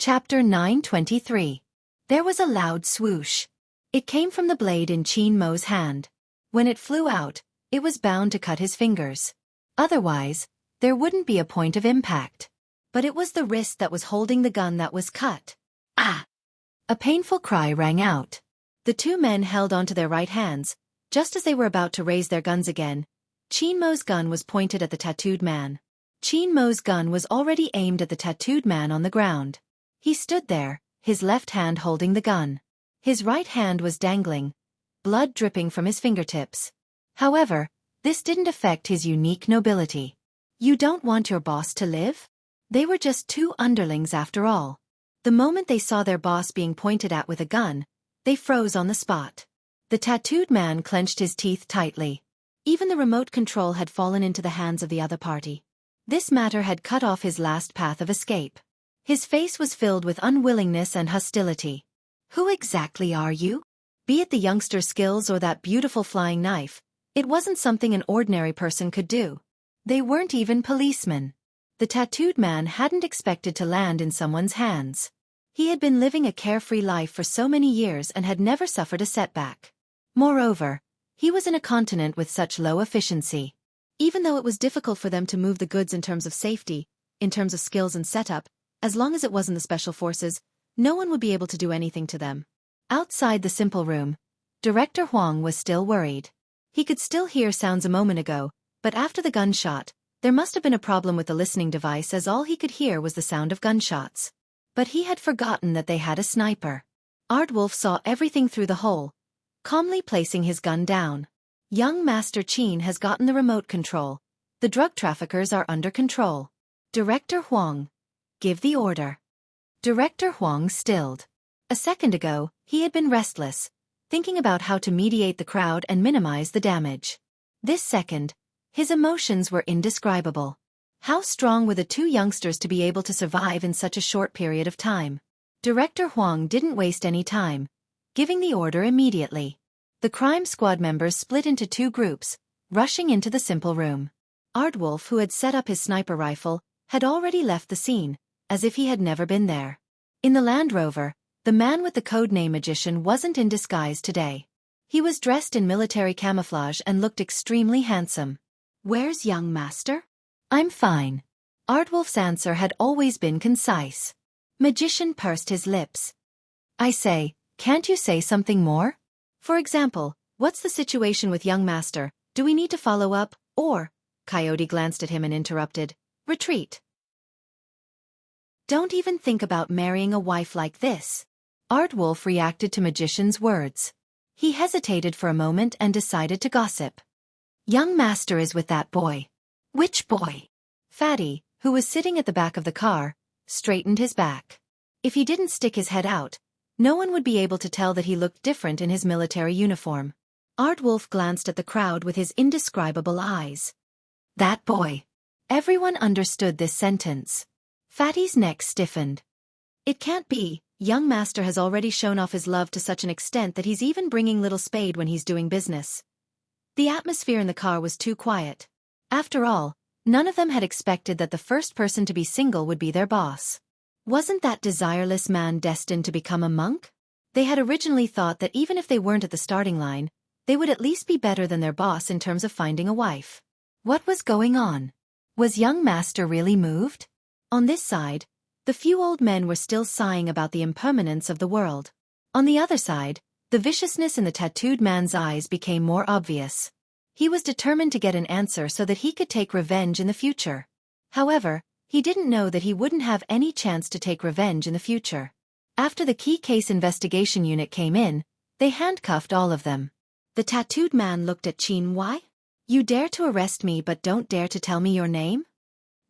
Chapter 923. There was a loud swoosh. It came from the blade in Qin Mo's hand. When it flew out, it was bound to cut his fingers. Otherwise, there wouldn't be a point of impact. But it was the wrist that was holding the gun that was cut. Ah! A painful cry rang out. The two men held onto their right hands. Just as they were about to raise their guns again, Qin Mo's gun was pointed at the tattooed man. Qin Mo's gun was already aimed at the tattooed man on the ground. He stood there, his left hand holding the gun. His right hand was dangling, blood dripping from his fingertips. However, this didn't affect his unique nobility. You don't want your boss to live? They were just two underlings after all. The moment they saw their boss being pointed at with a gun, they froze on the spot. The tattooed man clenched his teeth tightly. Even the remote control had fallen into the hands of the other party. This matter had cut off his last path of escape. His face was filled with unwillingness and hostility. Who exactly are you? Be it the youngster's skills or that beautiful flying knife, it wasn't something an ordinary person could do. They weren't even policemen. The tattooed man hadn't expected to land in someone's hands. He had been living a carefree life for so many years and had never suffered a setback. Moreover, he was in a continent with such low efficiency. Even though it was difficult for them to move the goods in terms of safety, in terms of skills and setup, as long as it wasn't the special forces, no one would be able to do anything to them. Outside the simple room, Director Huang was still worried. He could still hear sounds a moment ago, but after the gunshot, there must have been a problem with the listening device as all he could hear was the sound of gunshots. But he had forgotten that they had a sniper. Aardwolf saw everything through the hole, calmly placing his gun down. Young Master Qin has gotten the remote control. The drug traffickers are under control. Director Huang, give the order. Director Huang stilled. A second ago, he had been restless, thinking about how to mediate the crowd and minimize the damage. This second, his emotions were indescribable. How strong were the two youngsters to be able to survive in such a short period of time? Director Huang didn't waste any time, giving the order immediately. The crime squad members split into two groups, rushing into the simple room. Aardwolf, who had set up his sniper rifle, had already left the scene, as if he had never been there. In the Land Rover, the man with the codename Magician wasn't in disguise today. He was dressed in military camouflage and looked extremely handsome. Where's young master? I'm fine. Aardwolf's answer had always been concise. Magician pursed his lips. I say, can't you say something more? For example, what's the situation with young master? Do we need to follow up, or? Coyote glanced at him and interrupted. Retreat. Don't even think about marrying a wife like this. Aardwolf reacted to Magician's words. He hesitated for a moment and decided to gossip. Young master is with that boy. Which boy? Fatty, who was sitting at the back of the car, straightened his back. If he didn't stick his head out, no one would be able to tell that he looked different in his military uniform. Aardwolf glanced at the crowd with his indescribable eyes. That boy. Everyone understood this sentence. Fatty's neck stiffened. It can't be. Young master has already shown off his love to such an extent that he's even bringing little Spade when he's doing business. The atmosphere in the car was too quiet. After all, none of them had expected that the first person to be single would be their boss. Wasn't that desireless man destined to become a monk? They had originally thought that even if they weren't at the starting line, they would at least be better than their boss in terms of finding a wife. What was going on? Was young master really moved? On this side, the few old men were still sighing about the impermanence of the world. On the other side, the viciousness in the tattooed man's eyes became more obvious. He was determined to get an answer so that he could take revenge in the future. However, he didn't know that he wouldn't have any chance to take revenge in the future. After the key case investigation unit came in, they handcuffed all of them. The tattooed man looked at Qin. Why? You dare to arrest me but don't dare to tell me your name?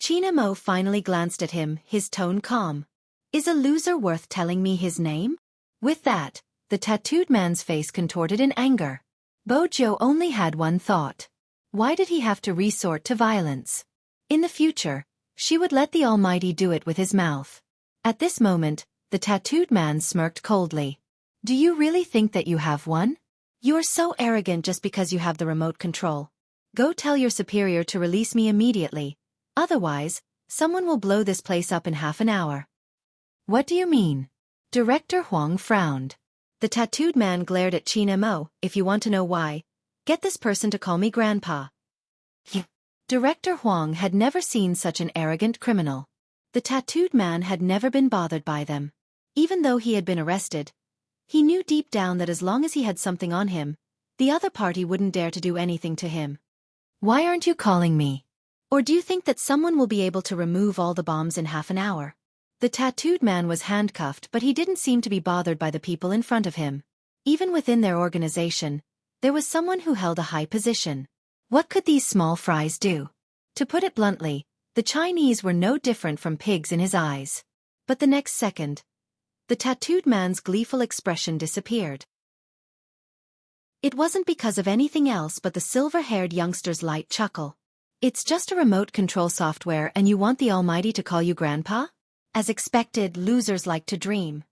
Qin Mo finally glanced at him, his tone calm. Is a loser worth telling me his name? With that, the tattooed man's face contorted in anger. Bojo only had one thought. Why did he have to resort to violence? In the future, she would let the Almighty do it with his mouth. At this moment, the tattooed man smirked coldly. Do you really think that you have one? You are so arrogant just because you have the remote control. Go tell your superior to release me immediately. Otherwise, someone will blow this place up in half an hour. What do you mean? Director Huang frowned. The tattooed man glared at Qin Mo. If you want to know why, get this person to call me Grandpa. Director Huang had never seen such an arrogant criminal. The tattooed man had never been bothered by them. Even though he had been arrested, he knew deep down that as long as he had something on him, the other party wouldn't dare to do anything to him. Why aren't you calling me? Or do you think that someone will be able to remove all the bombs in half an hour? The tattooed man was handcuffed, but he didn't seem to be bothered by the people in front of him. Even within their organization, there was someone who held a high position. What could these small fries do? To put it bluntly, the Chinese were no different from pigs in his eyes. But the next second, the tattooed man's gleeful expression disappeared. It wasn't because of anything else but the silver-haired youngster's light chuckle. It's just a remote control software and you want the Almighty to call you Grandpa? As expected, losers like to dream.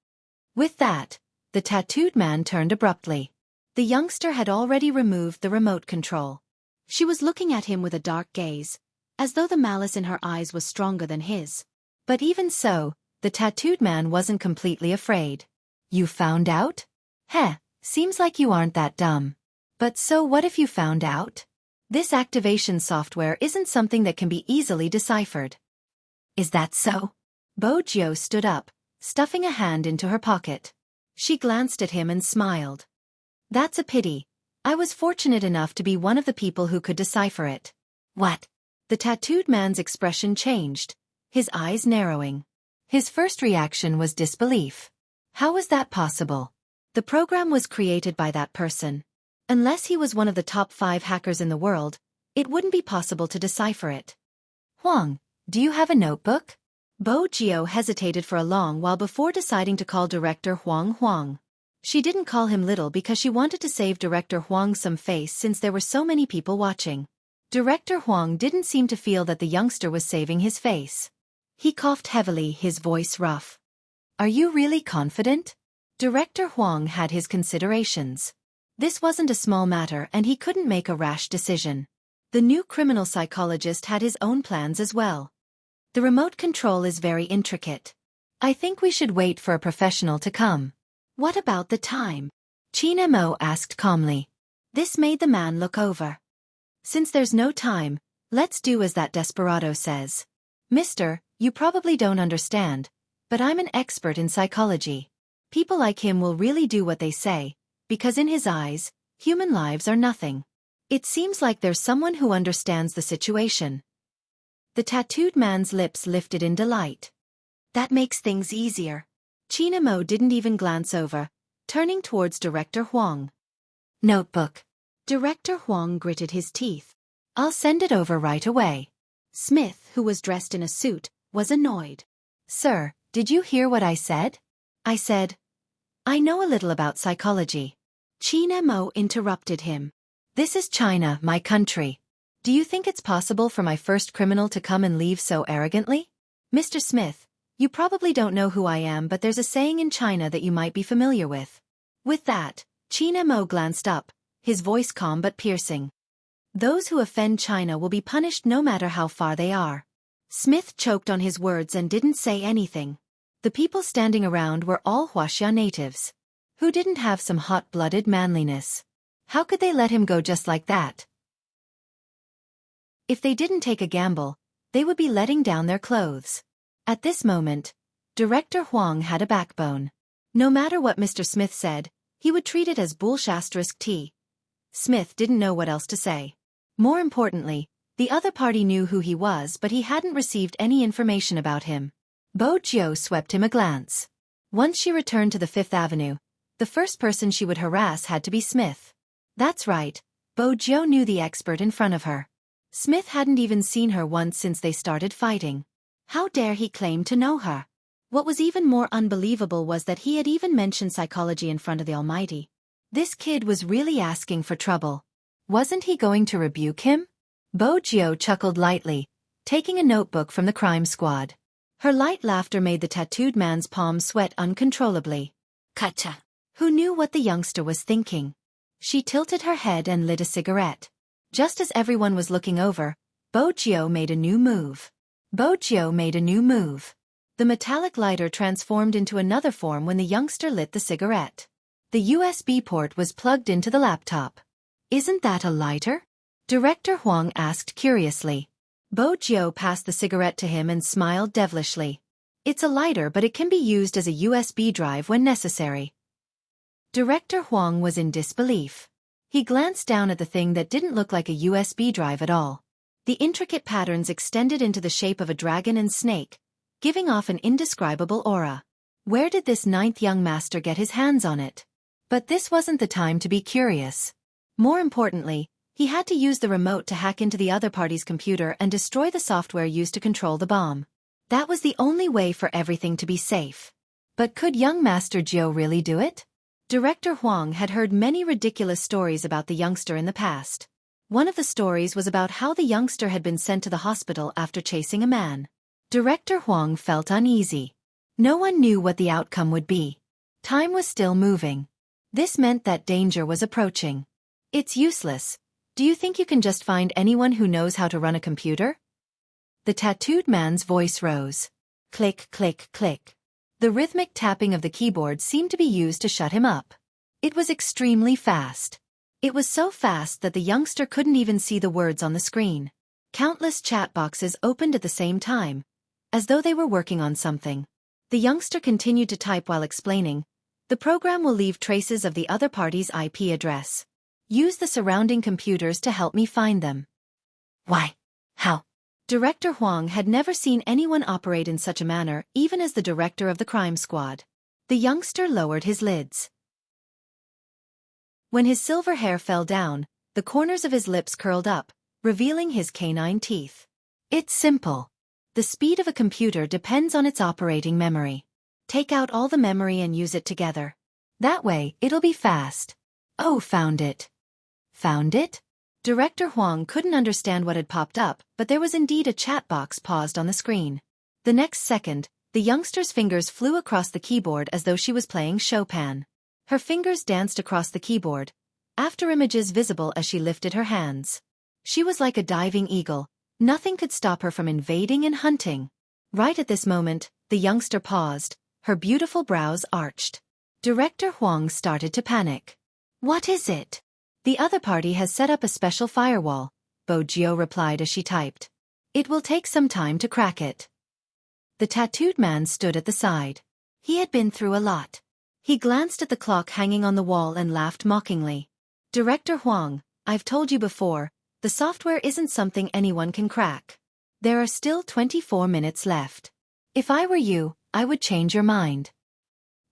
With that, the tattooed man turned abruptly. The youngster had already removed the remote control. She was looking at him with a dark gaze, as though the malice in her eyes was stronger than his. But even so, the tattooed man wasn't completely afraid. You found out? Heh, seems like you aren't that dumb. But so what if you found out? This activation software isn't something that can be easily deciphered. Is that so? Bo Jiao stood up, stuffing a hand into her pocket. She glanced at him and smiled. That's a pity. I was fortunate enough to be one of the people who could decipher it. What? The tattooed man's expression changed, his eyes narrowing. His first reaction was disbelief. How was that possible? The program was created by that person. Unless he was one of the top 5 hackers in the world, it wouldn't be possible to decipher it. Huang, do you have a notebook? Bo Jiao hesitated for a long while before deciding to call Director Huang. She didn't call him little because she wanted to save Director Huang some face since there were so many people watching. Director Huang didn't seem to feel that the youngster was saving his face. He coughed heavily, his voice rough. Are you really confident? Director Huang had his considerations. This wasn't a small matter and he couldn't make a rash decision. The new criminal psychologist had his own plans as well. The remote control is very intricate. I think we should wait for a professional to come. What about the time? Qin Mo asked calmly. This made the man look over. Since there's no time, let's do as that desperado says. Mister, you probably don't understand, but I'm an expert in psychology. People like him will really do what they say, because in his eyes, human lives are nothing. It seems like there's someone who understands the situation. The tattooed man's lips lifted in delight. That makes things easier. Qin Mo didn't even glance over, turning towards Director Huang. Notebook. Director Huang gritted his teeth. I'll send it over right away. Smith, who was dressed in a suit, was annoyed. Sir, did you hear what I said? I said, I know a little about psychology. Qin Mo interrupted him. This is China, my country. Do you think it's possible for my first criminal to come and leave so arrogantly? Mr. Smith, you probably don't know who I am, but there's a saying in China that you might be familiar with. With that, Qin Mo glanced up, his voice calm but piercing. Those who offend China will be punished no matter how far they are. Smith choked on his words and didn't say anything. The people standing around were all Wuxia natives. Who didn't have some hot-blooded manliness? How could they let him go just like that? If they didn't take a gamble, they would be letting down their clothes. At this moment, Director Huang had a backbone. No matter what Mr. Smith said, he would treat it as bullshit. Smith didn't know what else to say. More importantly, the other party knew who he was, but he hadn't received any information about him. Bo Jiao swept him a glance. Once she returned to the Fifth Avenue, the first person she would harass had to be Smith. That's right, Bo Jiao knew the expert in front of her. Smith hadn't even seen her once since they started fighting. How dare he claim to know her? What was even more unbelievable was that he had even mentioned psychology in front of the Almighty. This kid was really asking for trouble. Wasn't he going to rebuke him? Bo Jiao chuckled lightly, taking a notebook from the crime squad. Her light laughter made the tattooed man's palms sweat uncontrollably. Kacha. Who knew what the youngster was thinking? She tilted her head and lit a cigarette. Just as everyone was looking over, Bo Jiao made a new move. The metallic lighter transformed into another form when the youngster lit the cigarette. The USB port was plugged into the laptop. "Isn't that a lighter?" Director Huang asked curiously. Bo Jiu passed the cigarette to him and smiled devilishly. "It's a lighter, but it can be used as a USB drive when necessary." Director Huang was in disbelief. He glanced down at the thing that didn't look like a USB drive at all. The intricate patterns extended into the shape of a dragon and snake, giving off an indescribable aura. Where did this ninth young master get his hands on it? But this wasn't the time to be curious. More importantly, he had to use the remote to hack into the other party's computer and destroy the software used to control the bomb. That was the only way for everything to be safe. But could young Master Jiu really do it? Director Huang had heard many ridiculous stories about the youngster in the past. One of the stories was about how the youngster had been sent to the hospital after chasing a man. Director Huang felt uneasy. No one knew what the outcome would be. Time was still moving. This meant that danger was approaching. "It's useless. Do you think you can just find anyone who knows how to run a computer?" The tattooed man's voice rose. Click, click, click. The rhythmic tapping of the keyboard seemed to be used to shut him up. It was extremely fast. It was so fast that the youngster couldn't even see the words on the screen. Countless chat boxes opened at the same time, as though they were working on something. The youngster continued to type while explaining, "The program will leave traces of the other party's IP address. Use the surrounding computers to help me find them." "Why? How?" Director Huang had never seen anyone operate in such a manner, even as the director of the crime squad. The youngster lowered his lids. When his silver hair fell down, the corners of his lips curled up, revealing his canine teeth. "It's simple. The speed of a computer depends on its operating memory. Take out all the memory and use it together. That way, it'll be fast." "Oh, found it." "Found it?" Director Huang couldn't understand what had popped up, but there was indeed a chat box paused on the screen. The next second, the youngster's fingers flew across the keyboard as though she was playing Chopin. Her fingers danced across the keyboard, after images visible as she lifted her hands. She was like a diving eagle. Nothing could stop her from invading and hunting. Right at this moment, the youngster paused, her beautiful brows arched. Director Huang started to panic. "What is it?" "The other party has set up a special firewall," Bo Jiu replied as she typed. "It will take some time to crack it." The tattooed man stood at the side. He had been through a lot. He glanced at the clock hanging on the wall and laughed mockingly. "Director Huang, I've told you before, the software isn't something anyone can crack. There are still 24 minutes left. If I were you, I would change your mind."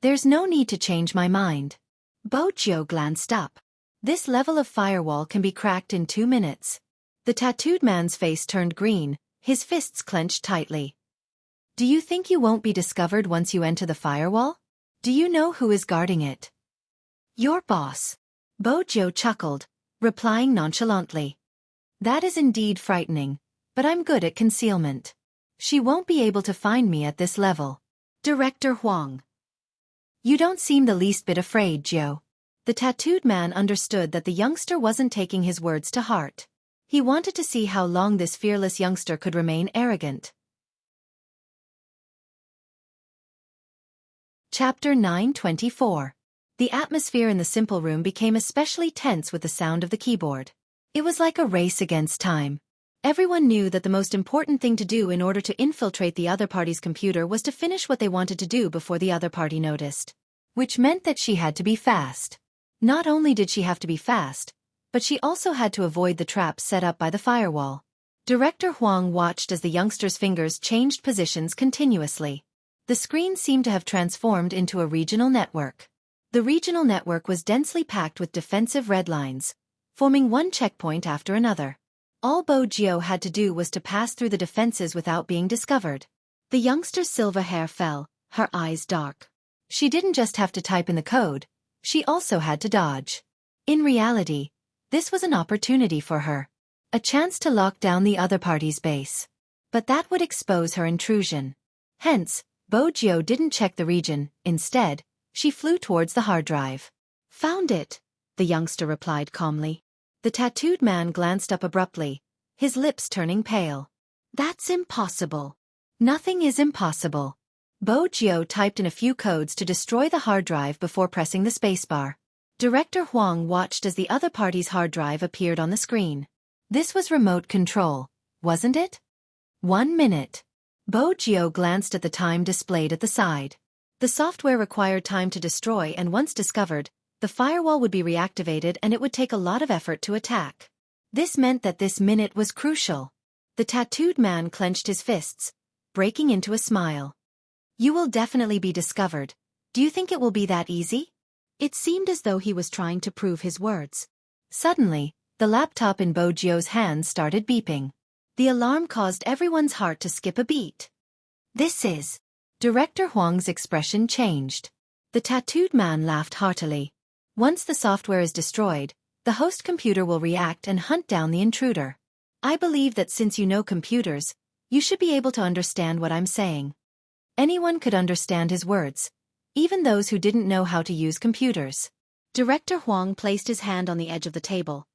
"There's no need to change my mind." Bo Jiu glanced up. "This level of firewall can be cracked in 2 minutes. The tattooed man's face turned green, his fists clenched tightly. "Do you think you won't be discovered once you enter the firewall? Do you know who is guarding it?" "Your boss." Bo Jiu chuckled, replying nonchalantly. "That is indeed frightening, but I'm good at concealment. She won't be able to find me at this level." Director Huang. "You don't seem the least bit afraid, Jiu." The tattooed man understood that the youngster wasn't taking his words to heart. He wanted to see how long this fearless youngster could remain arrogant. Chapter 924. The atmosphere in the simple room became especially tense with the sound of the keyboard. It was like a race against time. Everyone knew that the most important thing to do in order to infiltrate the other party's computer was to finish what they wanted to do before the other party noticed. Which meant that she had to be fast. Not only did she have to be fast, but she also had to avoid the traps set up by the firewall. Director Huang watched as the youngster's fingers changed positions continuously. The screen seemed to have transformed into a regional network. The regional network was densely packed with defensive red lines, forming one checkpoint after another. All Bo Jiu had to do was to pass through the defenses without being discovered. The youngster's silver hair fell, her eyes dark. She didn't just have to type in the code, she also had to dodge. In reality, this was an opportunity for her. A chance to lock down the other party's base. But that would expose her intrusion. Hence, Bo Jiu didn't check the region. Instead, she flew towards the hard drive. "Found it," the youngster replied calmly. The tattooed man glanced up abruptly, his lips turning pale. "That's impossible." "Nothing is impossible." Bo Jio typed in a few codes to destroy the hard drive before pressing the spacebar. Director Huang watched as the other party's hard drive appeared on the screen. This was remote control, wasn't it? 1 minute. Bo Jio glanced at the time displayed at the side. The software required time to destroy, and once discovered, the firewall would be reactivated and it would take a lot of effort to attack. This meant that this minute was crucial. The tattooed man clenched his fists, breaking into a smile. You will definitely be discovered. Do you think it will be that easy? It seemed as though he was trying to prove his words. Suddenly, the laptop in Bo Jio's hands started beeping. The alarm caused everyone's heart to skip a beat. This is... Director Huang's expression changed. The tattooed man laughed heartily. Once the software is destroyed, the host computer will react and hunt down the intruder. I believe that since you know computers, you should be able to understand what I'm saying. Anyone could understand his words, even those who didn't know how to use computers. Director Huang placed his hand on the edge of the table.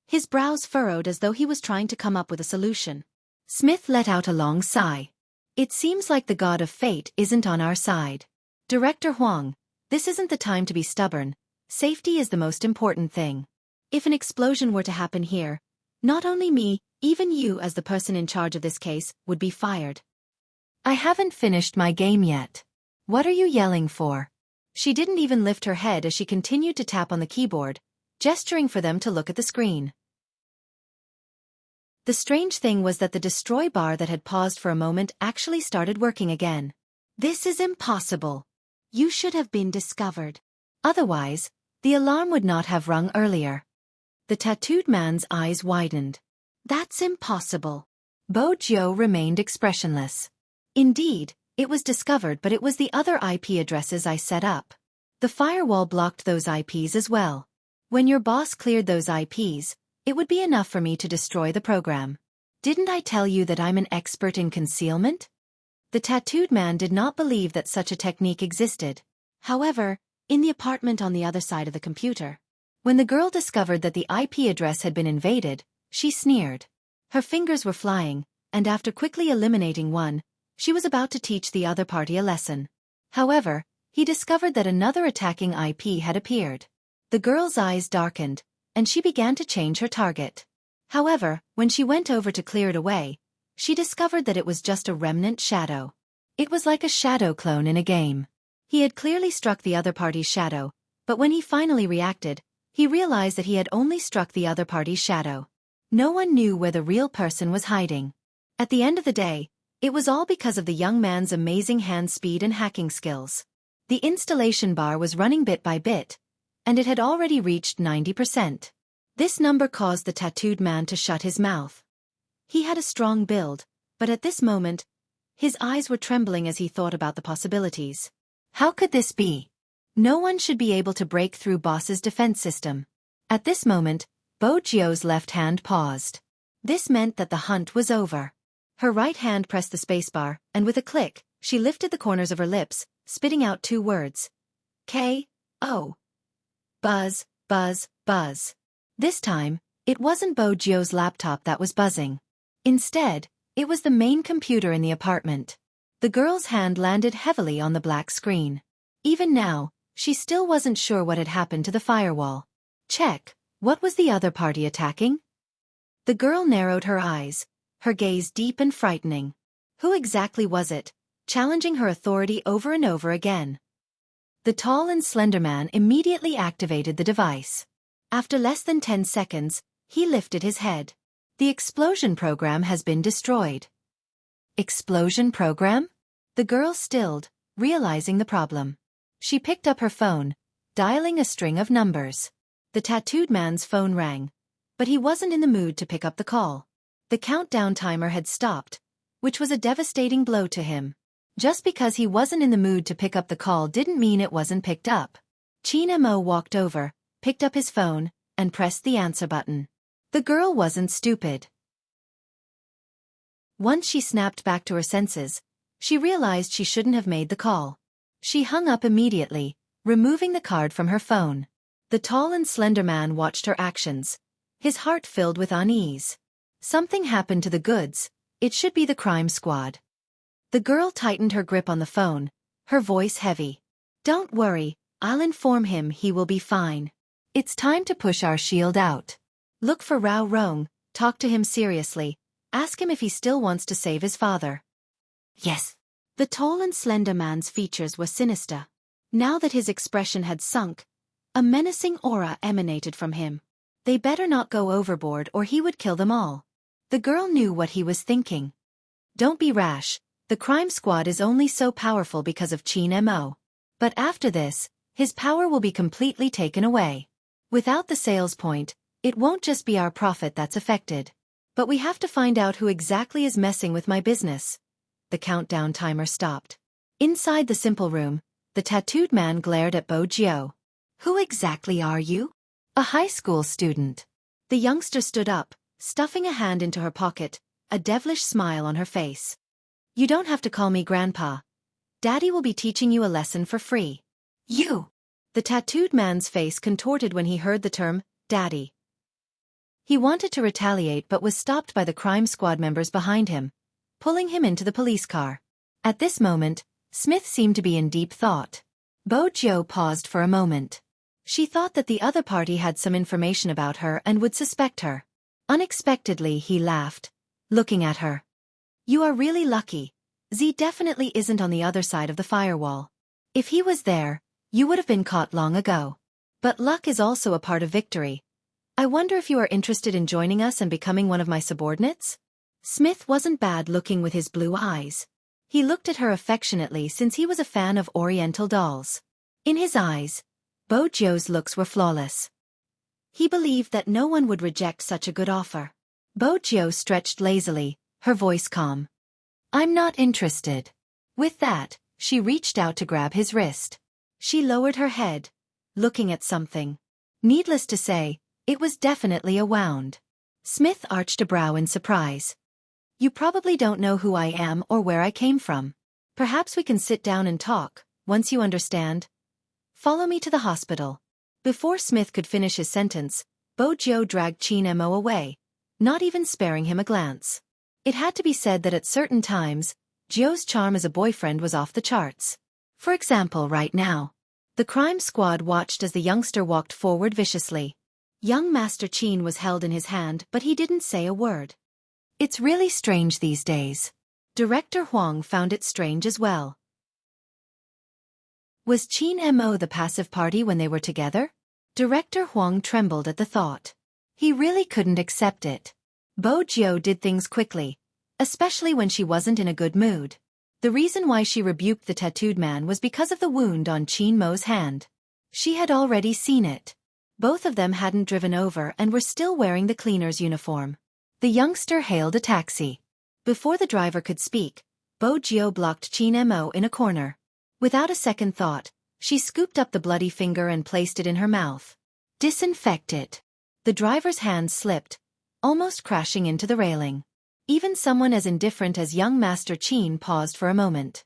His brows furrowed as though he was trying to come up with a solution. Smith let out a long sigh. It seems like the god of fate isn't on our side. Director Huang, this isn't the time to be stubborn. Safety is the most important thing. If an explosion were to happen here, not only me, even you as the person in charge of this case, would be fired. I haven't finished my game yet. What are you yelling for? She didn't even lift her head as she continued to tap on the keyboard, gesturing for them to look at the screen. The strange thing was that the destroy bar that had paused for a moment actually started working again. This is impossible. You should have been discovered. Otherwise, the alarm would not have rung earlier. The tattooed man's eyes widened. That's impossible. Bo Jio remained expressionless. Indeed, it was discovered, but it was the other IP addresses I set up. The firewall blocked those IPs as well. When your boss cleared those IPs, it would be enough for me to destroy the program. Didn't I tell you that I'm an expert in concealment? The tattooed man did not believe that such a technique existed. However, in the apartment on the other side of the computer, when the girl discovered that the IP address had been invaded, she sneered. Her fingers were flying, and after quickly eliminating one, she was about to teach the other party a lesson. However, he discovered that another attacking IP had appeared. The girl's eyes darkened, and she began to change her target. However, when she went over to clear it away, she discovered that it was just a remnant shadow. It was like a shadow clone in a game. He had clearly struck the other party's shadow, but when he finally reacted, he realized that he had only struck the other party's shadow. No one knew where the real person was hiding. At the end of the day, it was all because of the young man's amazing hand speed and hacking skills. The installation bar was running bit by bit, and it had already reached 90%. This number caused the tattooed man to shut his mouth. He had a strong build, but at this moment, his eyes were trembling as he thought about the possibilities. How could this be? No one should be able to break through boss's defense system. At this moment, Bo Jio's left hand paused. This meant that the hunt was over. Her right hand pressed the spacebar, and with a click, she lifted the corners of her lips, spitting out 2 words. K.O. Buzz, buzz, buzz. This time, it wasn't Bo Jio's laptop that was buzzing. Instead, it was the main computer in the apartment. The girl's hand landed heavily on the black screen. Even now, she still wasn't sure what had happened to the firewall. Check, what was the other party attacking? The girl narrowed her eyes, her gaze deep and frightening. Who exactly was it, challenging her authority over and over again? The tall and slender man immediately activated the device. After less than 10 seconds, he lifted his head. The explosion program has been destroyed. Explosion program? The girl stilled, realizing the problem. She picked up her phone, dialing a string of numbers. The tattooed man's phone rang, but he wasn't in the mood to pick up the call. The countdown timer had stopped, which was a devastating blow to him. Just because he wasn't in the mood to pick up the call didn't mean it wasn't picked up. Chin Mo walked over, picked up his phone, and pressed the answer button. The girl wasn't stupid. Once she snapped back to her senses, she realized she shouldn't have made the call. She hung up immediately, removing the card from her phone. The tall and slender man watched her actions, his heart filled with unease. Something happened to the goods. It should be the crime squad. The girl tightened her grip on the phone, her voice heavy. Don't worry, I'll inform him he will be fine. It's time to push our shield out. Look for Rao Rong, talk to him seriously, ask him if he still wants to save his father. Yes. The tall and slender man's features were sinister. Now that his expression had sunk, a menacing aura emanated from him. They better not go overboard or he would kill them all. The girl knew what he was thinking. Don't be rash, the crime squad is only so powerful because of Qin Mo. But after this, his power will be completely taken away. Without the sales point, it won't just be our profit that's affected. But we have to find out who exactly is messing with my business. The countdown timer stopped. Inside the simple room, the tattooed man glared at Bo Jiao. Who exactly are you? A high school student. The youngster stood up, stuffing a hand into her pocket, a devilish smile on her face. You don't have to call me Grandpa. Daddy will be teaching you a lesson for free. You! The tattooed man's face contorted when he heard the term, Daddy. He wanted to retaliate but was stopped by the crime squad members behind him, pulling him into the police car. At this moment, Smith seemed to be in deep thought. Bo Jiao paused for a moment. She thought that the other party had some information about her and would suspect her. Unexpectedly he laughed, looking at her. You are really lucky. Z definitely isn't on the other side of the firewall. If he was there, you would have been caught long ago. But luck is also a part of victory. I wonder if you are interested in joining us and becoming one of my subordinates? Smith wasn't bad looking with his blue eyes. He looked at her affectionately since he was a fan of Oriental dolls. In his eyes, Bo Jiao's looks were flawless. He believed that no one would reject such a good offer. Bo Jiao stretched lazily, her voice calm. I'm not interested. With that, she reached out to grab his wrist. She lowered her head, looking at something. Needless to say, it was definitely a wound. Smith arched a brow in surprise. You probably don't know who I am or where I came from. Perhaps we can sit down and talk, once you understand. Follow me to the hospital. Before Smith could finish his sentence, Bo Jiao dragged Qin Mo away, not even sparing him a glance. It had to be said that at certain times, Jiao's charm as a boyfriend was off the charts. For example, right now. The crime squad watched as the youngster walked forward viciously. Young Master Qin was held in his hand but he didn't say a word. It's really strange these days. Director Huang found it strange as well. Was Qin Mo the passive party when they were together? Director Huang trembled at the thought. He really couldn't accept it. Bo Jiao did things quickly, especially when she wasn't in a good mood. The reason why she rebuked the tattooed man was because of the wound on Qin Mo's hand. She had already seen it. Both of them hadn't driven over and were still wearing the cleaner's uniform. The youngster hailed a taxi. Before the driver could speak, Bo Jiao blocked Qin Mo in a corner. Without a second thought, she scooped up the bloody finger and placed it in her mouth. Disinfect it. The driver's hand slipped, almost crashing into the railing. Even someone as indifferent as young Master Qin paused for a moment.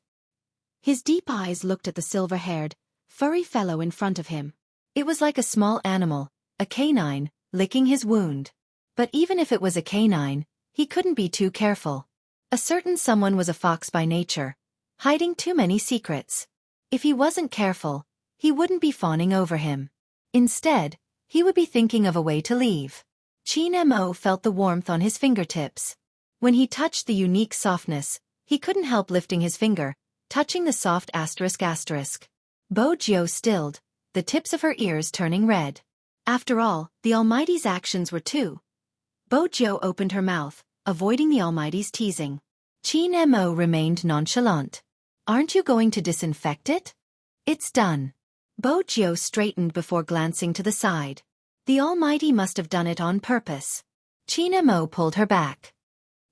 His deep eyes looked at the silver-haired, furry fellow in front of him. It was like a small animal, a canine, licking his wound. But even if it was a canine, he couldn't be too careful. A certain someone was a fox by nature, hiding too many secrets. If he wasn't careful, he wouldn't be fawning over him. Instead, he would be thinking of a way to leave. Qin Mo felt the warmth on his fingertips. When he touched the unique softness, he couldn't help lifting his finger, touching the soft ***. Bo Jiao stilled, the tips of her ears turning red. After all, the Almighty's actions were too. Bo Jiao opened her mouth, avoiding the Almighty's teasing. Qin Mo remained nonchalant. Aren't you going to disinfect it? It's done. Bo Jiao straightened before glancing to the side. The Almighty must have done it on purpose. Qin Mo pulled her back.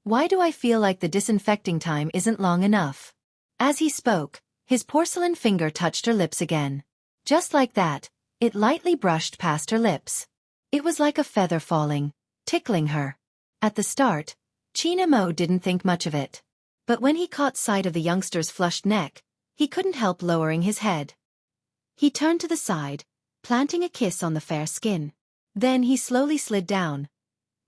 Why do I feel like the disinfecting time isn't long enough? As he spoke, his porcelain finger touched her lips again. Just like that, it lightly brushed past her lips. It was like a feather falling, tickling her. At the start, Qin Mo didn't think much of it. But when he caught sight of the youngster's flushed neck, he couldn't help lowering his head. He turned to the side, planting a kiss on the fair skin. Then he slowly slid down.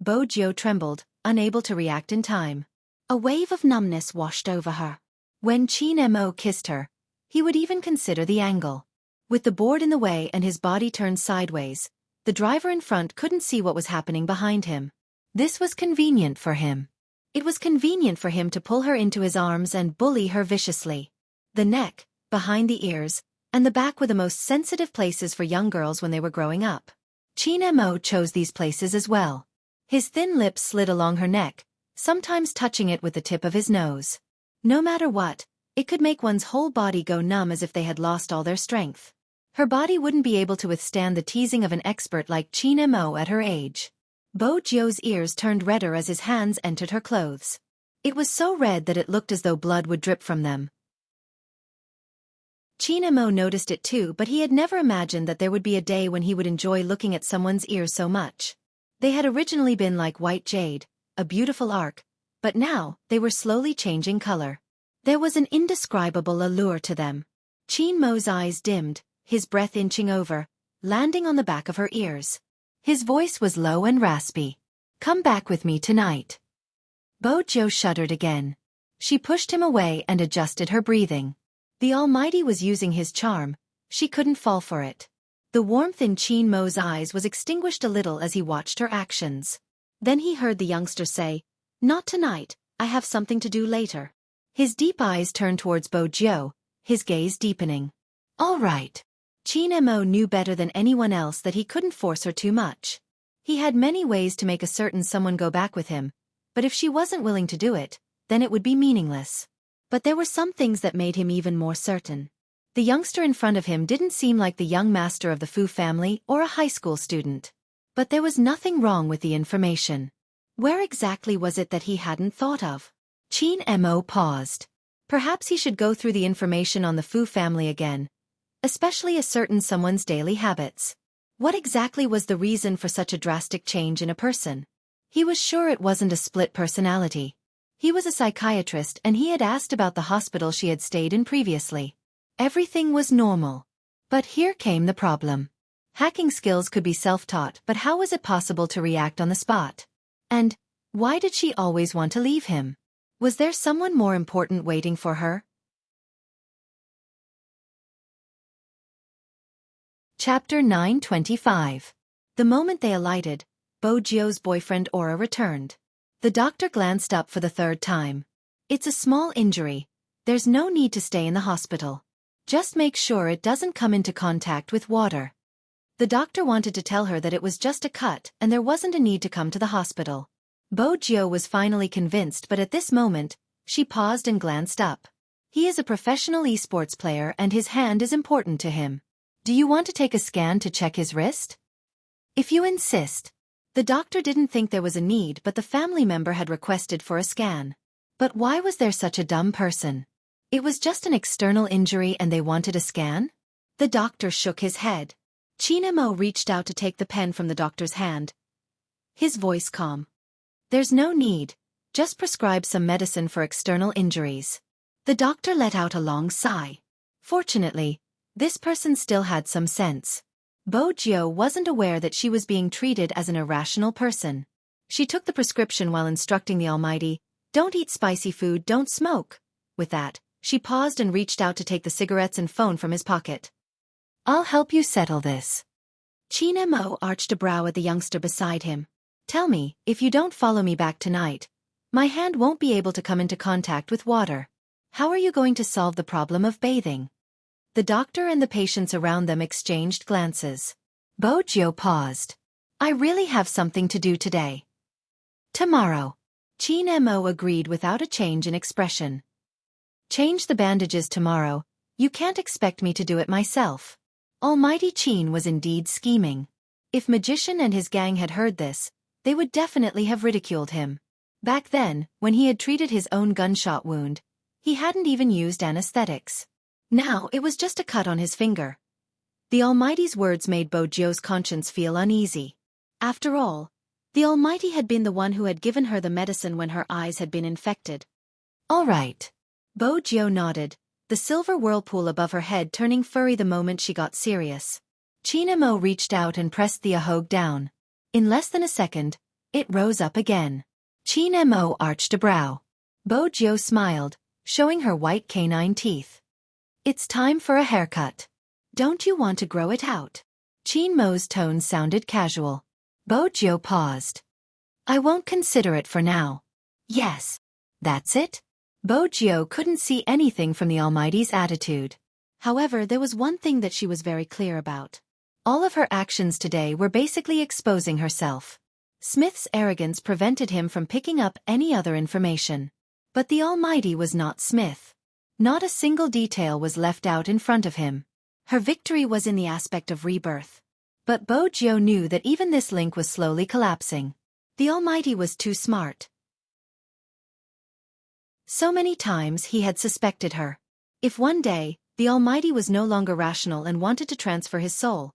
Bo Jiao trembled, unable to react in time. A wave of numbness washed over her. When Qin Mo kissed her, he would even consider the angle. With the board in the way and his body turned sideways, the driver in front couldn't see what was happening behind him. This was convenient for him. It was convenient for him to pull her into his arms and bully her viciously. The neck, behind the ears, and the back were the most sensitive places for young girls when they were growing up. Qin Mo chose these places as well. His thin lips slid along her neck, sometimes touching it with the tip of his nose. No matter what, it could make one's whole body go numb as if they had lost all their strength. Her body wouldn't be able to withstand the teasing of an expert like Qin Mo at her age. Bo Jio's ears turned redder as his hands entered her clothes. It was so red that it looked as though blood would drip from them. Qin Mo noticed it too, but he had never imagined that there would be a day when he would enjoy looking at someone's ears so much. They had originally been like white jade, a beautiful arc, but now they were slowly changing color. There was an indescribable allure to them. Qin Mo's eyes dimmed, his breath inching over, landing on the back of her ears. His voice was low and raspy. "Come back with me tonight." Bo Jio shuddered again. She pushed him away and adjusted her breathing. The Almighty was using his charm, she couldn't fall for it. The warmth in Qin Mo's eyes was extinguished a little as he watched her actions. Then he heard the youngster say, "Not tonight, I have something to do later." His deep eyes turned towards Bo Jio, his gaze deepening. All right. Qin Mo knew better than anyone else that he couldn't force her too much. He had many ways to make a certain someone go back with him, but if she wasn't willing to do it, then it would be meaningless. But there were some things that made him even more certain. The youngster in front of him didn't seem like the young master of the Fu family or a high school student. But there was nothing wrong with the information. Where exactly was it that he hadn't thought of? Qin Mo paused. Perhaps he should go through the information on the Fu family again, especially a certain someone's daily habits. What exactly was the reason for such a drastic change in a person? He was sure it wasn't a split personality. He was a psychiatrist and he had asked about the hospital she had stayed in previously. Everything was normal. But here came the problem. Hacking skills could be self-taught, but how was it possible to react on the spot? And why did she always want to leave him? Was there someone more important waiting for her? Chapter 925. The moment they alighted, Bo Jio's boyfriend Aura returned. The doctor glanced up for the third time. "It's a small injury. There's no need to stay in the hospital. Just make sure it doesn't come into contact with water." The doctor wanted to tell her that it was just a cut and there wasn't a need to come to the hospital. Bo Jio was finally convinced, but at this moment, she paused and glanced up. He is a professional esports player and his hand is important to him. "Do you want to take a scan to check his wrist?" "If you insist." The doctor didn't think there was a need, but the family member had requested for a scan. But why was there such a dumb person? It was just an external injury and they wanted a scan? The doctor shook his head. Qin Mo reached out to take the pen from the doctor's hand. His voice calm. "There's no need. Just prescribe some medicine for external injuries." The doctor let out a long sigh. Fortunately, this person still had some sense. Bo Jio wasn't aware that she was being treated as an irrational person. She took the prescription while instructing the Almighty, "Don't eat spicy food, don't smoke." With that, she paused and reached out to take the cigarettes and phone from his pocket. "I'll help you settle this." Qin Mo arched a brow at the youngster beside him. "Tell me, if you don't follow me back tonight, my hand won't be able to come into contact with water. How are you going to solve the problem of bathing?" The doctor and the patients around them exchanged glances. Bo Jio paused. "I really have something to do today." "Tomorrow." Qin Mo agreed without a change in expression. "Change the bandages tomorrow. You can't expect me to do it myself." Almighty Qin was indeed scheming. If Magician and his gang had heard this, they would definitely have ridiculed him. Back then, when he had treated his own gunshot wound, he hadn't even used anesthetics. Now it was just a cut on his finger. The Almighty's words made Bo Jio's conscience feel uneasy. After all, the Almighty had been the one who had given her the medicine when her eyes had been infected. "All right." Bo Jio nodded, the silver whirlpool above her head turning furry the moment she got serious. Qin Mo reached out and pressed the ahog down. In less than a second, it rose up again. Qin Mo arched a brow. Bo Jio smiled, showing her white canine teeth. It's time for a haircut. Don't you want to grow it out? Qin Mo's tone sounded casual. Bo Jiu paused. I won't consider it for now. Yes. That's it? Bo Jiu couldn't see anything from the Almighty's attitude. However, there was one thing that she was very clear about. All of her actions today were basically exposing herself. Smith's arrogance prevented him from picking up any other information. But the Almighty was not Smith. Not a single detail was left out in front of him. Her victory was in the aspect of rebirth. But Bo Jiu knew that even this link was slowly collapsing. The Almighty was too smart. So many times he had suspected her. If one day, the Almighty was no longer rational and wanted to transfer his soul,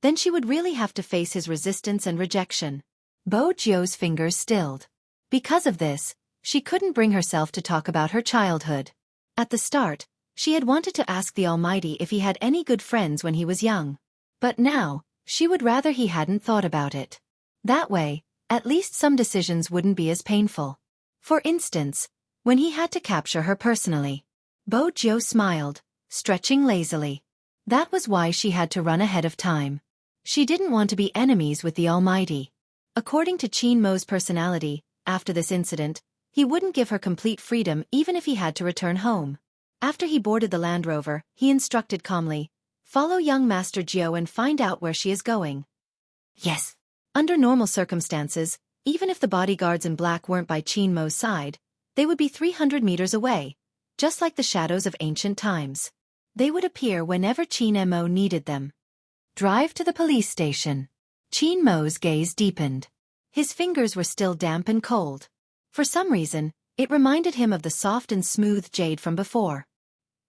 then she would really have to face his resistance and rejection. Bo Jiu's fingers stilled. Because of this, she couldn't bring herself to talk about her childhood. At the start, she had wanted to ask the Almighty if he had any good friends when he was young. But now, she would rather he hadn't thought about it. That way, at least some decisions wouldn't be as painful. For instance, when he had to capture her personally. Bo Jiu smiled, stretching lazily. That was why she had to run ahead of time. She didn't want to be enemies with the Almighty. According to Qin Mo's personality, after this incident, he wouldn't give her complete freedom even if he had to return home. After he boarded the Land Rover, he instructed calmly, "Follow young Master Jiu and find out where she is going." Yes. Under normal circumstances, even if the bodyguards in black weren't by Qin Mo's side, they would be 300 meters away, just like the shadows of ancient times. They would appear whenever Qin Mo needed them. Drive to the police station. Qin Mo's gaze deepened. His fingers were still damp and cold. For some reason, it reminded him of the soft and smooth jade from before.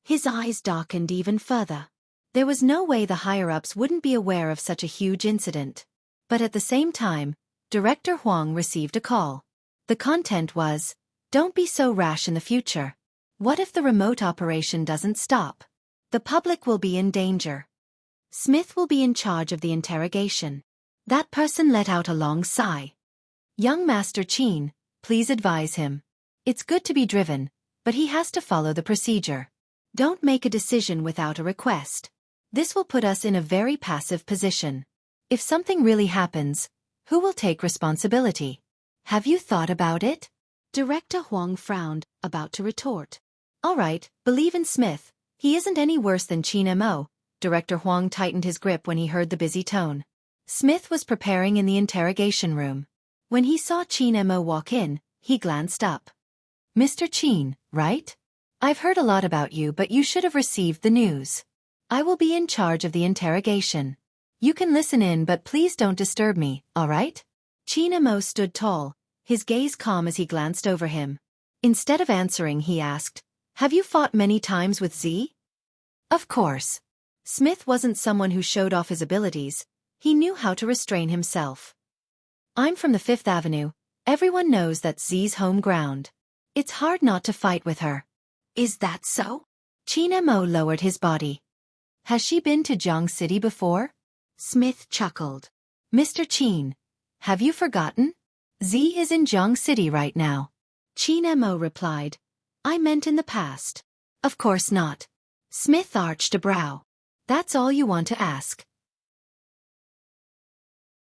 His eyes darkened even further. There was no way the higher-ups wouldn't be aware of such a huge incident. But at the same time, Director Huang received a call. The content was, "Don't be so rash in the future. What if the remote operation doesn't stop? The public will be in danger. Smith will be in charge of the interrogation." That person let out a long sigh. "Young Master Qin, please advise him. It's good to be driven, but he has to follow the procedure. Don't make a decision without a request. This will put us in a very passive position. If something really happens, who will take responsibility? Have you thought about it?" Director Huang frowned, about to retort. "All right, believe in Smith. He isn't any worse than Qin Mo." Director Huang tightened his grip when he heard the busy tone. Smith was preparing in the interrogation room. When he saw Qin Mo walk in, he glanced up. "Mr. Qin, right? I've heard a lot about you, but you should have received the news. I will be in charge of the interrogation. You can listen in, but please don't disturb me, all right?" Qin Mo stood tall, his gaze calm as he glanced over him. Instead of answering, he asked, "Have you fought many times with Z?" Of course. Smith wasn't someone who showed off his abilities. He knew how to restrain himself. "I'm from the Fifth Avenue. Everyone knows that's Z's home ground. It's hard not to fight with her." "Is that so?" Qin Mo lowered his body. "Has she been to Jiang City before?" Smith chuckled. "Mr. Qin, have you forgotten? Z is in Jiang City right now." Qin Mo replied, "I meant in the past." "Of course not." Smith arched a brow. "That's all you want to ask?"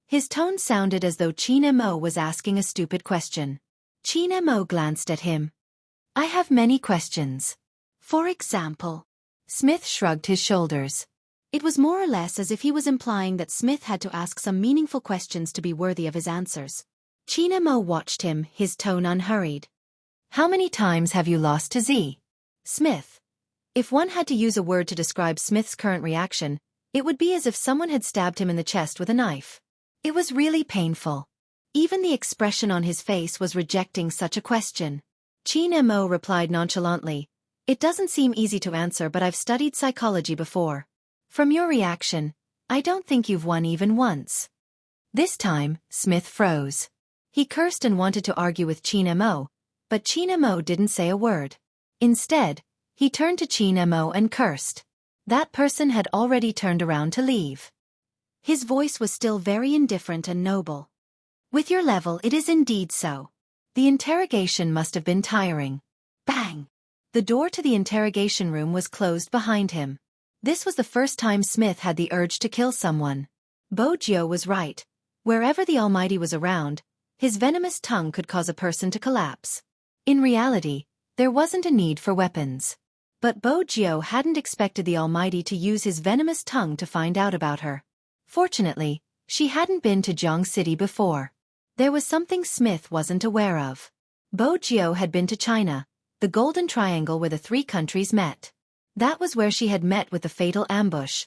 His tone sounded as though Qin Mo was asking a stupid question. Qin Mo glanced at him. "I have many questions." "For example?" Smith shrugged his shoulders. It was more or less as if he was implying that Smith had to ask some meaningful questions to be worthy of his answers. Qin Mo watched him, his tone unhurried. "How many times have you lost to Z?" Smith. If one had to use a word to describe Smith's current reaction, it would be as if someone had stabbed him in the chest with a knife. It was really painful. Even the expression on his face was rejecting such a question. Qin Mo replied nonchalantly, "It doesn't seem easy to answer, but I've studied psychology before. From your reaction, I don't think you've won even once." This time, Smith froze. He cursed and wanted to argue with Qin Mo, but Qin Mo didn't say a word. Instead, he turned to Qin Mo and cursed. That person had already turned around to leave. His voice was still very indifferent and noble. "With your level, it is indeed so. The interrogation must have been tiring." Bang! The door to the interrogation room was closed behind him. This was the first time Smith had the urge to kill someone. Bo Jio was right. Wherever the Almighty was around, his venomous tongue could cause a person to collapse. In reality, there wasn't a need for weapons. But Bo Jio hadn't expected the Almighty to use his venomous tongue to find out about her. Fortunately, she hadn't been to Jiang City before. There was something Smith wasn't aware of. Bo Jio had been to China, the Golden Triangle where the three countries met. That was where she had met with the fatal ambush.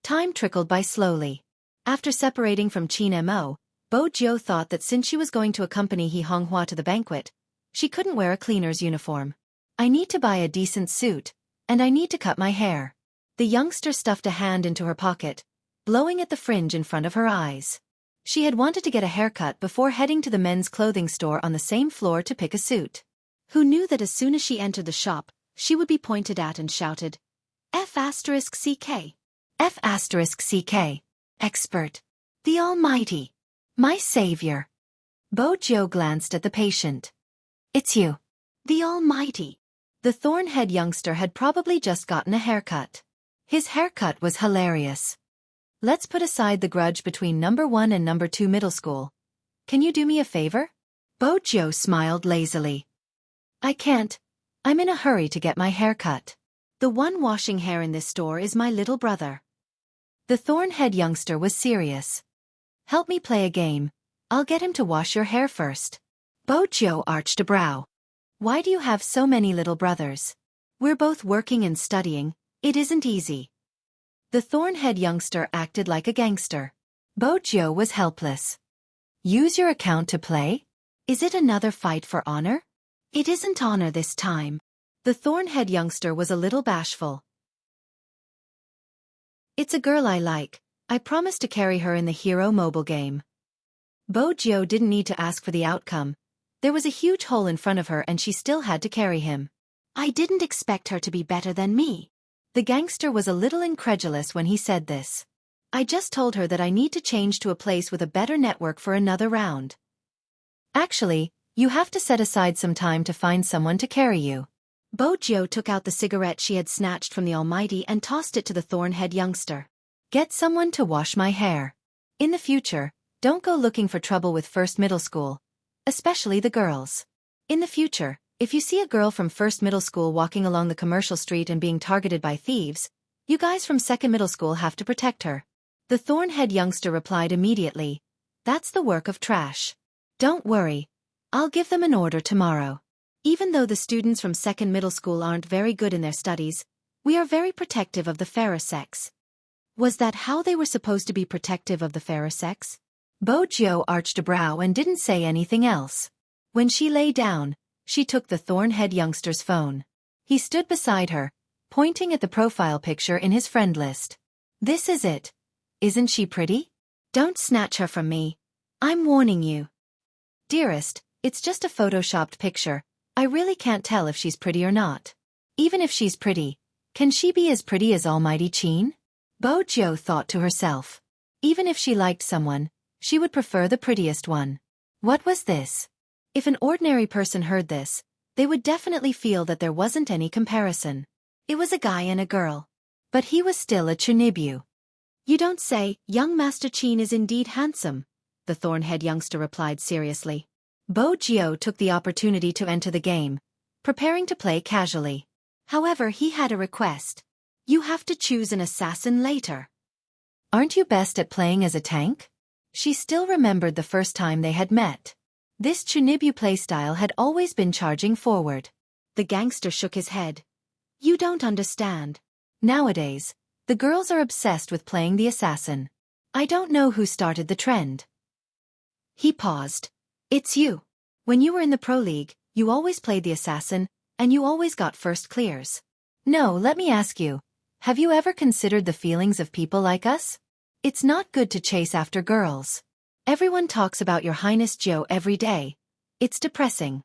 Time trickled by slowly. After separating from Qin Mo, Bo Jio thought that since she was going to accompany He Honghua to the banquet, she couldn't wear a cleaner's uniform. I need to buy a decent suit, and I need to cut my hair. The youngster stuffed a hand into her pocket, blowing at the fringe in front of her eyes. She had wanted to get a haircut before heading to the men's clothing store on the same floor to pick a suit. Who knew that as soon as she entered the shop, she would be pointed at and shouted, F***CK. F***CK. Expert. The Almighty. My savior. Bo Jio glanced at the patient. It's you. The Almighty. The thorn-head youngster had probably just gotten a haircut. His haircut was hilarious. Let's put aside the grudge between number 1 and number 2 middle school. Can you do me a favor? Bo Jio smiled lazily. I can't. I'm in a hurry to get my hair cut. The one washing hair in this store is my little brother. The thorn-head youngster was serious. Help me play a game. I'll get him to wash your hair first. Bo Jio arched a brow. Why do you have so many little brothers? We're both working and studying. It isn't easy. The thorn-head youngster acted like a gangster. Bo Jio was helpless. Use your account to play? Is it another fight for honor? It isn't honor this time. The thorn-head youngster was a little bashful. It's a girl I like. I promised to carry her in the Hero mobile game. Bo Jio didn't need to ask for the outcome. There was a huge hole in front of her and she still had to carry him. I didn't expect her to be better than me. The gangster was a little incredulous when he said this. I just told her that I need to change to a place with a better network for another round. Actually, you have to set aside some time to find someone to carry you. Bo Jio took out the cigarette she had snatched from the Almighty and tossed it to the thorn-head youngster. Get someone to wash my hair. In the future, don't go looking for trouble with first middle school. Especially the girls. In the future, if you see a girl from first middle school walking along the commercial street and being targeted by thieves, you guys from second middle school have to protect her. The thorn-head youngster replied immediately. That's the work of trash. Don't worry. I'll give them an order tomorrow. Even though the students from second middle school aren't very good in their studies, we are very protective of the fairer sex. Was that how they were supposed to be protective of the fairer sex? Bo Jio arched a brow and didn't say anything else. When she lay down, she took the thorn-head youngster's phone. He stood beside her, pointing at the profile picture in his friend list. This is it. Isn't she pretty? Don't snatch her from me. I'm warning you. Dearest, it's just a photoshopped picture. I really can't tell if she's pretty or not. Even if she's pretty, can she be as pretty as Almighty Qin? Bo Jio thought to herself. Even if she liked someone, she would prefer the prettiest one. What was this? If an ordinary person heard this, they would definitely feel that there wasn't any comparison. It was a guy and a girl. But he was still a Chunibyu. You don't say, young Master Qin is indeed handsome, the thorn-head youngster replied seriously. Bo Jio took the opportunity to enter the game, preparing to play casually. However, he had a request. You have to choose an assassin later. Aren't you best at playing as a tank? She still remembered the first time they had met. This Chunibyu playstyle had always been charging forward. The gangster shook his head. You don't understand. Nowadays, the girls are obsessed with playing the assassin. I don't know who started the trend. He paused. It's you. When you were in the Pro League, you always played the assassin, and you always got first clears. No, let me ask you, have you ever considered the feelings of people like us? It's not good to chase after girls. Everyone talks about your Highness Jio every day. It's depressing.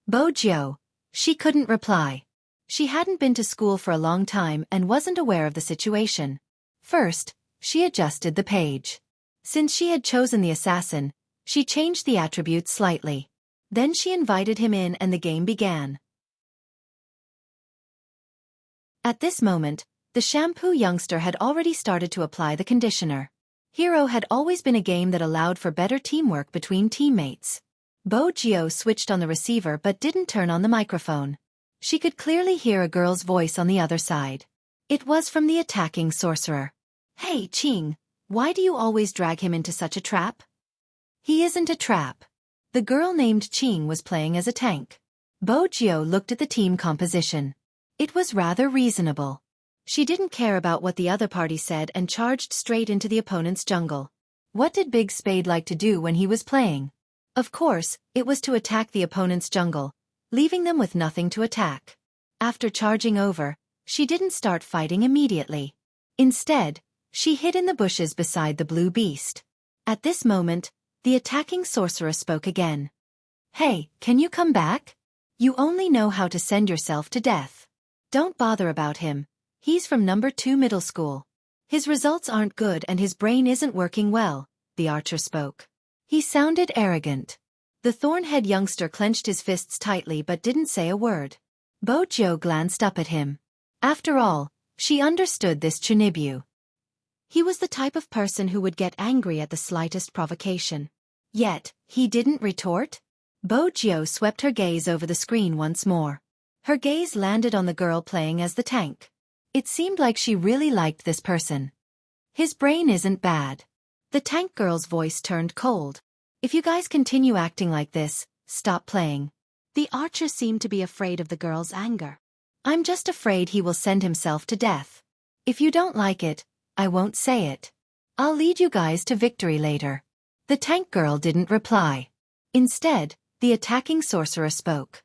Bo Jio. She couldn't reply. She hadn't been to school for a long time and wasn't aware of the situation. First, she adjusted the page. Since she had chosen the assassin, she changed the attributes slightly. Then she invited him in and the game began. At this moment, the shampoo youngster had already started to apply the conditioner. Hero had always been a game that allowed for better teamwork between teammates. Bo Jio switched on the receiver but didn't turn on the microphone. She could clearly hear a girl's voice on the other side. It was from the attacking sorcerer. "Hey, Qing, why do you always drag him into such a trap?" "He isn't a trap." The girl named Qing was playing as a tank. Bo Jio looked at the team composition. It was rather reasonable. She didn't care about what the other party said and charged straight into the opponent's jungle. What did Big Spade like to do when he was playing? Of course, it was to attack the opponent's jungle, leaving them with nothing to attack. After charging over, she didn't start fighting immediately. Instead, she hid in the bushes beside the blue beast. At this moment, the attacking sorcerer spoke again. "Hey, can you come back? You only know how to send yourself to death. Don't bother about him. He's from number 2 middle school. His results aren't good and his brain isn't working well," the archer spoke. He sounded arrogant. The thorn-head youngster clenched his fists tightly but didn't say a word. Bo Jio glanced up at him. After all, she understood this Chunibyu. He was the type of person who would get angry at the slightest provocation. Yet, he didn't retort. Bo Jio swept her gaze over the screen once more. Her gaze landed on the girl playing as the tank. It seemed like she really liked this person. "His brain isn't bad." The tank girl's voice turned cold. "If you guys continue acting like this, stop playing." The archer seemed to be afraid of the girl's anger. "I'm just afraid he will send himself to death. If you don't like it, I won't say it. I'll lead you guys to victory later." The tank girl didn't reply. Instead, the attacking sorcerer spoke.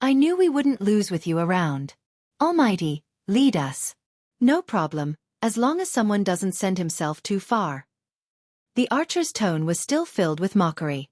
"I knew we wouldn't lose with you around. Almighty, lead us." "No problem, as long as someone doesn't send himself too far." The archer's tone was still filled with mockery.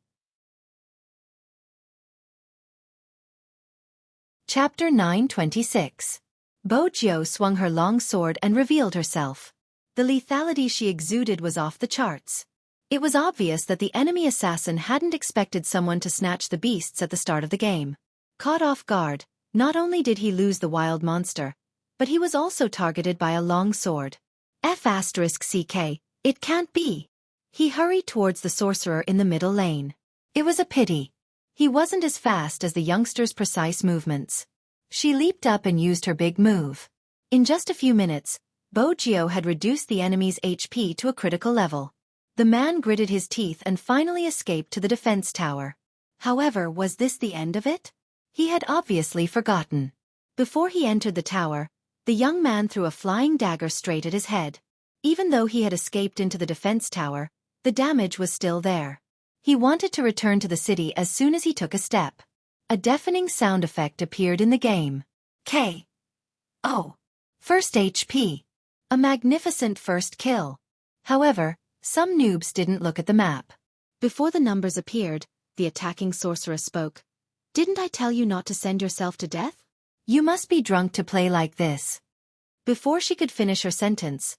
Chapter 926. Bo Jio swung her long sword and revealed herself. The lethality she exuded was off the charts. It was obvious that the enemy assassin hadn't expected someone to snatch the beasts at the start of the game. Caught off guard, not only did he lose the wild monster, but he was also targeted by a long sword. F***CK, it can't be. He hurried towards the sorcerer in the middle lane. It was a pity. He wasn't as fast as the youngster's precise movements. She leaped up and used her big move. In just a few minutes, Bo Jio had reduced the enemy's HP to a critical level. The man gritted his teeth and finally escaped to the defense tower. However, was this the end of it? He had obviously forgotten. Before he entered the tower, the young man threw a flying dagger straight at his head. Even though he had escaped into the defense tower, the damage was still there. He wanted to return to the city as soon as he took a step. A deafening sound effect appeared in the game. K.O. First HP. A magnificent first kill. However, some noobs didn't look at the map. Before the numbers appeared, the attacking sorcerer spoke. "Didn't I tell you not to send yourself to death? You must be drunk to play like this." Before she could finish her sentence,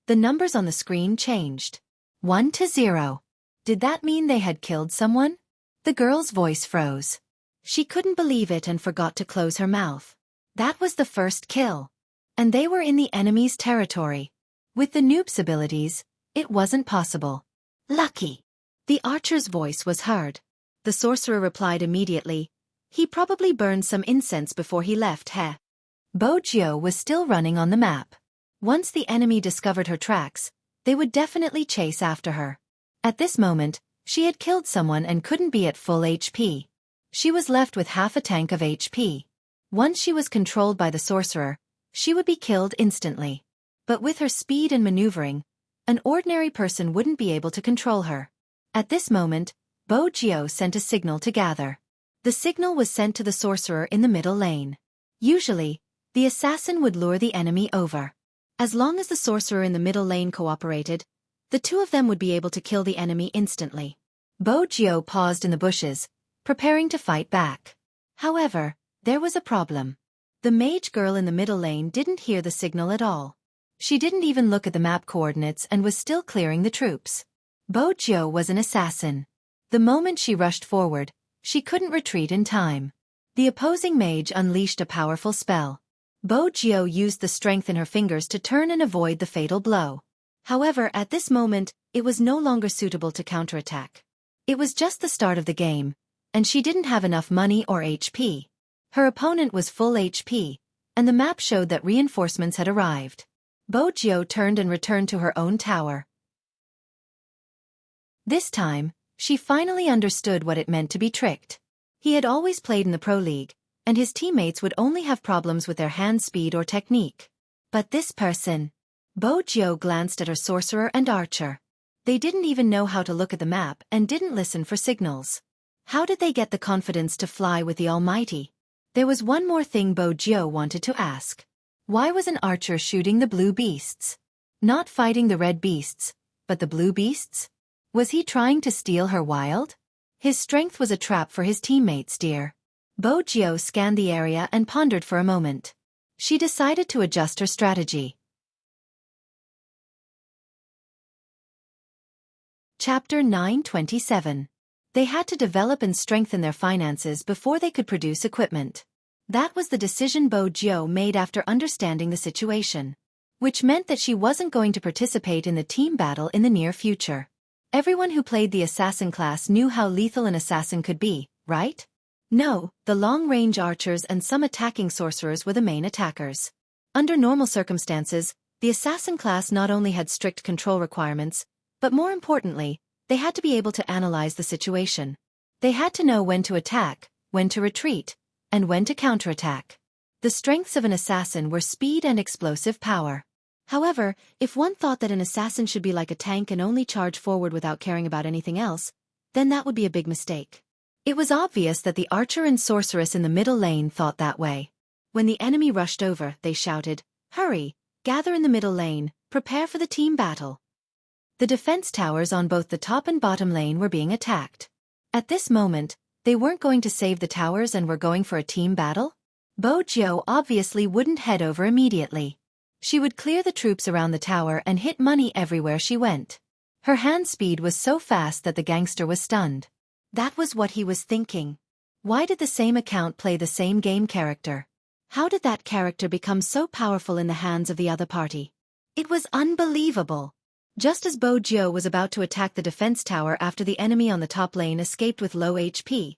the numbers on the screen changed. 1-0. Did that mean they had killed someone? The girl's voice froze. She couldn't believe it and forgot to close her mouth. That was the first kill. And they were in the enemy's territory. With the noob's abilities, it wasn't possible. "Lucky." The archer's voice was heard. The sorcerer replied immediately. "He probably burned some incense before he left, heh?" Bo Jio was still running on the map. Once the enemy discovered her tracks, they would definitely chase after her. At this moment, she had killed someone and couldn't be at full HP. She was left with half a tank of HP. Once she was controlled by the sorcerer, she would be killed instantly. But with her speed and maneuvering, an ordinary person wouldn't be able to control her. At this moment, Bo Jio sent a signal to gather. The signal was sent to the sorcerer in the middle lane. Usually, the assassin would lure the enemy over. As long as the sorcerer in the middle lane cooperated, the two of them would be able to kill the enemy instantly. Bo Jio paused in the bushes, preparing to fight back. However, there was a problem. The mage girl in the middle lane didn't hear the signal at all. She didn't even look at the map coordinates and was still clearing the troops. Bo Jio was an assassin. The moment she rushed forward, she couldn't retreat in time. The opposing mage unleashed a powerful spell. Bo Jiao used the strength in her fingers to turn and avoid the fatal blow. However, at this moment, it was no longer suitable to counterattack. It was just the start of the game, and she didn't have enough money or HP. Her opponent was full HP, and the map showed that reinforcements had arrived. Bo Jiao turned and returned to her own tower. This time, she finally understood what it meant to be tricked. He had always played in the Pro League, and his teammates would only have problems with their hand speed or technique. But this person... Bo Jiao glanced at her sorcerer and archer. They didn't even know how to look at the map and didn't listen for signals. How did they get the confidence to fly with the Almighty? There was one more thing Bo Jiao wanted to ask. Why was an archer shooting the blue beasts? Not fighting the red beasts, but the blue beasts? Was he trying to steal her wild? His strength was a trap for his teammates, dear. Bo Jiao scanned the area and pondered for a moment. She decided to adjust her strategy. Chapter 927. They had to develop and strengthen their finances before they could produce equipment. That was the decision Bo Jiao made after understanding the situation. Which meant that she wasn't going to participate in the team battle in the near future. Everyone who played the assassin class knew how lethal an assassin could be, right? No, the long-range archers and some attacking sorcerers were the main attackers. Under normal circumstances, the assassin class not only had strict control requirements, but more importantly, they had to be able to analyze the situation. They had to know when to attack, when to retreat, and when to counterattack. The strengths of an assassin were speed and explosive power. However, if one thought that an assassin should be like a tank and only charge forward without caring about anything else, then that would be a big mistake. It was obvious that the archer and sorceress in the middle lane thought that way. When the enemy rushed over, they shouted, "Hurry, gather in the middle lane, prepare for the team battle." The defense towers on both the top and bottom lane were being attacked. At this moment, they weren't going to save the towers and were going for a team battle? Bo Jiao obviously wouldn't head over immediately. She would clear the troops around the tower and hit money everywhere she went. Her hand speed was so fast that the gangster was stunned. That was what he was thinking. Why did the same account play the same game character? How did that character become so powerful in the hands of the other party? It was unbelievable. Just as Bo Jiao was about to attack the defense tower after the enemy on the top lane escaped with low HP,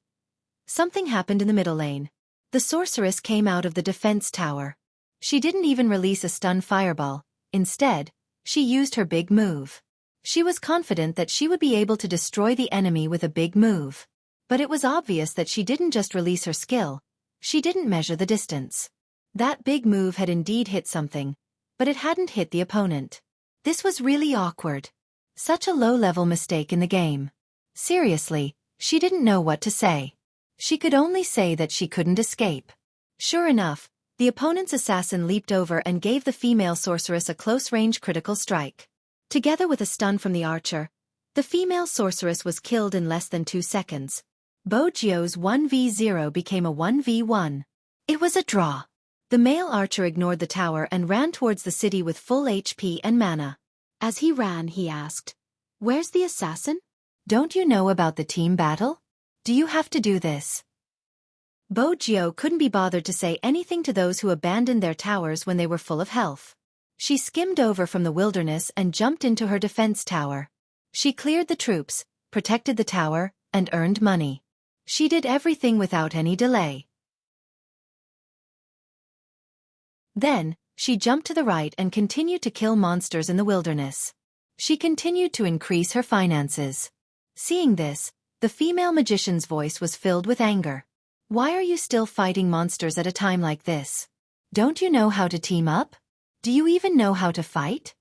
something happened in the middle lane. The sorceress came out of the defense tower. She didn't even release a stun fireball. Instead, she used her big move. She was confident that she would be able to destroy the enemy with a big move. But it was obvious that she didn't just release her skill. She didn't measure the distance. That big move had indeed hit something, but it hadn't hit the opponent. This was really awkward. Such a low-level mistake in the game. Seriously, she didn't know what to say. She could only say that she couldn't escape. Sure enough, the opponent's assassin leaped over and gave the female sorceress a close-range critical strike. Together with a stun from the archer, the female sorceress was killed in less than 2 seconds. Bo Jiao's 1v0 became a 1v1. It was a draw. The male archer ignored the tower and ran towards the city with full HP and mana. As he ran, he asked, "Where's the assassin? Don't you know about the team battle? Do you have to do this?" Bo Jiao couldn't be bothered to say anything to those who abandoned their towers when they were full of health. She skimmed over from the wilderness and jumped into her defense tower. She cleared the troops, protected the tower, and earned money. She did everything without any delay. Then, she jumped to the right and continued to kill monsters in the wilderness. She continued to increase her finances. Seeing this, the female magician's voice was filled with anger. "Why are you still fighting monsters at a time like this? Don't you know how to team up? Do you even know how to fight?"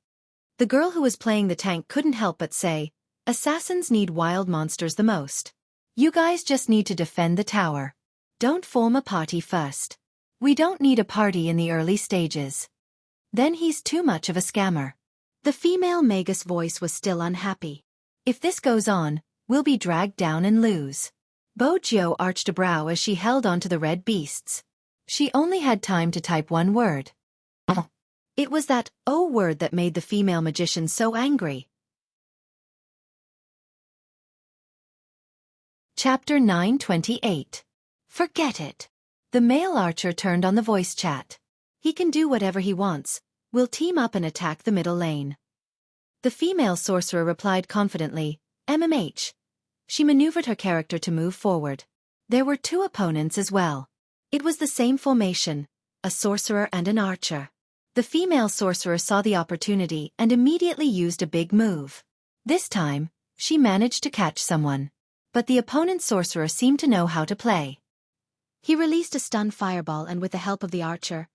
The girl who was playing the tank couldn't help but say, "Assassins need wild monsters the most. You guys just need to defend the tower. Don't form a party first. We don't need a party in the early stages. Then he's too much of a scammer." The female magus voice was still unhappy. "If this goes on, we'll be dragged down and lose." Bo Jiao arched a brow as she held onto the red beasts. She only had time to type one word. It was that "oh" word that made the female magician so angry. Chapter 928. Forget it. The male archer turned on the voice chat. He can do whatever he wants. We'll team up and attack the middle lane. The female sorcerer replied confidently, MMH. She maneuvered her character to move forward. There were two opponents as well. It was the same formation, a sorcerer and an archer. The female sorcerer saw the opportunity and immediately used a big move. This time, she managed to catch someone. But the opponent's sorcerer seemed to know how to play. He released a stun fireball and with the help of the archer,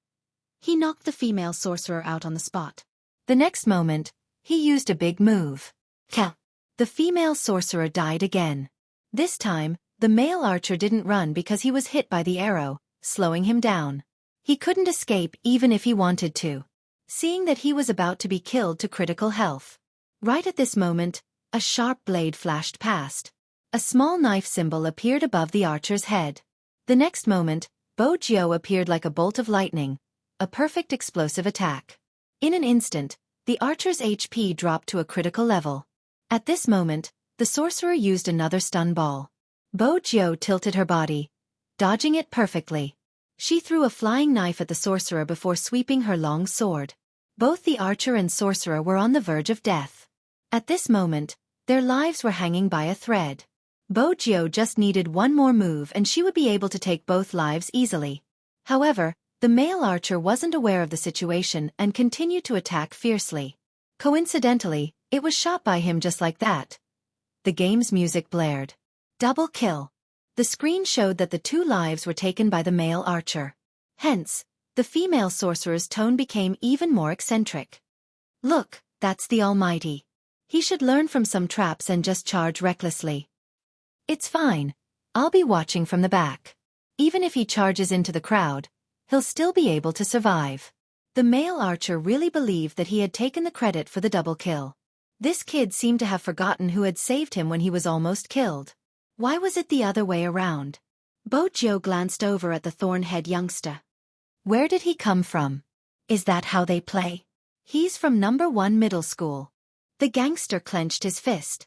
he knocked the female sorcerer out on the spot. The next moment, he used a big move. Ka! The female sorcerer died again. This time, the male archer didn't run because he was hit by the arrow, slowing him down. He couldn't escape even if he wanted to, seeing that he was about to be killed to critical health. Right at this moment, a sharp blade flashed past. A small knife symbol appeared above the archer's head. The next moment, Bo Jiao appeared like a bolt of lightning, a perfect explosive attack. In an instant, the archer's HP dropped to a critical level. At this moment, the sorcerer used another stun ball. Bo Jiao tilted her body, dodging it perfectly. She threw a flying knife at the sorcerer before sweeping her long sword. Both the archer and sorcerer were on the verge of death. At this moment, their lives were hanging by a thread. Bo Jiao just needed one more move and she would be able to take both lives easily. However, the male archer wasn't aware of the situation and continued to attack fiercely. Coincidentally, it was shot by him just like that. The game's music blared. Double kill. The screen showed that the 2 lives were taken by the male archer. Hence, the female sorcerer's tone became even more eccentric. Look, that's the Almighty. He should learn from some traps and just charge recklessly. It's fine. I'll be watching from the back. Even if he charges into the crowd, he'll still be able to survive. The male archer really believed that he had taken the credit for the double kill. This kid seemed to have forgotten who had saved him when he was almost killed. Why was it the other way around? Bo Jiao glanced over at the thorn-head youngster. Where did he come from? Is that how they play? He's from number 1 middle school. The gangster clenched his fist.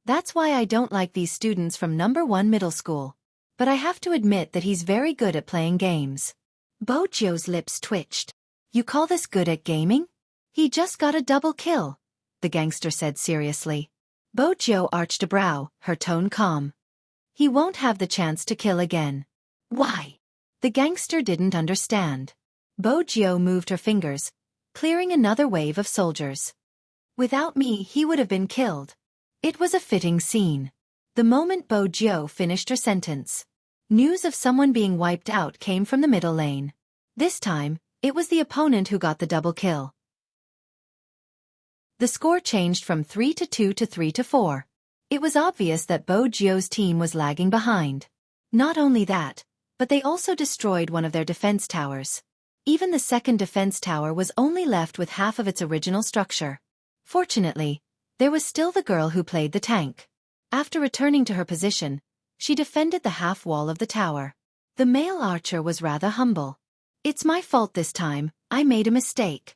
That's why I don't like these students from number 1 middle school. But I have to admit that he's very good at playing games. Bo Jiao's lips twitched. You call this good at gaming? He just got a double kill, the gangster said seriously. Bo Jiao arched a brow, her tone calm. He won't have the chance to kill again. Why? The gangster didn't understand. Bo Jiao moved her fingers, clearing another wave of soldiers. Without me, he would have been killed. It was a fitting scene. The moment Bo Jiao finished her sentence, news of someone being wiped out came from the middle lane. This time, it was the opponent who got the double kill. The score changed from 3-2 to 3-4. It was obvious that Bo Jiao's team was lagging behind. Not only that, but they also destroyed one of their defense towers. Even the second defense tower was only left with half of its original structure. Fortunately, there was still the girl who played the tank. After returning to her position, she defended the half wall of the tower. The male archer was rather humble. It's my fault this time, I made a mistake.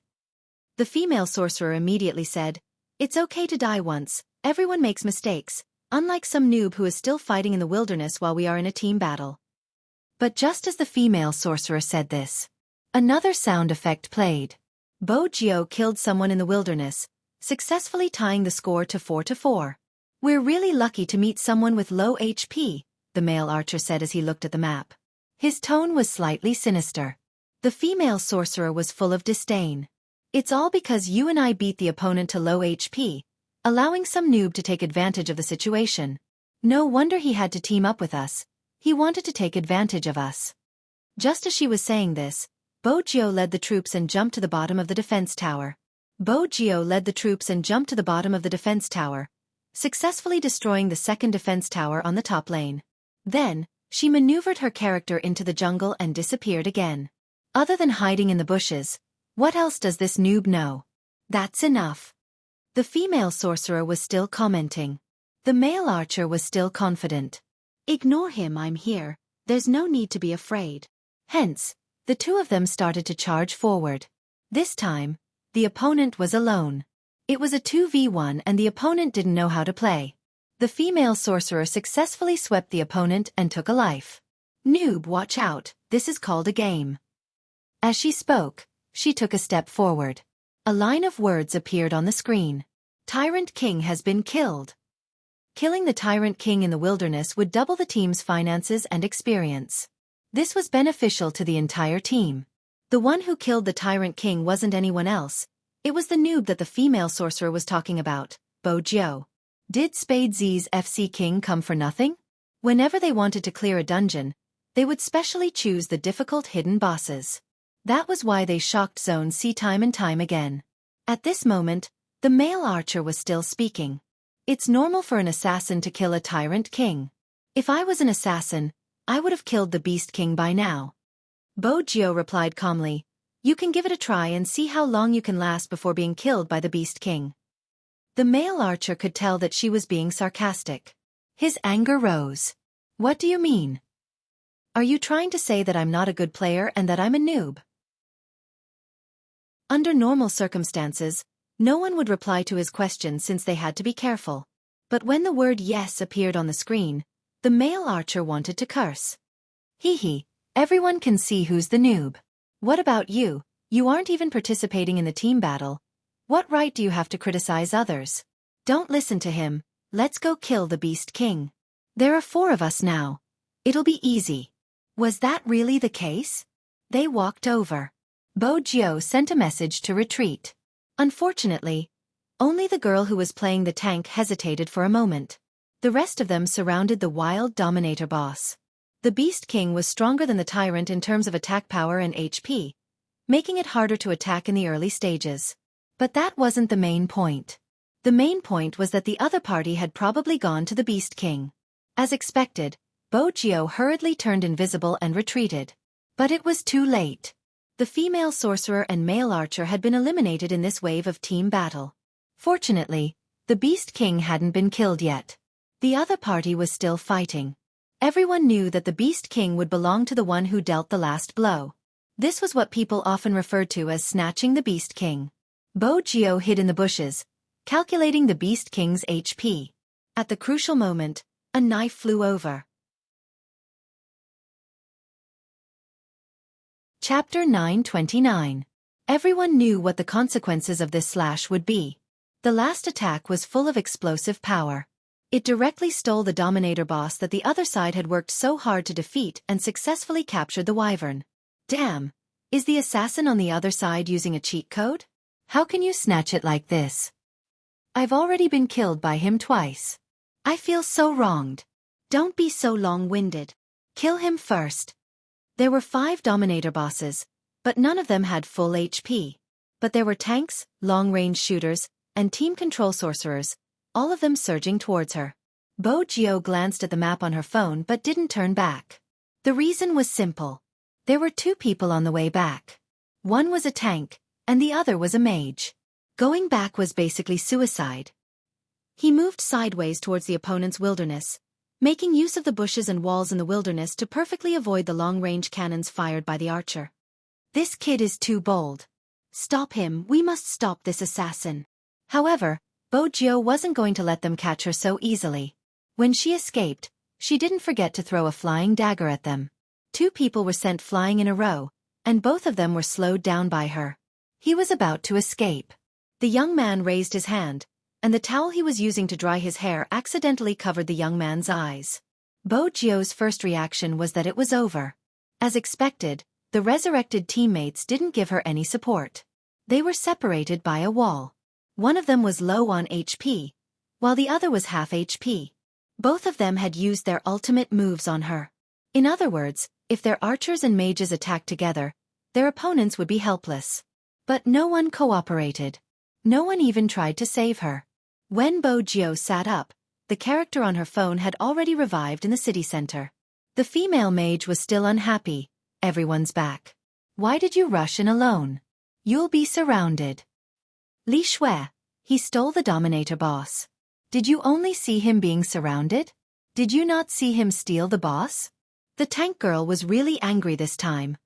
The female sorcerer immediately said, It's okay to die once, everyone makes mistakes, unlike some noob who is still fighting in the wilderness while we are in a team battle. But just as the female sorcerer said this, another sound effect played. Bo Jiao killed someone in the wilderness, successfully tying the score to 4-4. We're really lucky to meet someone with low HP, the male archer said as he looked at the map. His tone was slightly sinister. The female sorcerer was full of disdain. It's all because you and I beat the opponent to low HP, allowing some noob to take advantage of the situation. No wonder he had to team up with us. He wanted to take advantage of us. Just as she was saying this, Bo Jiao led the troops and jumped to the bottom of the defense tower. Successfully destroying the second defense tower on the top lane. Then, she maneuvered her character into the jungle and disappeared again. Other than hiding in the bushes, what else does this noob know? That's enough. The female sorcerer was still commenting. The male archer was still confident. Ignore him, I'm here, there's no need to be afraid. Hence, the two of them started to charge forward. This time, the opponent was alone. It was a 2v1 and the opponent didn't know how to play. The female sorcerer successfully swept the opponent and took a life. Noob, watch out, this is called a game. As she spoke, she took a step forward. A line of words appeared on the screen. Tyrant King has been killed. Killing the Tyrant King in the wilderness would double the team's finances and experience. This was beneficial to the entire team. The one who killed the Tyrant King wasn't anyone else. It was the noob that the female sorcerer was talking about, Bo Jiao. Did Spade Z's FC King come for nothing? Whenever they wanted to clear a dungeon, they would specially choose the difficult hidden bosses. That was why they shocked Zone C time and time again. At this moment, the male archer was still speaking. It's normal for an assassin to kill a Tyrant King. If I was an assassin, I would have killed the Beast King by now. Bo Jiao replied calmly, you can give it a try and see how long you can last before being killed by the Beast King. The male archer could tell that she was being sarcastic. His anger rose. What do you mean? Are you trying to say that I'm not a good player and that I'm a noob? Under normal circumstances, no one would reply to his question since they had to be careful. But when the word yes appeared on the screen, the male archer wanted to curse. Hee, everyone can see who's the noob. What about you? You aren't even participating in the team battle. What right do you have to criticize others? Don't listen to him. Let's go kill the Beast King. There are 4 of us now. It'll be easy. Was that really the case? They walked over. Bo Jiao sent a message to retreat. Unfortunately, only the girl who was playing the tank hesitated for a moment. The rest of them surrounded the wild dominator boss. The Beast King was stronger than the Tyrant in terms of attack power and HP, making it harder to attack in the early stages. But that wasn't the main point. The main point was that the other party had probably gone to the Beast King. As expected, Bo Jiao hurriedly turned invisible and retreated. But it was too late. The female sorcerer and male archer had been eliminated in this wave of team battle. Fortunately, the Beast King hadn't been killed yet. The other party was still fighting. Everyone knew that the Beast King would belong to the one who dealt the last blow. This was what people often referred to as snatching the Beast King. Bo Jiao hid in the bushes, calculating the Beast King's HP. At the crucial moment, a knife flew over. Chapter 929. Everyone knew what the consequences of this slash would be. The last attack was full of explosive power. It directly stole the Dominator boss that the other side had worked so hard to defeat and successfully captured the Wyvern. Damn! Is the assassin on the other side using a cheat code? How can you snatch it like this? I've already been killed by him twice. I feel so wronged. Don't be so long-winded. Kill him first. There were 5 Dominator bosses, but none of them had full HP. But there were tanks, long-range shooters, and team control sorcerers, all of them surging towards her. Bo Jiao glanced at the map on her phone but didn't turn back. The reason was simple. There were 2 people on the way back. One was a tank, and the other was a mage. Going back was basically suicide. He moved sideways towards the opponent's wilderness, making use of the bushes and walls in the wilderness to perfectly avoid the long-range cannons fired by the archer. This kid is too bold. Stop him, we must stop this assassin. However, Bo Jiao wasn't going to let them catch her so easily. When she escaped, she didn't forget to throw a flying dagger at them. 2 people were sent flying in a row, and both of them were slowed down by her. He was about to escape. The young man raised his hand, and the towel he was using to dry his hair accidentally covered the young man's eyes. Bo Jiao's first reaction was that it was over. As expected, the resurrected teammates didn't give her any support. They were separated by a wall. One of them was low on HP, while the other was half HP. Both of them had used their ultimate moves on her. In other words, if their archers and mages attacked together, their opponents would be helpless. But no one cooperated. No one even tried to save her. When Bo Jiao sat up, the character on her phone had already revived in the city center. The female mage was still unhappy. Everyone's back. Why did you rush in alone? You'll be surrounded. Li Shui, he stole the Dominator boss. Did you only see him being surrounded? Did you not see him steal the boss? The tank girl was really angry this time.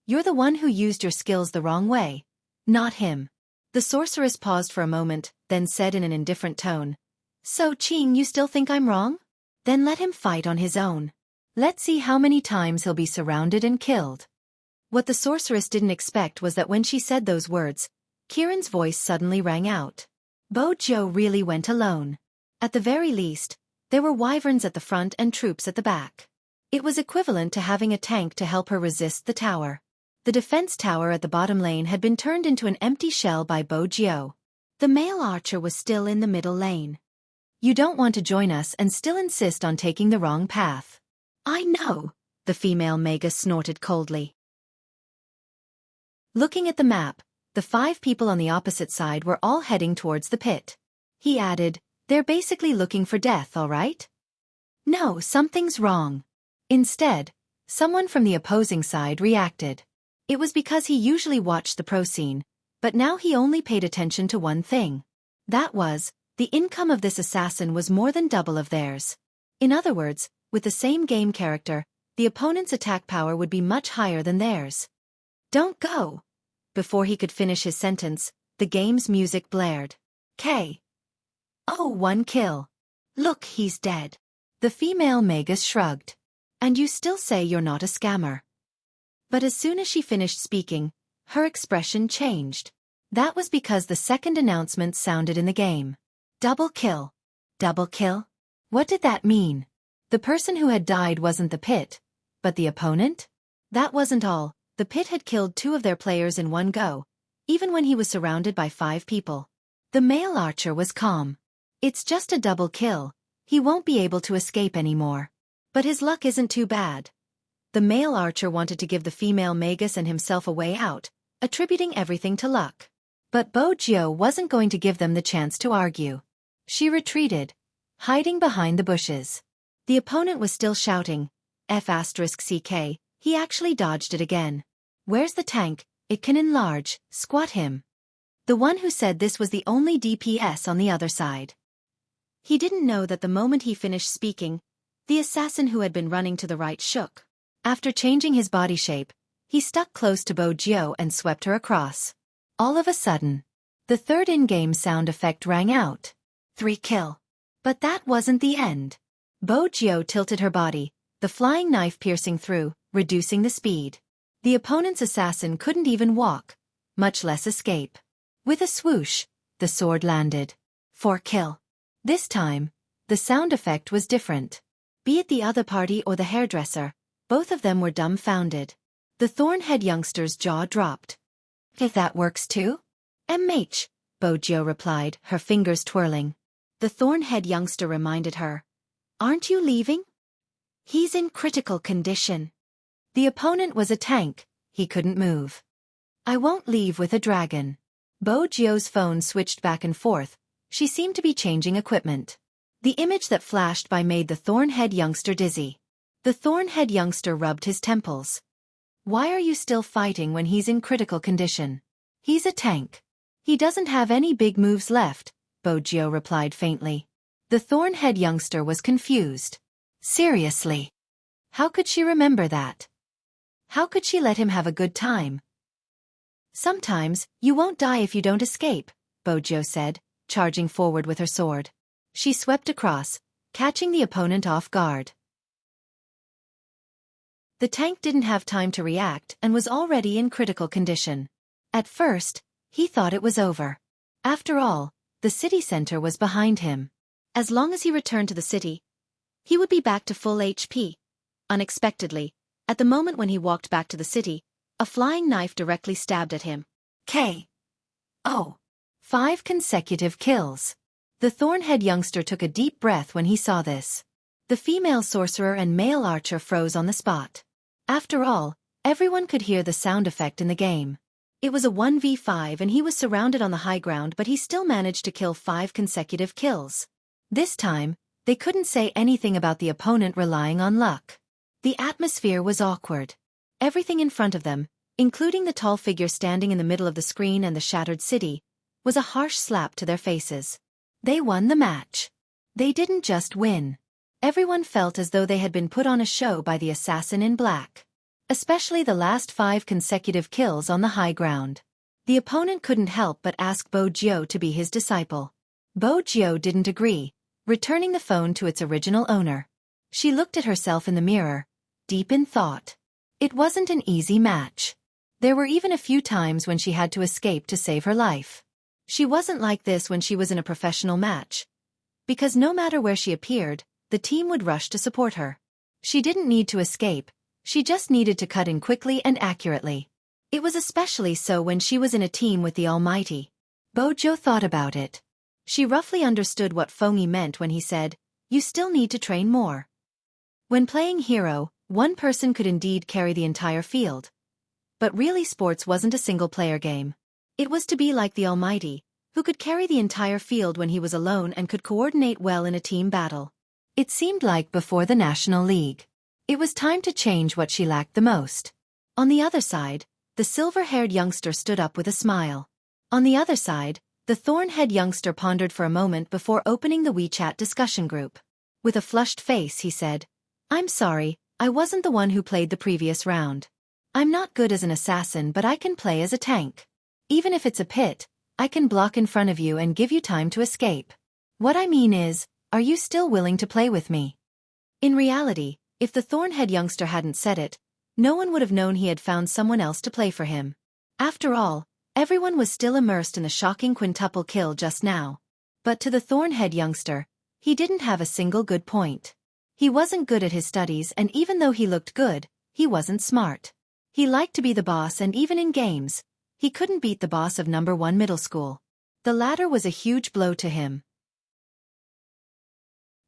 You're the one who used your skills the wrong way, not him. The sorceress paused for a moment, then said in an indifferent tone, So Qing, you still think I'm wrong? Then let him fight on his own. Let's see how many times he'll be surrounded and killed. What the sorceress didn't expect was that when she said those words, Kieran's voice suddenly rang out. Bo Jiu really went alone. At the very least, there were wyverns at the front and troops at the back. It was equivalent to having a tank to help her resist the tower. The defense tower at the bottom lane had been turned into an empty shell by Bo Jiu. The male archer was still in the middle lane. You don't want to join us and still insist on taking the wrong path. I know, the female magus snorted coldly. Looking at the map, the 5 people on the opposite side were all heading towards the pit. He added, they're basically looking for death, all right? No, something's wrong. Instead, someone from the opposing side reacted. It was because he usually watched the pro scene, but now he only paid attention to one thing. That was, the income of this assassin was more than double of theirs. In other words, with the same game character, the opponent's attack power would be much higher than theirs. Don't go! Before he could finish his sentence, the game's music blared. Oh, 1 kill. Look, he's dead. The female magus shrugged. And you still say you're not a scammer. But as soon as she finished speaking, her expression changed. That was because the second announcement sounded in the game. Double kill. Double kill? What did that mean? The person who had died wasn't the pit, but the opponent? That wasn't all. The pit had killed 2 of their players in one go, even when he was surrounded by 5 people. The male archer was calm. It's just a double kill. He won't be able to escape anymore. But his luck isn't too bad. The male archer wanted to give the female magus and himself a way out, attributing everything to luck. But Bo Jiu wasn't going to give them the chance to argue. She retreated, hiding behind the bushes. The opponent was still shouting, F***CK, he actually dodged it again. Where's the tank? It can enlarge, squat him. The one who said this was the only DPS on the other side. He didn't know that the moment he finished speaking, the assassin who had been running to the right shook. After changing his body shape, he stuck close to Bo Jiu and swept her across. All of a sudden, the third in-game sound effect rang out. 3 kill. But that wasn't the end. Bo Jiu tilted her body, the flying knife piercing through, reducing the speed. The opponent's assassin couldn't even walk, much less escape. With a swoosh, the sword landed. 4 kill. This time, the sound effect was different. Be it the other party or the hairdresser, both of them were dumbfounded. The Thornhead youngster's jaw dropped. If that works too? MH, Bo Jiu replied, her fingers twirling. The Thornhead youngster reminded her. Aren't you leaving? He's in critical condition. The opponent was a tank, he couldn't move. I won't leave with a dragon. Bo Jiu's phone switched back and forth, she seemed to be changing equipment. The image that flashed by made the Thornhead youngster dizzy. The Thornhead youngster rubbed his temples. Why are you still fighting when he's in critical condition? He's a tank. He doesn't have any big moves left, Bo Jiu replied faintly. The Thornhead youngster was confused. Seriously? How could she remember that? How could she let him have a good time? Sometimes, you won't die if you don't escape, Bo Jiu said, charging forward with her sword. She swept across, catching the opponent off guard. The tank didn't have time to react and was already in critical condition. At first, he thought it was over. After all, the city center was behind him. As long as he returned to the city, he would be back to full HP. Unexpectedly, at the moment when he walked back to the city, a flying knife directly stabbed at him. KO. 5 consecutive kills. The Thornhead youngster took a deep breath when he saw this. The female sorcerer and male archer froze on the spot. After all, everyone could hear the sound effect in the game. It was a 1v5 and he was surrounded on the high ground, but he still managed to kill 5 consecutive kills. This time, they couldn't say anything about the opponent relying on luck. The atmosphere was awkward. Everything in front of them, including the tall figure standing in the middle of the screen and the shattered city, was a harsh slap to their faces. They won the match. They didn't just win. Everyone felt as though they had been put on a show by the assassin in black. Especially the last 5 consecutive kills on the high ground. The opponent couldn't help but ask Bo Jiu to be his disciple. Bo Jiu didn't agree, returning the phone to its original owner. She looked at herself in the mirror, deep in thought. It wasn't an easy match. There were even a few times when she had to escape to save her life. She wasn't like this when she was in a professional match, because no matter where she appeared, the team would rush to support her. She didn't need to escape, she just needed to cut in quickly and accurately. It was especially so when she was in a team with the Almighty. Bojo thought about it. She roughly understood what Fengyi meant when he said, "You still need to train more." When playing hero, one person could indeed carry the entire field. But really sports wasn't a single-player game. It was to be like the Almighty, who could carry the entire field when he was alone and could coordinate well in a team battle. It seemed like before the National League. It was time to change what she lacked the most. On the other side, the silver-haired youngster stood up with a smile. On the other side, the thorn-head youngster pondered for a moment before opening the WeChat discussion group. With a flushed face, he said, "I'm sorry, I wasn't the one who played the previous round. I'm not good as an assassin, but I can play as a tank. Even if it's a pit, I can block in front of you and give you time to escape. What I mean is, are you still willing to play with me?" In reality, if the thorn-head youngster hadn't said it, no one would have known he had found someone else to play for him. After all, everyone was still immersed in the shocking quintuple kill just now. But to the thorn-head youngster, he didn't have a single good point. He wasn't good at his studies, and even though he looked good, he wasn't smart. He liked to be the boss, and even in games, he couldn't beat the boss of number 1 middle school. The latter was a huge blow to him.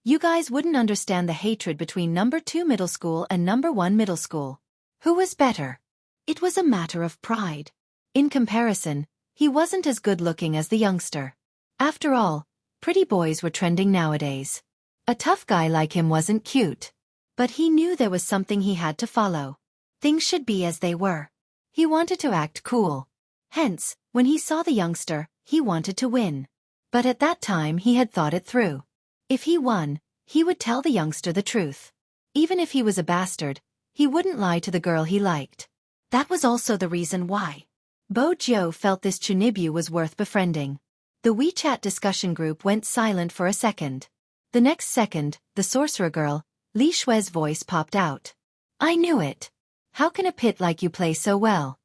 You guys wouldn't understand the hatred between number 2 middle school and number 1 middle school. Who was better? It was a matter of pride. In comparison, he wasn't as good-looking as the youngster. After all, pretty boys were trending nowadays. A tough guy like him wasn't cute. But he knew there was something he had to follow. Things should be as they were. He wanted to act cool. Hence, when he saw the youngster, he wanted to win. But at that time he had thought it through. If he won, he would tell the youngster the truth. Even if he was a bastard, he wouldn't lie to the girl he liked. That was also the reason why Bojo felt this Chunibyu was worth befriending. The WeChat discussion group went silent for a second. The next second, the sorcerer girl, Li Shue's voice popped out. "I knew it. How can a pit like you play so well?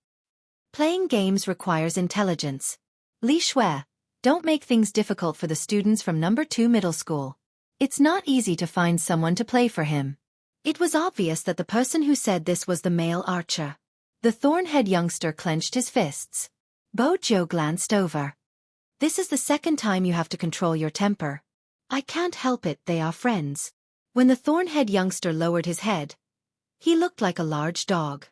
Playing games requires intelligence. Li Shue, don't make things difficult for the students from number 2 middle school. It's not easy to find someone to play for him." It was obvious that the person who said this was the male archer. The thorn-head youngster clenched his fists. Bojo glanced over. "This is the second time you have to control your temper. I can't help it, they are friends." When the thorn-head youngster lowered his head, he looked like a large dog.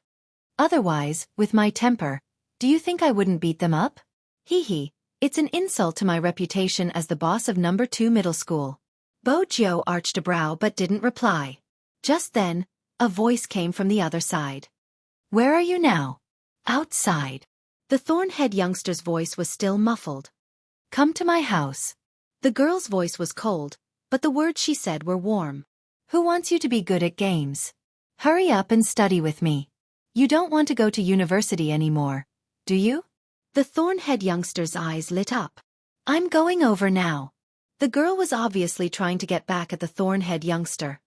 "Otherwise, with my temper, do you think I wouldn't beat them up? Hee, it's an insult to my reputation as the boss of number 2 middle school." Bojo arched a brow but didn't reply. Just then, a voice came from the other side. "Where are you now?" "Outside." The thorn-head youngster's voice was still muffled. "Come to my house." The girl's voice was cold, but the words she said were warm. "Who wants you to be good at games? Hurry up and study with me. You don't want to go to university anymore, do you?" The thorn-head youngster's eyes lit up. "I'm going over now." The girl was obviously trying to get back at the thorn-head youngster.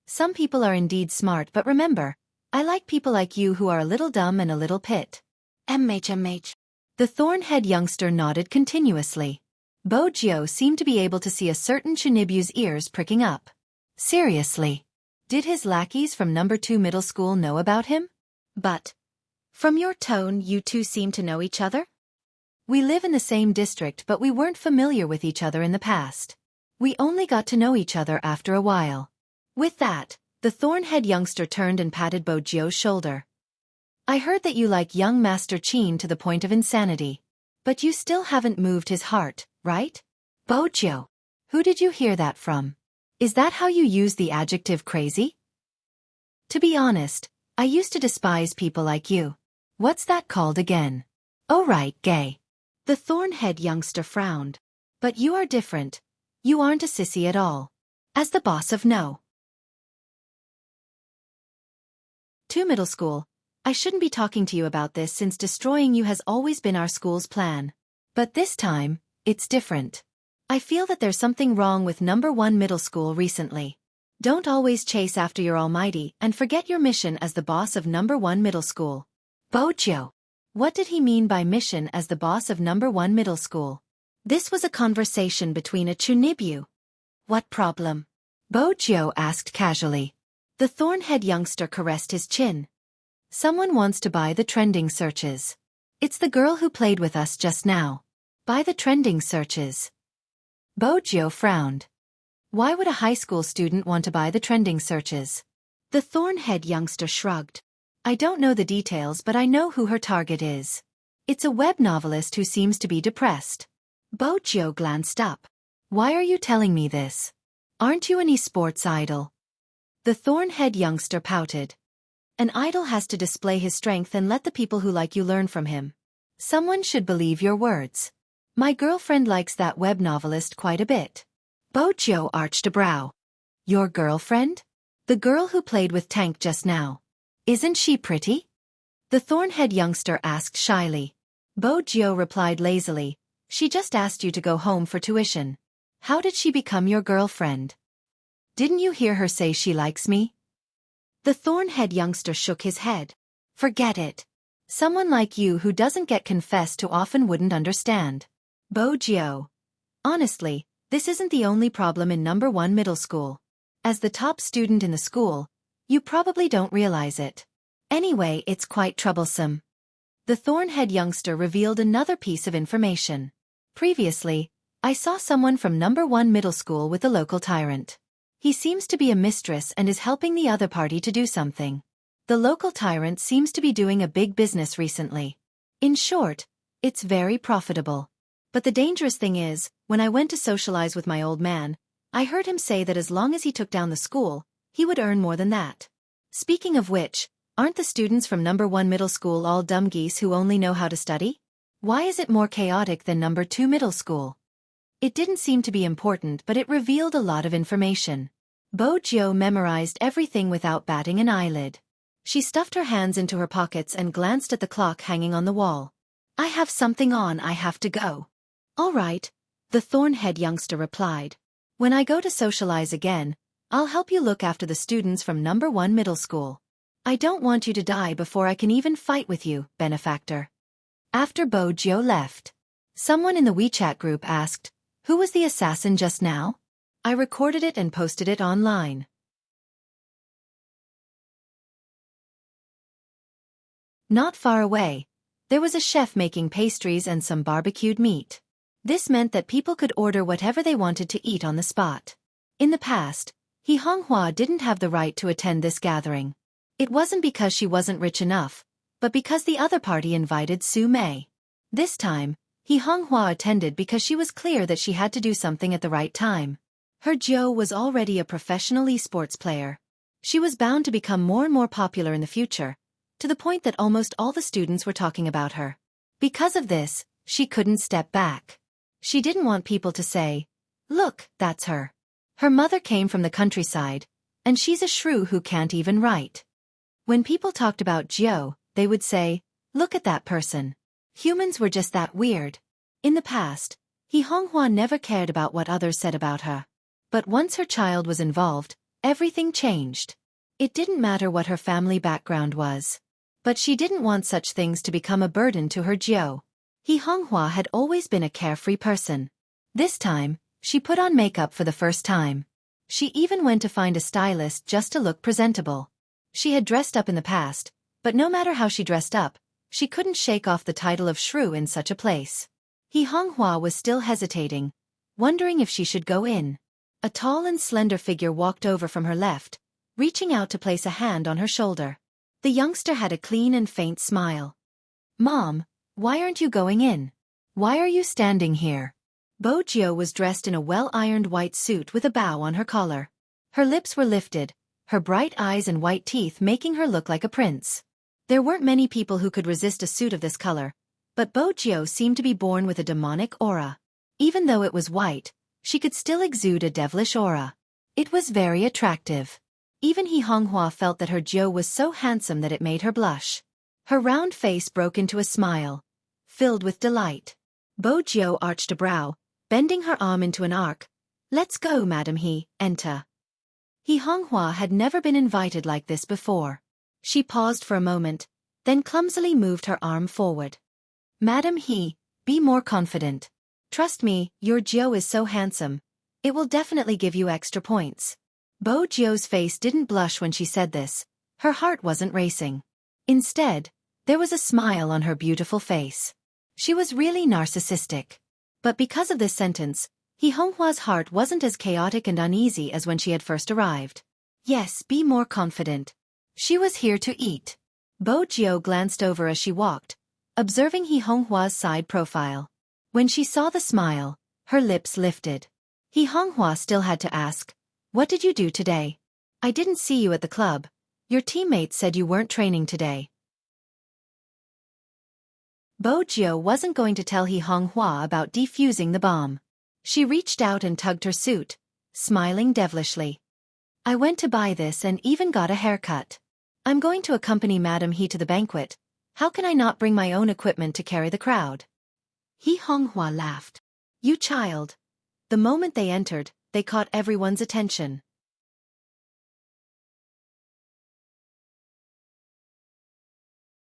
Some people are indeed smart, but remember, I like people like you who are a little dumb and a little pit. MH. The thorn-head youngster nodded continuously. Bojo seemed to be able to see a certain Chunibyu's ears pricking up. Seriously? Did his lackeys from number 2 middle school know about him? But from your tone, you two seem to know each other? We live in the same district, but we weren't familiar with each other in the past. We only got to know each other after a while. With that, the thorn-head youngster turned and patted Bojo's shoulder. "I heard that you like young Master Qin to the point of insanity. But you still haven't moved his heart, right? Bojo, who did you hear that from? Is that how you use the adjective crazy? To be honest, I used to despise people like you. What's that called again? Oh right, gay." The thorn-head youngster frowned. "But you are different. You aren't a sissy at all. As the boss of No. 2 middle school, I shouldn't be talking to you about this since destroying you has always been our school's plan. But this time, it's different. I feel that there's something wrong with number 1 middle school recently. Don't always chase after your almighty and forget your mission as the boss of number 1 middle school." Bojo. What did he mean by mission as the boss of number 1 middle school? This was a conversation between a Chunibyu. What problem? Bo Jio asked casually. The thorn-head youngster caressed his chin. Someone wants to buy the trending searches. It's the girl who played with us just now. Buy the trending searches. Bo Jio frowned. Why would a high school student want to buy the trending searches? The thorn-head youngster shrugged. I don't know the details, but I know who her target is. It's a web novelist who seems to be depressed. Bo Jio glanced up. Why are you telling me this? Aren't you an esports idol? The thorn-head youngster pouted. An idol has to display his strength and let the people who like you learn from him. Someone should believe your words. My girlfriend likes that web novelist quite a bit. Bo Jio arched a brow. Your girlfriend? The girl who played with Tank just now. Isn't she pretty? The thorn-head youngster asked shyly. Bo Jio replied lazily. She just asked you to go home for tuition. How did she become your girlfriend? Didn't you hear her say she likes me? The thorn-head youngster shook his head. Forget it. Someone like you who doesn't get confessed to often wouldn't understand. Bo Jio. Honestly, this isn't the only problem in number 1 middle school. As the top student in the school, you probably don't realize it. Anyway, it's quite troublesome. The thorn-head youngster revealed another piece of information. Previously, I saw someone from number 1 middle school with a local tyrant. He seems to be a mistress and is helping the other party to do something. The local tyrant seems to be doing a big business recently. In short, it's very profitable. But the dangerous thing is, when I went to socialize with my old man, I heard him say that as long as he took down the school, he would earn more than that. Speaking of which, aren't the students from number 1 middle school all dumb geese who only know how to study? Why is it more chaotic than number 2 middle school? It didn't seem to be important, but it revealed a lot of information. Bo Jio memorized everything without batting an eyelid. She stuffed her hands into her pockets and glanced at the clock hanging on the wall. I have something on, I have to go. All right, the thorn-head youngster replied. When I go to socialize again, I'll help you look after the students from number 1 middle school. I don't want you to die before I can even fight with you, benefactor. After Bo Jio left, someone in the WeChat group asked, who was the assassin just now? I recorded it and posted it online. Not far away, there was a chef making pastries and some barbecued meat. This meant that people could order whatever they wanted to eat on the spot. In the past, He Honghua didn't have the right to attend this gathering. It wasn't because she wasn't rich enough, but because the other party invited Su Mei. This time, He Honghua attended because she was clear that she had to do something at the right time. Her Jiu was already a professional esports player. She was bound to become more and more popular in the future, to the point that almost all the students were talking about her. Because of this, she couldn't step back. She didn't want people to say, "Look, that's her." Her mother came from the countryside, and she's a shrew who can't even write. When people talked about Jiu, they would say, "Look at that person." Humans were just that weird. In the past, He Honghua never cared about what others said about her. But once her child was involved, everything changed. It didn't matter what her family background was. But she didn't want such things to become a burden to her Jiu. He Honghua had always been a carefree person. This time, she put on makeup for the first time. She even went to find a stylist just to look presentable. She had dressed up in the past, but no matter how she dressed up, she couldn't shake off the title of shrew in such a place. He Honghua was still hesitating, wondering if she should go in. A tall and slender figure walked over from her left, reaching out to place a hand on her shoulder. The youngster had a clean and faint smile. "Mom, why aren't you going in? Why are you standing here?" Bo Jiu was dressed in a well-ironed white suit with a bow on her collar. Her lips were lifted, her bright eyes and white teeth making her look like a prince. There weren't many people who could resist a suit of this color, but Bo Jiu seemed to be born with a demonic aura. Even though it was white, she could still exude a devilish aura. It was very attractive. Even He Honghua felt that her Jiu was so handsome that it made her blush. Her round face broke into a smile, filled with delight. Bo Jiu arched a brow, bending her arm into an arc. "Let's go, Madam He, enter." He Honghua had never been invited like this before. She paused for a moment, then clumsily moved her arm forward. Madam He, be more confident. Trust me, your Jiao is so handsome. It will definitely give you extra points. Bo Jiao's face didn't blush when she said this. Her heart wasn't racing. Instead, there was a smile on her beautiful face. She was really narcissistic. But because of this sentence, He Honghua's heart wasn't as chaotic and uneasy as when she had first arrived. Yes, be more confident. She was here to eat. Bo Jiao glanced over as she walked, observing He Honghua's side profile. When she saw the smile, her lips lifted. He Honghua still had to ask, "What did you do today? I didn't see you at the club. Your teammates said you weren't training today." Bo Jiao wasn't going to tell He Honghua about defusing the bomb. She reached out and tugged her suit, smiling devilishly. "I went to buy this and even got a haircut. I'm going to accompany Madam He to the banquet. How can I not bring my own equipment to carry the crowd?" He Honghua laughed. "You child." The moment they entered, they caught everyone's attention.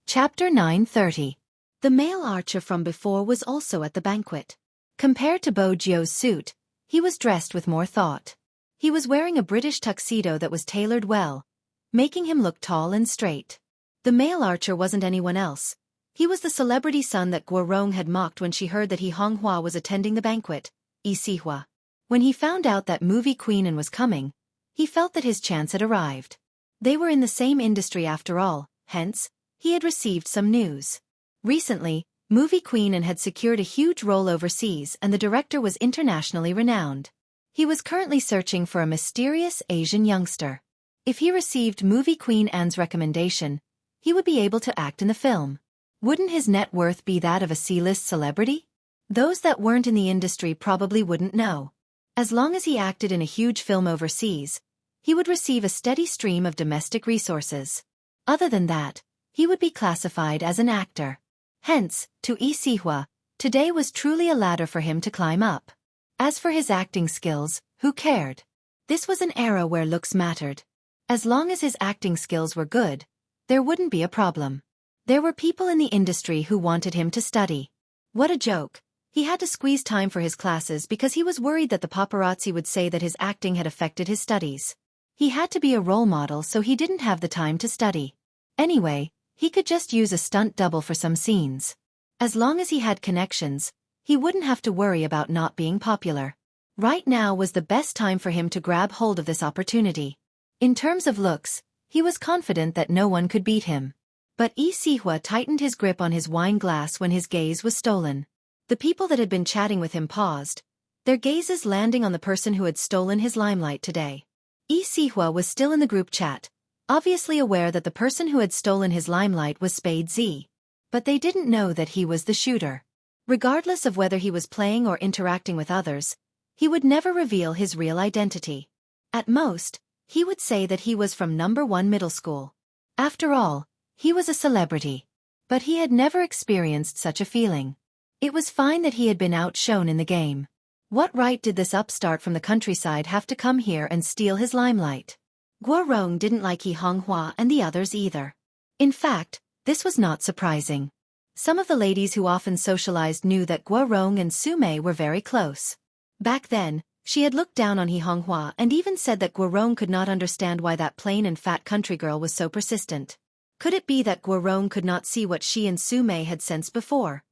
Chapter 9:30. The male archer from before was also at the banquet. Compared to Bo Jiao's suit, he was dressed with more thought. He was wearing a British tuxedo that was tailored well, making him look tall and straight. The male archer wasn't anyone else. He was the celebrity son that Guo Rong had mocked when she heard that He Honghua was attending the banquet, Yi Sihua. When he found out that movie queen and was coming, he felt that his chance had arrived. They were in the same industry after all, hence, he had received some news. Recently, movie queen and had secured a huge role overseas and the director was internationally renowned. He was currently searching for a mysterious Asian youngster. If he received movie queen Anne's recommendation, he would be able to act in the film. Wouldn't his net worth be that of a C-list celebrity? Those that weren't in the industry probably wouldn't know. As long as he acted in a huge film overseas, he would receive a steady stream of domestic resources. Other than that, he would be classified as an actor. Hence, to Yi Sihua, today was truly a ladder for him to climb up. As for his acting skills, who cared? This was an era where looks mattered. As long as his acting skills were good, there wouldn't be a problem. There were people in the industry who wanted him to study. What a joke. He had to squeeze time for his classes because he was worried that the paparazzi would say that his acting had affected his studies. He had to be a role model so he didn't have the time to study. Anyway, he could just use a stunt double for some scenes. As long as he had connections, he wouldn't have to worry about not being popular. Right now was the best time for him to grab hold of this opportunity. In terms of looks, he was confident that no one could beat him. But Yi Sihua tightened his grip on his wine glass when his gaze was stolen. The people that had been chatting with him paused, their gazes landing on the person who had stolen his limelight today. Yi Sihua was still in the group chat, obviously aware that the person who had stolen his limelight was Spade Z. But they didn't know that he was the shooter. Regardless of whether he was playing or interacting with others, he would never reveal his real identity. At most, he would say that he was from number 1 middle school. After all, he was a celebrity. But he had never experienced such a feeling. It was fine that he had been outshone in the game. What right did this upstart from the countryside have to come here and steal his limelight? Guo Rong didn't like He Honghua and the others either. In fact, this was not surprising. Some of the ladies who often socialized knew that Guo Rong and Su Mei were very close. Back then, she had looked down on He Honghua and even said that Guo Rong could not understand why that plain and fat country girl was so persistent. Could it be that Guo Rong could not see what she and Su Mei had sensed before?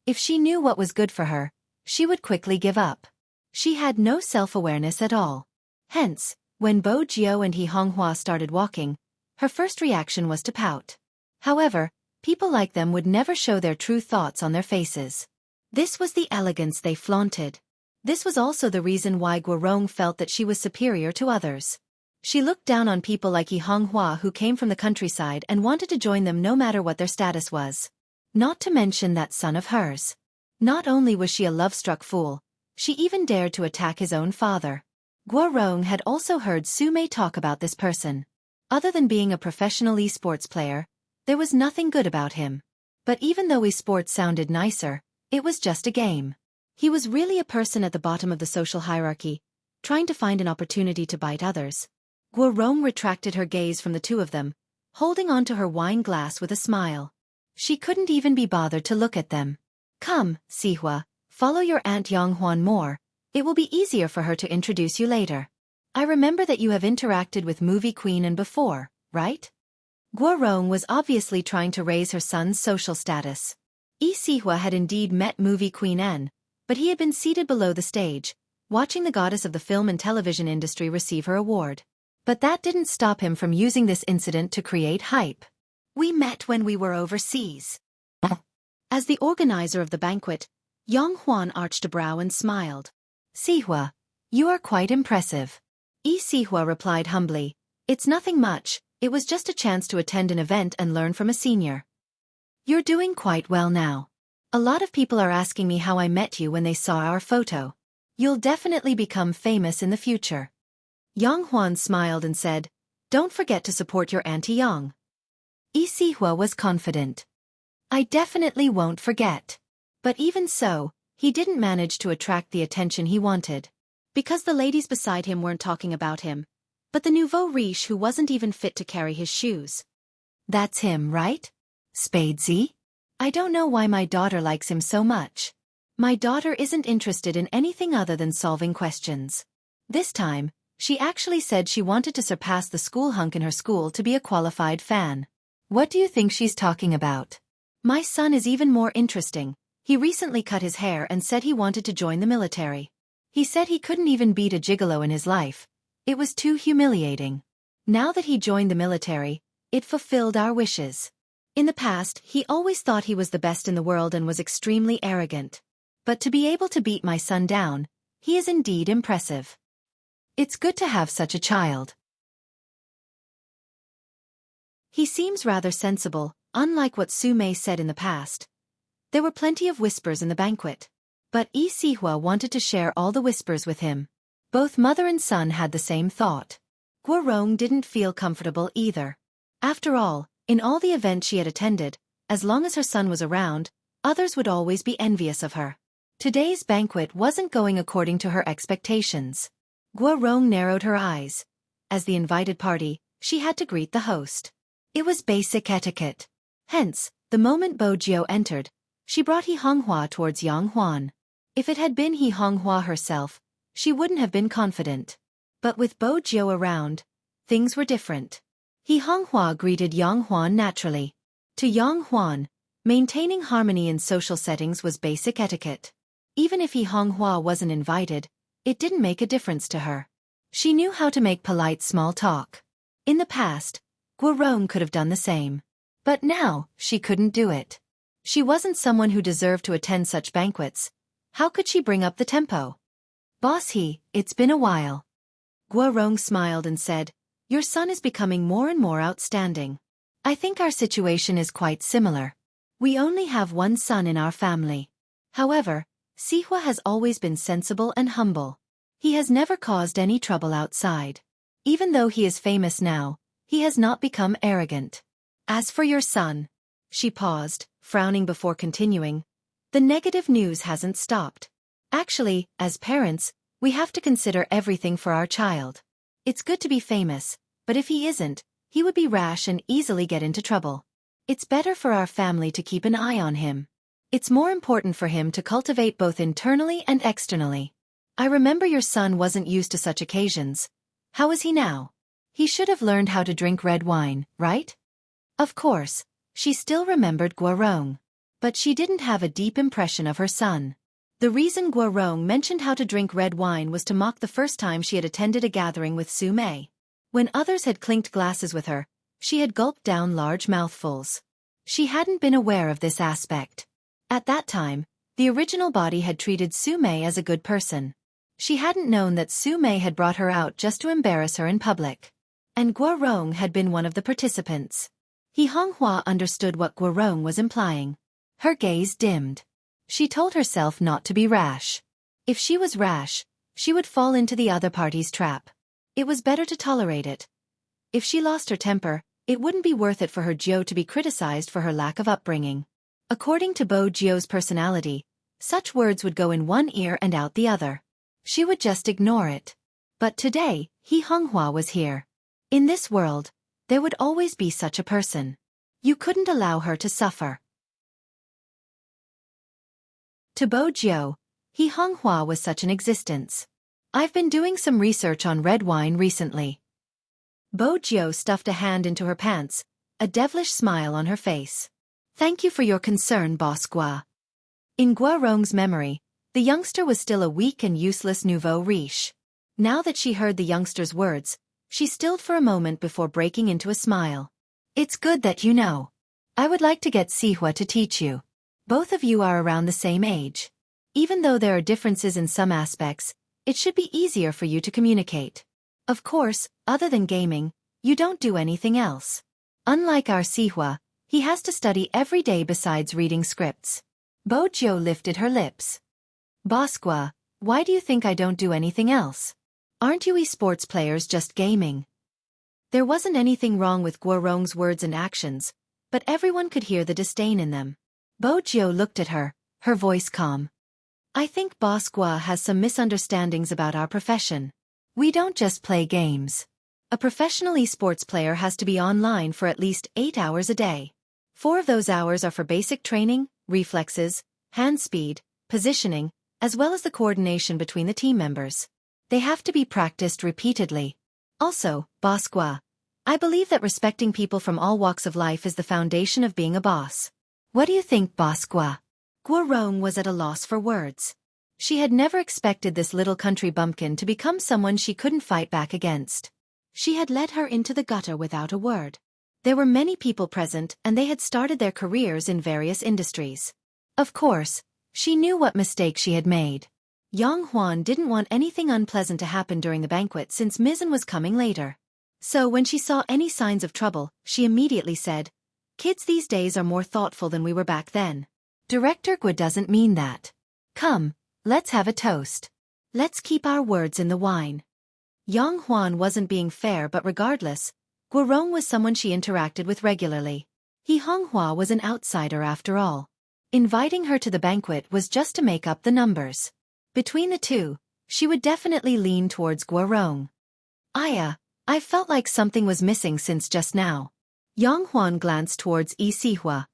If she knew what was good for her, she would quickly give up. She had no self-awareness at all. Hence, when Bo Jiao and He Honghua started walking, her first reaction was to pout. However, people like them would never show their true thoughts on their faces. This was the elegance they flaunted. This was also the reason why Guo Rong felt that she was superior to others. She looked down on people like He Honghua who came from the countryside and wanted to join them no matter what their status was. Not to mention that son of hers. Not only was she a love-struck fool, she even dared to attack his own father. Guo Rong had also heard Su Mei talk about this person. Other than being a professional esports player, there was nothing good about him. But even though esports sounded nicer, it was just a game. He was really a person at the bottom of the social hierarchy, trying to find an opportunity to bite others. Guo Rong retracted her gaze from the two of them, holding on to her wine glass with a smile. She couldn't even be bothered to look at them. Come, Sihua, follow your Aunt Yonghuan more. It will be easier for her to introduce you later. I remember that you have interacted with Movie Queen and before, right? Guo Rong was obviously trying to raise her son's social status. Sihua had indeed met Movie Queen N, but he had been seated below the stage, watching the goddess of the film and television industry receive her award. But that didn't stop him from using this incident to create hype. We met when we were overseas. As the organizer of the banquet, Yonghuan arched a brow and smiled. Sihua, you are quite impressive. Sihua replied humbly, it's nothing much, it was just a chance to attend an event and learn from a senior. You're doing quite well now. A lot of people are asking me how I met you when they saw our photo. You'll definitely become famous in the future. Yonghuan smiled and said, don't forget to support your Auntie Yang. Sihua was confident. I definitely won't forget. But even so, he didn't manage to attract the attention he wanted. Because the ladies beside him weren't talking about him, but the nouveau riche who wasn't even fit to carry his shoes. That's him, right? Spadesy? I don't know why my daughter likes him so much. My daughter isn't interested in anything other than solving questions. This time, she actually said she wanted to surpass the school hunk in her school to be a qualified fan. What do you think she's talking about? My son is even more interesting. He recently cut his hair and said he wanted to join the military. He said he couldn't even beat a gigolo in his life. It was too humiliating. Now that he joined the military, it fulfilled our wishes. In the past, he always thought he was the best in the world and was extremely arrogant. But to be able to beat my son down, he is indeed impressive. It's good to have such a child. He seems rather sensible, unlike what Su Mei said in the past. There were plenty of whispers in the banquet. But Sihua wanted to share all the whispers with him. Both mother and son had the same thought. Guo Rong didn't feel comfortable either. After all, in all the events she had attended, as long as her son was around, others would always be envious of her. Today's banquet wasn't going according to her expectations. Guo Rong narrowed her eyes. As the invited party, she had to greet the host. It was basic etiquette. Hence, the moment Bo Jiu entered, she brought He Honghua towards Yonghuan. If it had been He Honghua herself, she wouldn't have been confident. But with Bo Jiu around, things were different. He Honghua greeted Yonghuan naturally. To Yonghuan, maintaining harmony in social settings was basic etiquette. Even if He Honghua wasn't invited, it didn't make a difference to her. She knew how to make polite small talk. In the past, Guo Rong could have done the same. But now, she couldn't do it. She wasn't someone who deserved to attend such banquets. How could she bring up the tempo? Boss He, it's been a while. Guo Rong smiled and said, your son is becoming more and more outstanding. I think our situation is quite similar. We only have one son in our family. However, Sihua has always been sensible and humble. He has never caused any trouble outside. Even though he is famous now, he has not become arrogant. As for your son, she paused, frowning before continuing, the negative news hasn't stopped. Actually, as parents, we have to consider everything for our child. It's good to be famous, but if he isn't, he would be rash and easily get into trouble. It's better for our family to keep an eye on him. It's more important for him to cultivate both internally and externally. I remember your son wasn't used to such occasions. How is he now? He should have learned how to drink red wine, right? Of course, she still remembered Guo Rong. But she didn't have a deep impression of her son. The reason Guo Rong mentioned how to drink red wine was to mock the first time she had attended a gathering with Su Mei. When others had clinked glasses with her, she had gulped down large mouthfuls. She hadn't been aware of this aspect. At that time, the original body had treated Su Mei as a good person. She hadn't known that Su Mei had brought her out just to embarrass her in public. And Guo Rong had been one of the participants. He Honghua understood what Guo Rong was implying. Her gaze dimmed. She told herself not to be rash. If she was rash, she would fall into the other party's trap. It was better to tolerate it. If she lost her temper, it wouldn't be worth it for her Jiu to be criticized for her lack of upbringing. According to Bo Jiu's personality, such words would go in one ear and out the other. She would just ignore it. But today, He Honghua was here. In this world, there would always be such a person. You couldn't allow her to suffer. To Bo Jiu, He Honghua was such an existence. I've been doing some research on red wine recently. Bo Jiu stuffed a hand into her pants, a devilish smile on her face. Thank you for your concern, Boss Gua. In Gua Rong's memory, the youngster was still a weak and useless nouveau riche. Now that she heard the youngster's words, she stilled for a moment before breaking into a smile. It's good that you know. I would like to get Sihua to teach you. Both of you are around the same age. Even though there are differences in some aspects, it should be easier for you to communicate. Of course, other than gaming, you don't do anything else. Unlike our Sihua, he has to study every day besides reading scripts. Bo Jiu lifted her lips. Boss Gua, why do you think I don't do anything else? Aren't you esports players just gaming? There wasn't anything wrong with Gua Rong's words and actions, but everyone could hear the disdain in them. Bo Jiu looked at her, her voice calm. I think Boss Gua has some misunderstandings about our profession. We don't just play games. A professional esports player has to be online for at least 8 hours a day. 4 of those hours are for basic training, reflexes, hand speed, positioning, as well as the coordination between the team members. They have to be practiced repeatedly. Also, Boss Gua, I believe that respecting people from all walks of life is the foundation of being a boss. What do you think, Boss Gua? Gua Rong was at a loss for words. She had never expected this little country bumpkin to become someone she couldn't fight back against. She had led her into the gutter without a word. There were many people present and they had started their careers in various industries. Of course, she knew what mistake she had made. Yang Huan didn't want anything unpleasant to happen during the banquet since Mizan was coming later. So when she saw any signs of trouble, she immediately said, Kids these days are more thoughtful than we were back then. Director Gua doesn't mean that. Come, let's have a toast. Let's keep our words in the wine. Yang Huan wasn't being fair, but regardless, Gua Rong was someone she interacted with regularly. He Honghua was an outsider after all. Inviting her to the banquet was just to make up the numbers. Between the two, she would definitely lean towards Gua Rong. I felt like something was missing since just now. Yang Huan glanced towards Sihua.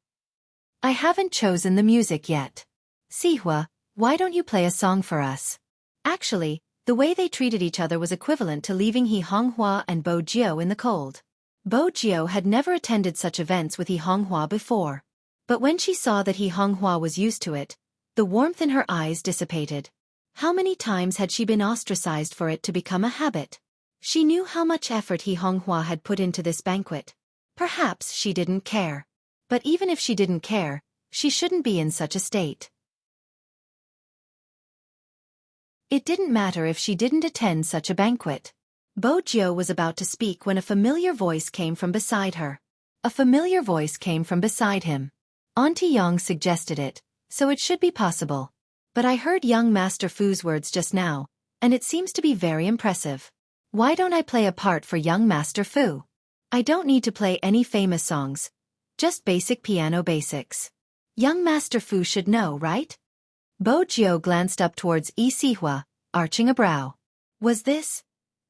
I haven't chosen the music yet. Sihua, why don't you play a song for us? Actually, the way they treated each other was equivalent to leaving He Honghua and Bo Jiu in the cold. Bo Jiu had never attended such events with He Honghua before. But when she saw that He Honghua was used to it, the warmth in her eyes dissipated. How many times had she been ostracized for it to become a habit? She knew how much effort He Honghua had put into this banquet. Perhaps she didn't care. But even if she didn't care, she shouldn't be in such a state. It didn't matter if she didn't attend such a banquet. Bo Jiu was about to speak when a familiar voice came from beside her. A familiar voice came from beside him. Auntie Yang suggested it, so it should be possible. But I heard young Master Fu's words just now, and it seems to be very impressive. Why don't I play a part for young Master Fu? I don't need to play any famous songs. Just basic piano basics. Young Master Fu should know, right? Bo Jiu glanced up towards Sihua, arching a brow. Was this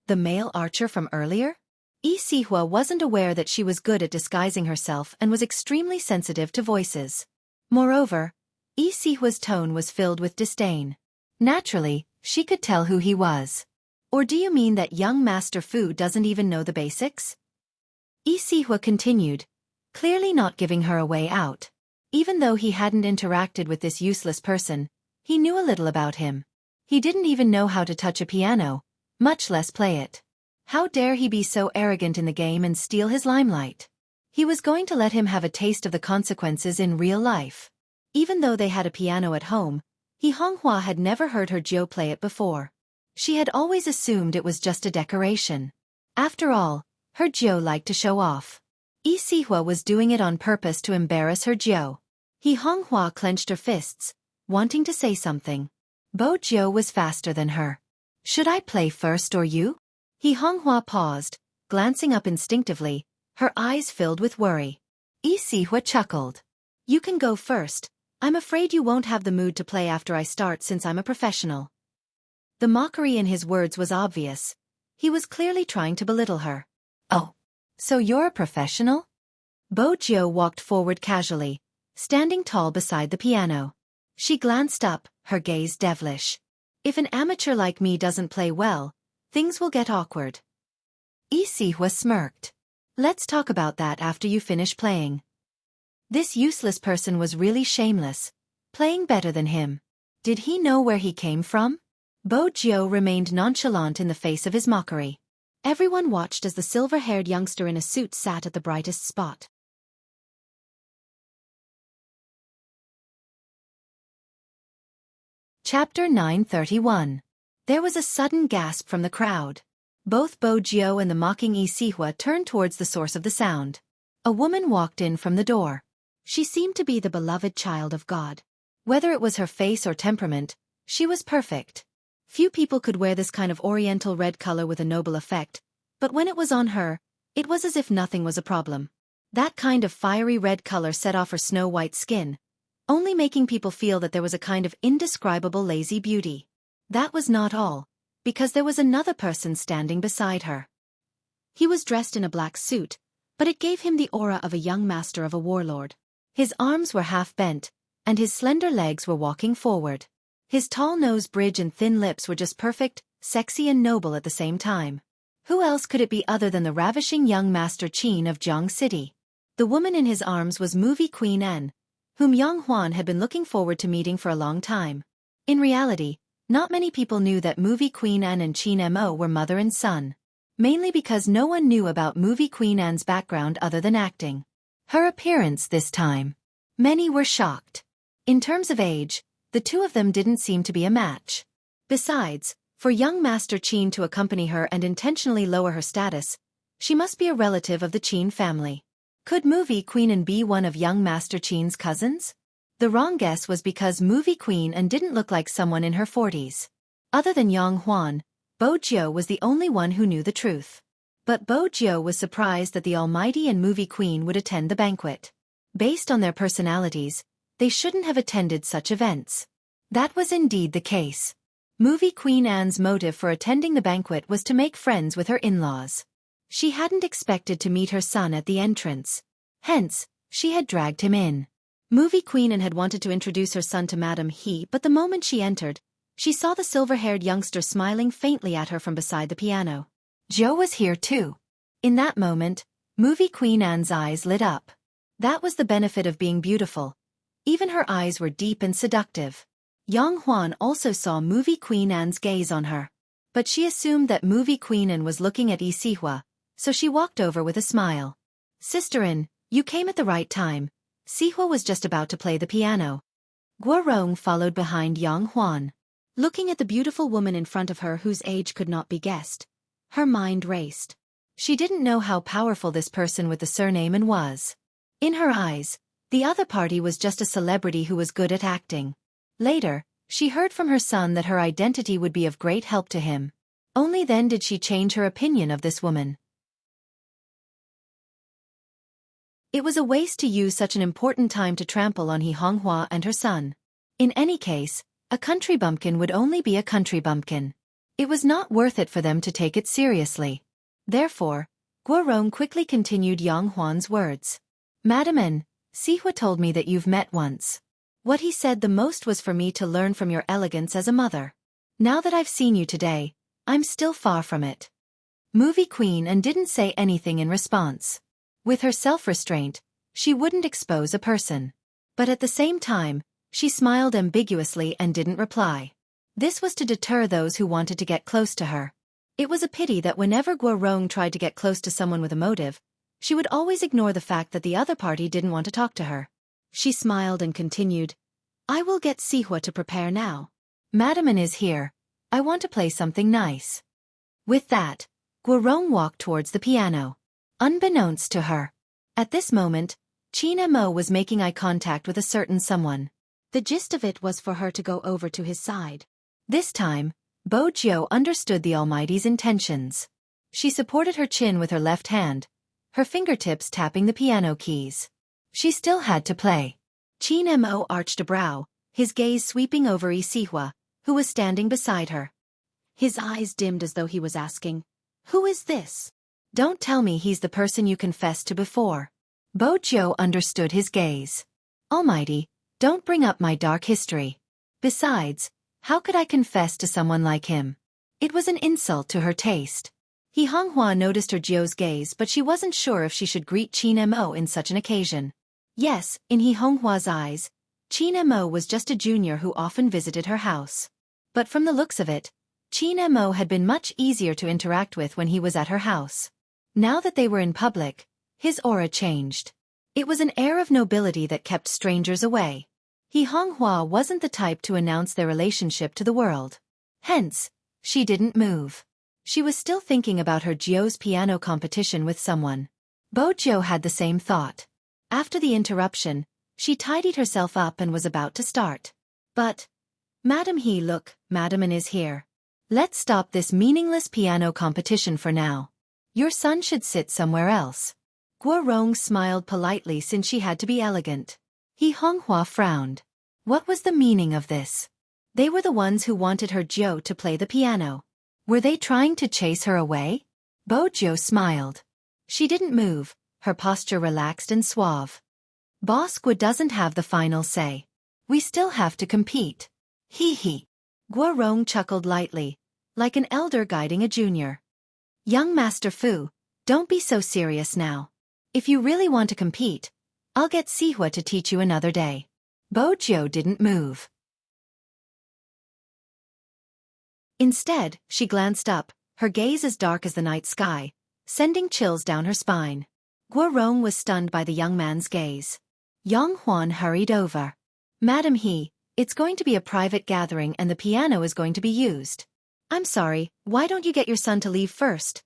the male archer from earlier? Sihua wasn't aware that she was good at disguising herself and was extremely sensitive to voices. Moreover, Sihua's tone was filled with disdain. Naturally, she could tell who he was. Or do you mean that young Master Fu doesn't even know the basics? Sihua continued, clearly not giving her a way out. Even though he hadn't interacted with this useless person, he knew a little about him. He didn't even know how to touch a piano, much less play it. How dare he be so arrogant in the game and steal his limelight? He was going to let him have a taste of the consequences in real life. Even though they had a piano at home, He Honghua had never heard her Jiu play it before. She had always assumed it was just a decoration. After all, her Jiu liked to show off. Sihua was doing it on purpose to embarrass her Jiu. He Honghua clenched her fists, wanting to say something. Bo Jiu was faster than her. Should I play first or you? He Honghua paused, glancing up instinctively, her eyes filled with worry. Sihua chuckled. You can go first. I'm afraid you won't have the mood to play after I start since I'm a professional. The mockery in his words was obvious. He was clearly trying to belittle her. Oh, so you're a professional? Bo-Jio walked forward casually, standing tall beside the piano. She glanced up, her gaze devilish. If an amateur like me doesn't play well, things will get awkward. Lee Si-hwa smirked. Let's talk about that after you finish playing. This useless person was really shameless, playing better than him. Did he know where he came from? Bo-Jio remained nonchalant in the face of his mockery. Everyone watched as the silver-haired youngster in a suit sat at the brightest spot. Chapter 931. There was a sudden gasp from the crowd. Both Bo-Jio and the mocking Lee Si-hwa turned towards the source of the sound. A woman walked in from the door. She seemed to be the beloved child of God. Whether it was her face or temperament, she was perfect. Few people could wear this kind of oriental red color with a noble effect, but when it was on her, it was as if nothing was a problem. That kind of fiery red color set off her snow-white skin, only making people feel that there was a kind of indescribable lazy beauty. That was not all, because there was another person standing beside her. He was dressed in a black suit, but it gave him the aura of a young master of a warlord. His arms were half bent, and his slender legs were walking forward. His tall nose bridge and thin lips were just perfect, sexy and noble at the same time. Who else could it be other than the ravishing young Master Qin of Jiang City? The woman in his arms was movie Queen Anne, whom Yang Huan had been looking forward to meeting for a long time. In reality, not many people knew that movie Queen Anne and Qin Mo were mother and son. Mainly because no one knew about movie Queen Anne's background other than acting. Her appearance this time. Many were shocked. In terms of age, the two of them didn't seem to be a match. Besides, for young Master Qin to accompany her and intentionally lower her status, she must be a relative of the Qin family. Could movie Queen Anne be one of young Master Qin's cousins? The wrong guess was because movie Queen Anne didn't look like someone in her 40s. Other than Yang Huan, Bo-Jio was the only one who knew the truth. But Bo-Jio was surprised that the almighty and movie queen would attend the banquet. Based on their personalities, they shouldn't have attended such events. That was indeed the case. Movie Queen Anne's motive for attending the banquet was to make friends with her in-laws. She hadn't expected to meet her son at the entrance. Hence, she had dragged him in. Movie Queen Anne had wanted to introduce her son to Madame He, but the moment she entered, she saw the silver-haired youngster smiling faintly at her from beside the piano. Joe was here too. In that moment, movie Queen Anne's eyes lit up. That was the benefit of being beautiful. Even her eyes were deep and seductive. Yang Huan also saw movie Queen Anne's gaze on her. But she assumed that movie Queen Anne was looking at Lee Si-hwa, so she walked over with a smile. Sister Anne, you came at the right time. Si-hwa was just about to play the piano. Guo-rong followed behind Yang Huan. Looking at the beautiful woman in front of her whose age could not be guessed, her mind raced. She didn't know how powerful this person with the surname Anne was. In her eyes, the other party was just a celebrity who was good at acting. Later, she heard from her son that her identity would be of great help to him. Only then did she change her opinion of this woman. It was a waste to use such an important time to trample on He Honghua and her son. In any case, a country bumpkin would only be a country bumpkin. It was not worth it for them to take it seriously. Therefore, Guo-rong quickly continued Yang Huan's words. Madam Anne, Si-hwa told me that you've met once. What he said the most was for me to learn from your elegance as a mother. Now that I've seen you today, I'm still far from it. Movie Queen Anne didn't say anything in response. With her self-restraint, she wouldn't expose a person. But at the same time, she smiled ambiguously and didn't reply. This was to deter those who wanted to get close to her. It was a pity that whenever Guo-rong tried to get close to someone with a motive, she would always ignore the fact that the other party didn't want to talk to her. She smiled and continued, I will get Si-hwa to prepare now. Madam Anne is here. I want to play something nice. With that, Guo-rong walked towards the piano. Unbeknownst to her. At this moment, Qin Mo was making eye contact with a certain someone. The gist of it was for her to go over to his side. This time, Bo-Jio understood the Almighty's intentions. She supported her chin with her left hand, her fingertips tapping the piano keys. She still had to play. Qin Mo arched a brow, his gaze sweeping over Lee Si-hwa, who was standing beside her. His eyes dimmed as though he was asking, Who is this? Don't tell me he's the person you confessed to before. Bo Jiu understood his gaze. Almighty, don't bring up my dark history. Besides, how could I confess to someone like him? It was an insult to her taste. He Honghua noticed her Jiu's gaze, but she wasn't sure if she should greet Qin Mo in such an occasion. Yes, in He Honghua's eyes, Qin Mo was just a junior who often visited her house. But from the looks of it, Qin Mo had been much easier to interact with when he was at her house. Now that they were in public, his aura changed. It was an air of nobility that kept strangers away. He Honghua wasn't the type to announce their relationship to the world. Hence, she didn't move. She was still thinking about her Jiu's piano competition with someone. Bo Jiu had the same thought. After the interruption, she tidied herself up and was about to start. But, Madam He, look, Madam An is here. Let's stop this meaningless piano competition for now. Your son should sit somewhere else. Guo Rong smiled politely since she had to be elegant. He Honghua frowned. What was the meaning of this? They were the ones who wanted her Jiu to play the piano. Were they trying to chase her away? Bo Jiu smiled. She didn't move, her posture relaxed and suave. Boss Guo doesn't have the final say. We still have to compete. Hee hee. Guo Rong chuckled lightly, like an elder guiding a junior. Young Master Fu, don't be so serious now. If you really want to compete, I'll get Sihua to teach you another day. Bo Jiu didn't move. Instead, she glanced up, her gaze as dark as the night sky, sending chills down her spine. Guo Rong was stunned by the young man's gaze. Yang Huan hurried over. Madam He, it's going to be a private gathering and the piano is going to be used. I'm sorry, why don't you get your son to leave first?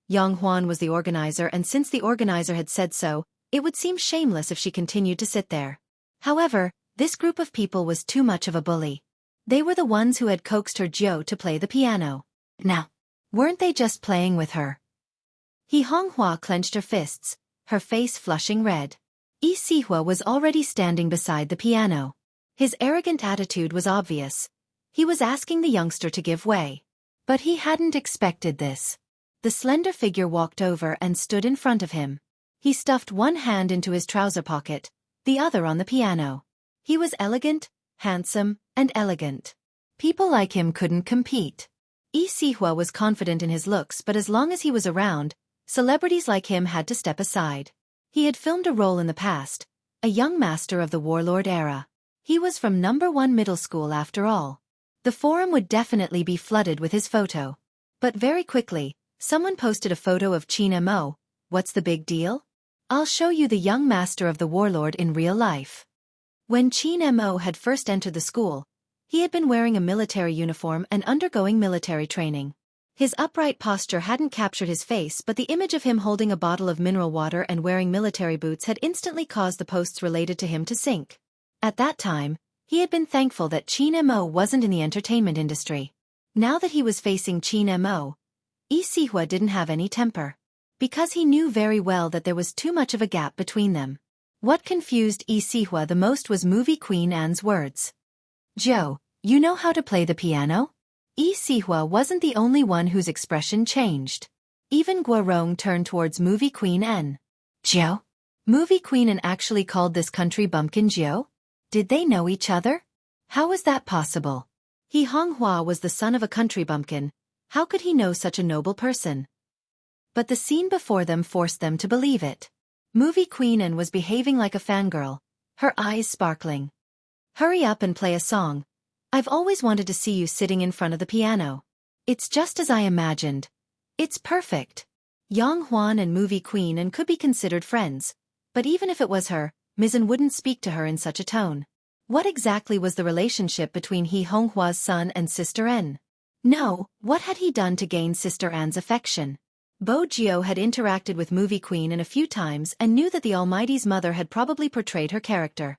Yang Huan was the organizer, and since the organizer had said so, it would seem shameless if she continued to sit there. However, this group of people was too much of a bully. They were the ones who had coaxed her Jiu to play the piano. Now, weren't they just playing with her? He Honghua clenched her fists, her face flushing red. Yi Sihua was already standing beside the piano. His arrogant attitude was obvious. He was asking the youngster to give way. But he hadn't expected this. The slender figure walked over and stood in front of him. He stuffed one hand into his trouser pocket, the other on the piano. He was elegant, handsome, and elegant. People like him couldn't compete. Yi Sihua was confident in his looks, but as long as he was around, celebrities like him had to step aside. He had filmed a role in the past, a young master of the warlord era. He was from No. 1 middle school after all. The forum would definitely be flooded with his photo. But very quickly, someone posted a photo of Qin Mo. What's the big deal? I'll show you the young master of the warlord in real life. When Qin Mo had first entered the school, he had been wearing a military uniform and undergoing military training. His upright posture hadn't captured his face, but the image of him holding a bottle of mineral water and wearing military boots had instantly caused the posts related to him to sink. At that time, he had been thankful that Qin Mo wasn't in the entertainment industry. Now that he was facing Qin Mo, Yi Sihua didn't have any temper. Because he knew very well that there was too much of a gap between them. What confused Yi Sihua the most was movie queen Anne's words. Joe, you know how to play the piano? Yi Sihua wasn't the only one whose expression changed. Even Guo Rong turned towards movie queen Anne. Joe? Movie queen Anne actually called this country bumpkin Joe? Did they know each other? How was that possible? He Honghua was the son of a country bumpkin. How could he know such a noble person? But the scene before them forced them to believe it. Movie queen Anne was behaving like a fangirl, her eyes sparkling. Hurry up and play a song. I've always wanted to see you sitting in front of the piano. It's just as I imagined. It's perfect. Yang Huan and movie queen Anne could be considered friends. But even if it was her, Ms. Anne wouldn't speak to her in such a tone. What exactly was the relationship between He Honghua's son and Sister Anne? No, what had he done to gain Sister Anne's affection? Bo Jiu had interacted with movie queen Anne a few times and knew that the Almighty's mother had probably portrayed her character.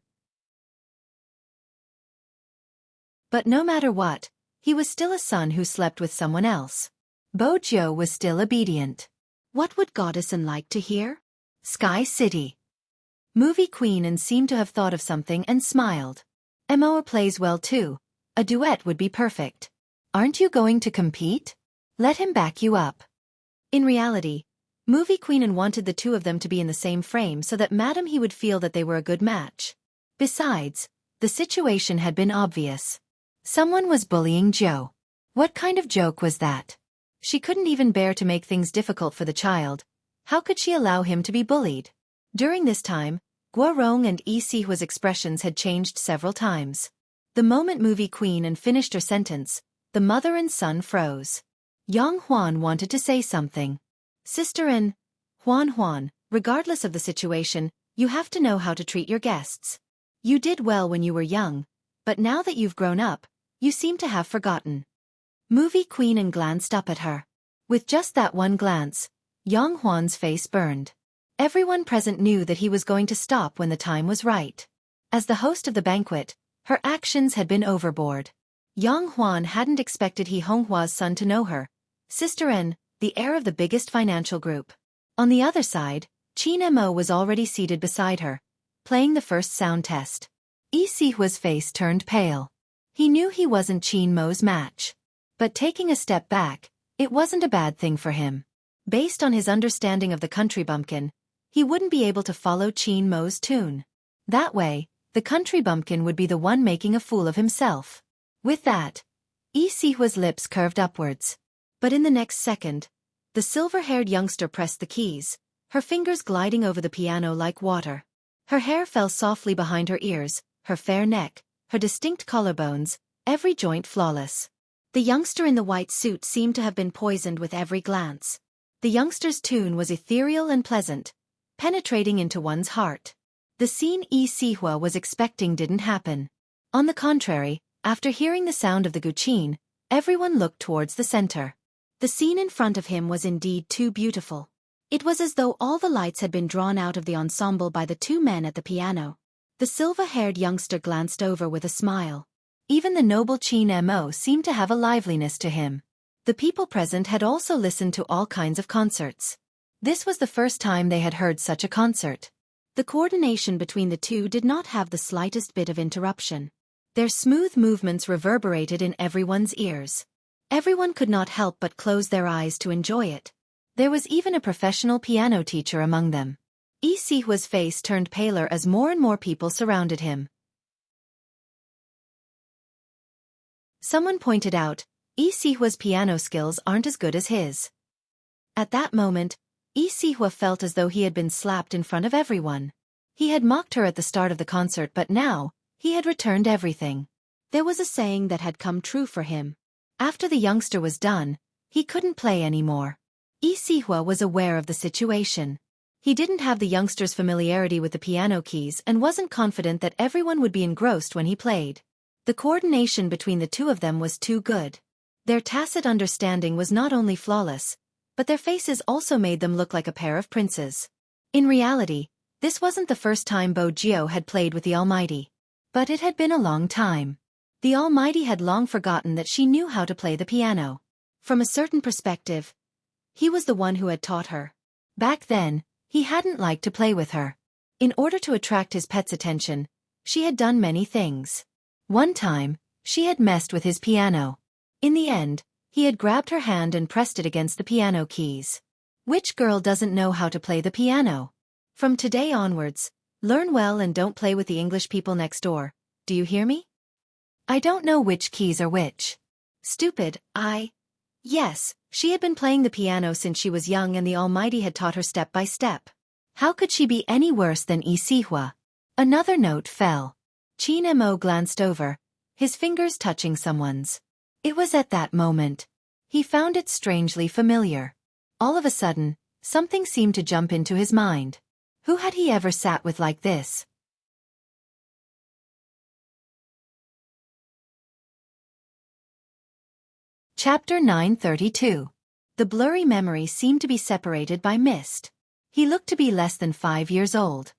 But no matter what, he was still a son who slept with someone else. Bo Jiu was still obedient. What would Goddess Anne like to hear? Sky City. Movie queen Anne seemed to have thought of something and smiled. Mo plays well too. A duet would be perfect. Aren't you going to compete? Let him back you up. In reality, Movie Queen and wanted the two of them to be in the same frame so that Madam He would feel that they were a good match. Besides, the situation had been obvious. Someone was bullying Joe. What kind of joke was that? She couldn't even bear to make things difficult for the child. How could she allow him to be bullied? During this time, Guorong and Yi Sihua's expressions had changed several times. The moment Movie Queen and finished her sentence, the mother and son froze. Yang Huan wanted to say something. Sister and Huan, regardless of the situation, you have to know how to treat your guests. You did well when you were young, but now that you've grown up, you seem to have forgotten. Movie Queen and glanced up at her. With just that one glance, Yang Huan's face burned. Everyone present knew that he was going to stop when the time was right. As the host of the banquet, her actions had been overboard. Yang Huan hadn't expected He Honghua's son to know her, Sister N, the heir of the biggest financial group. On the other side, Qin Mo was already seated beside her, playing the first sound test. Yi Sihua's face turned pale. He knew he wasn't Qin Mo's match. But taking a step back, it wasn't a bad thing for him. Based on his understanding of the country bumpkin, he wouldn't be able to follow Qin Mo's tune. That way, the country bumpkin would be the one making a fool of himself. With that, Yi Sihua's lips curved upwards. But in the next second, the silver-haired youngster pressed the keys, her fingers gliding over the piano like water. Her hair fell softly behind her ears, her fair neck, her distinct collarbones, every joint flawless. The youngster in the white suit seemed to have been poisoned with every glance. The youngster's tune was ethereal and pleasant, penetrating into one's heart. The scene Yi Sihua was expecting didn't happen. On the contrary, after hearing the sound of the guqin, everyone looked towards the center. The scene in front of him was indeed too beautiful. It was as though all the lights had been drawn out of the ensemble by the two men at the piano. The silver-haired youngster glanced over with a smile. Even the noble Qin Mo seemed to have a liveliness to him. The people present had also listened to all kinds of concerts. This was the first time they had heard such a concert. The coordination between the two did not have the slightest bit of interruption. Their smooth movements reverberated in everyone's ears. Everyone could not help but close their eyes to enjoy it. There was even a professional piano teacher among them. Yi Sihua's face turned paler as more and more people surrounded him. Someone pointed out, Yi Sihua's piano skills aren't as good as his. At that moment, Yi Sihua felt as though he had been slapped in front of everyone. He had mocked her at the start of the concert, but now, he had returned everything. There was a saying that had come true for him. After the youngster was done, he couldn't play anymore. Yi Sihua was aware of the situation. He didn't have the youngster's familiarity with the piano keys and wasn't confident that everyone would be engrossed when he played. The coordination between the two of them was too good. Their tacit understanding was not only flawless, but their faces also made them look like a pair of princes. In reality, this wasn't the first time Bo Jiao had played with the Almighty. But it had been a long time. The Almighty had long forgotten that she knew how to play the piano. From a certain perspective, he was the one who had taught her. Back then, he hadn't liked to play with her. In order to attract his pet's attention, she had done many things. One time, she had messed with his piano. In the end, he had grabbed her hand and pressed it against the piano keys. Which girl doesn't know how to play the piano? From today onwards, learn well and don't play with the English people next door. Do you hear me? I don't know which keys are which. Stupid, Yes, she had been playing the piano since she was young and the Almighty had taught her step by step. How could she be any worse than Yi Sihua? Another note fell. Qin Mo glanced over, his fingers touching someone's. It was at that moment. He found it strangely familiar. All of a sudden, something seemed to jump into his mind. Who had he ever sat with like this? Chapter 932. The blurry memory seemed to be separated by mist. He looked to be less than 5 years old.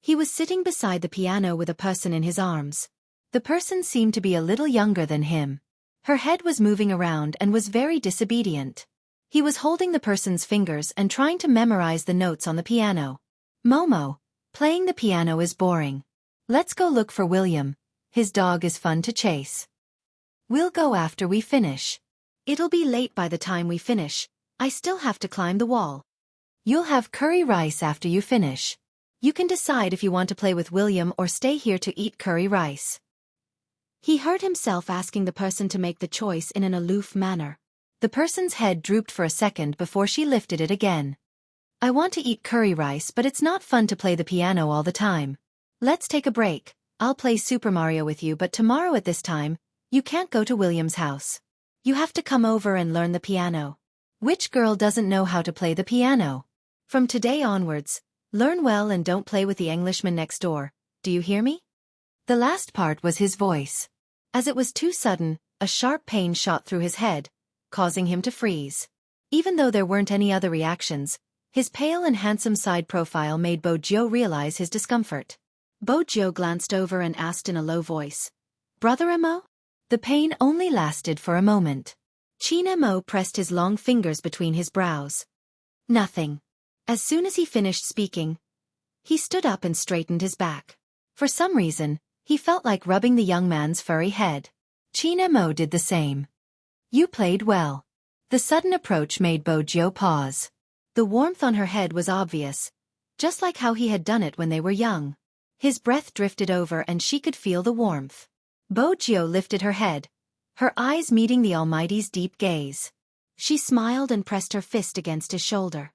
He was sitting beside the piano with a person in his arms. The person seemed to be a little younger than him. Her head was moving around and was very disobedient. He was holding the person's fingers and trying to memorize the notes on the piano. Momo, playing the piano is boring. Let's go look for William. His dog is fun to chase. We'll go after we finish. It'll be late by the time we finish. I still have to climb the wall. You'll have curry rice after you finish. You can decide if you want to play with William or stay here to eat curry rice. He heard himself asking the person to make the choice in an aloof manner. The person's head drooped for a second before she lifted it again. I want to eat curry rice, but it's not fun to play the piano all the time. Let's take a break. I'll play Super Mario with you, but tomorrow at this time, you can't go to William's house. You have to come over and learn the piano. Which girl doesn't know how to play the piano? From today onwards, learn well and don't play with the Englishman next door. Do you hear me? The last part was his voice. As it was too sudden, a sharp pain shot through his head, causing him to freeze. Even though there weren't any other reactions, his pale and handsome side profile made Bo Jiu realize his discomfort. Bo Jiu glanced over and asked in a low voice, "Brother Mo?" The pain only lasted for a moment. Qin Mo pressed his long fingers between his brows. Nothing. As soon as he finished speaking, he stood up and straightened his back. For some reason, he felt like rubbing the young man's furry head. Qin Mo did the same. You played well. The sudden approach made Bo Jiu pause. The warmth on her head was obvious, just like how he had done it when they were young. His breath drifted over and she could feel the warmth. Bo Jiu lifted her head, her eyes meeting the Almighty's deep gaze. She smiled and pressed her fist against his shoulder.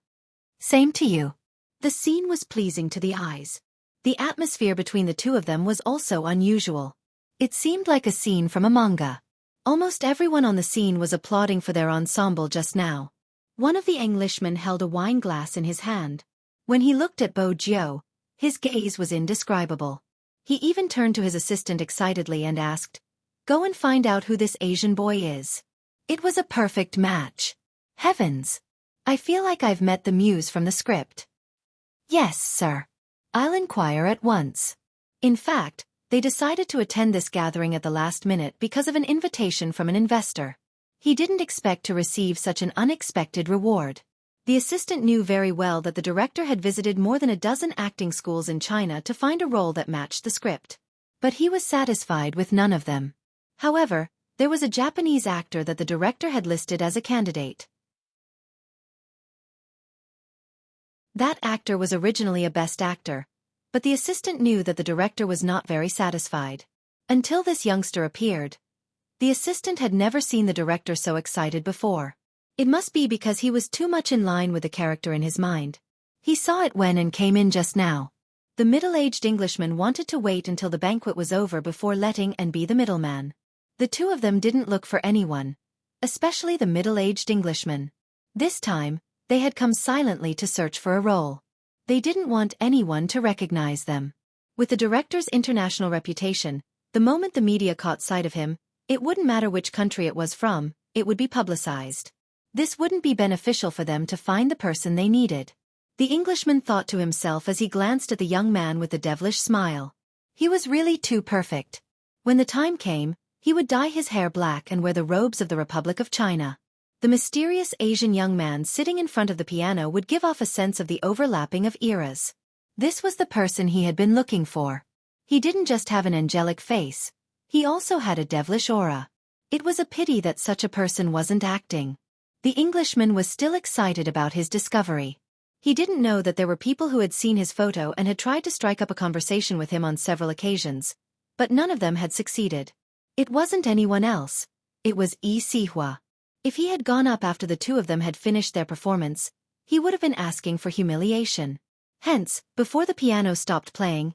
Same to you. The scene was pleasing to the eyes. The atmosphere between the two of them was also unusual. It seemed like a scene from a manga. Almost everyone on the scene was applauding for their ensemble just now. One of the Englishmen held a wine glass in his hand. When he looked at Bo Jiu, his gaze was indescribable. He even turned to his assistant excitedly and asked, "Go and find out who this Asian boy is." It was a perfect match. Heavens! I feel like I've met the muse from the script. Yes, sir. I'll inquire at once. In fact, they decided to attend this gathering at the last minute because of an invitation from an investor. He didn't expect to receive such an unexpected reward. The assistant knew very well that the director had visited more than a dozen acting schools in China to find a role that matched the script. But he was satisfied with none of them. However, there was a Japanese actor that the director had listed as a candidate. That actor was originally a best actor, but the assistant knew that the director was not very satisfied. Until this youngster appeared, the assistant had never seen the director so excited before. It must be because he was too much in line with the character in his mind. He saw it when and came in just now. The middle-aged Englishman wanted to wait until the banquet was over before letting and be the middleman. The two of them didn't look for anyone, especially the middle-aged Englishman. This time, they had come silently to search for a role. They didn't want anyone to recognize them. With the director's international reputation, the moment the media caught sight of him, it wouldn't matter which country it was from, it would be publicized. This wouldn't be beneficial for them to find the person they needed. The Englishman thought to himself as he glanced at the young man with the devilish smile. He was really too perfect. When the time came, he would dye his hair black and wear the robes of the Republic of China. The mysterious Asian young man sitting in front of the piano would give off a sense of the overlapping of eras. This was the person he had been looking for. He didn't just have an angelic face, he also had a devilish aura. It was a pity that such a person wasn't acting. The Englishman was still excited about his discovery. He didn't know that there were people who had seen his photo and had tried to strike up a conversation with him on several occasions, but none of them had succeeded. It wasn't anyone else. It was Yi Sihua. If he had gone up after the two of them had finished their performance, he would have been asking for humiliation. Hence, before the piano stopped playing,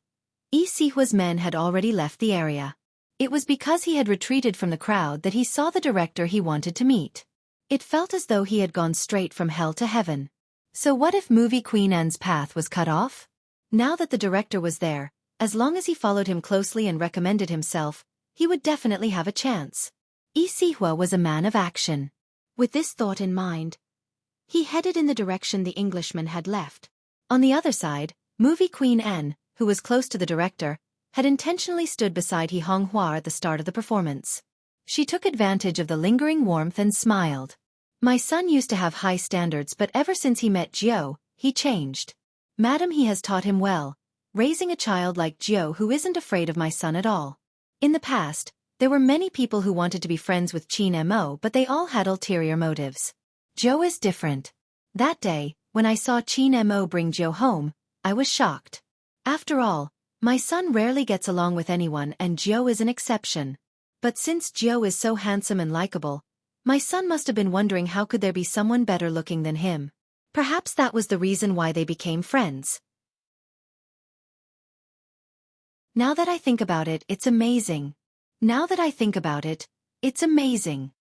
Yi Sihua's men had already left the area. It was because he had retreated from the crowd that he saw the director he wanted to meet. It felt as though he had gone straight from hell to heaven. So what if movie Queen Anne's path was cut off? Now that the director was there, as long as he followed him closely and recommended himself, he would definitely have a chance. Yi Sihua was a man of action. With this thought in mind, he headed in the direction the Englishman had left. On the other side, movie Queen Anne, who was close to the director, had intentionally stood beside He Honghua at the start of the performance. She took advantage of the lingering warmth and smiled. My son used to have high standards, but ever since he met Jiu, he changed. Madam, he has taught him well, raising a child like Jiu who isn't afraid of my son at all. In the past, there were many people who wanted to be friends with Qin Mo, but they all had ulterior motives. Jiu is different. That day, When I saw Qin Mo bring Jiu home, I was shocked. After all, my son rarely gets along with anyone and Jiu is an exception. But since Jiu is so handsome and likable, my son must have been wondering how could there be someone better looking than him. Perhaps that was the reason why they became friends. Now that I think about it, it's amazing. Now that I think about it, it's amazing.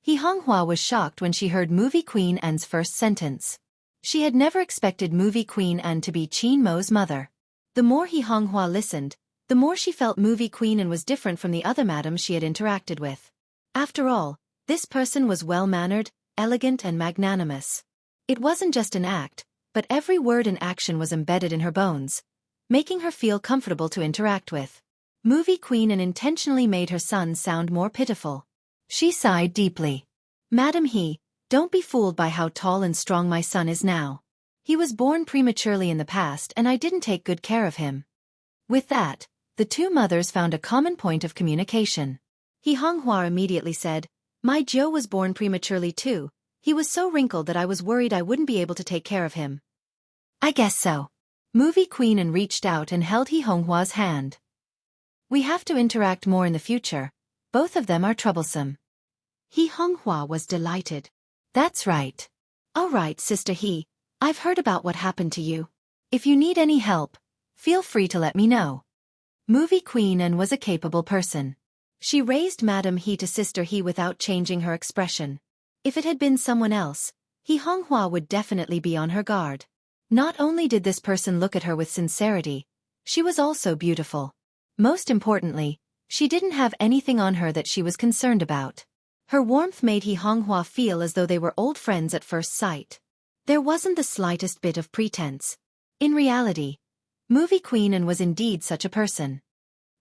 He Honghua was shocked when she heard Movie Queen Anne's first sentence. She had never expected Movie Queen Anne to be Qin Mo's mother. The more He Honghua listened, the more she felt Movie Queen Anne was different from the other madams she had interacted with. After all, this person was well-mannered, elegant and magnanimous. It wasn't just an act, but every word and action was embedded in her bones, making her feel comfortable to interact with. Movie Queen Anne intentionally made her son sound more pitiful. She sighed deeply. Madam He, don't be fooled by how tall and strong my son is now. He was born prematurely in the past and I didn't take good care of him. With that, the two mothers found a common point of communication. He Honghua immediately said, my Jiu was born prematurely too. He was so wrinkled that I was worried I wouldn't be able to take care of him. I guess so. Movie Queen Anne reached out and held He Honghua's hand. We have to interact more in the future. Both of them are troublesome. He Honghua was delighted. That's right. All right, Sister He, I've heard about what happened to you. If you need any help, feel free to let me know. Movie Queen Anne was a capable person. She raised Madam He to Sister He without changing her expression. If it had been someone else, He Honghua would definitely be on her guard. Not only did this person look at her with sincerity, she was also beautiful. Most importantly, she didn't have anything on her that she was concerned about. Her warmth made He Honghua feel as though they were old friends at first sight. There wasn't the slightest bit of pretense. In reality, Movie Queen Anne was indeed such a person.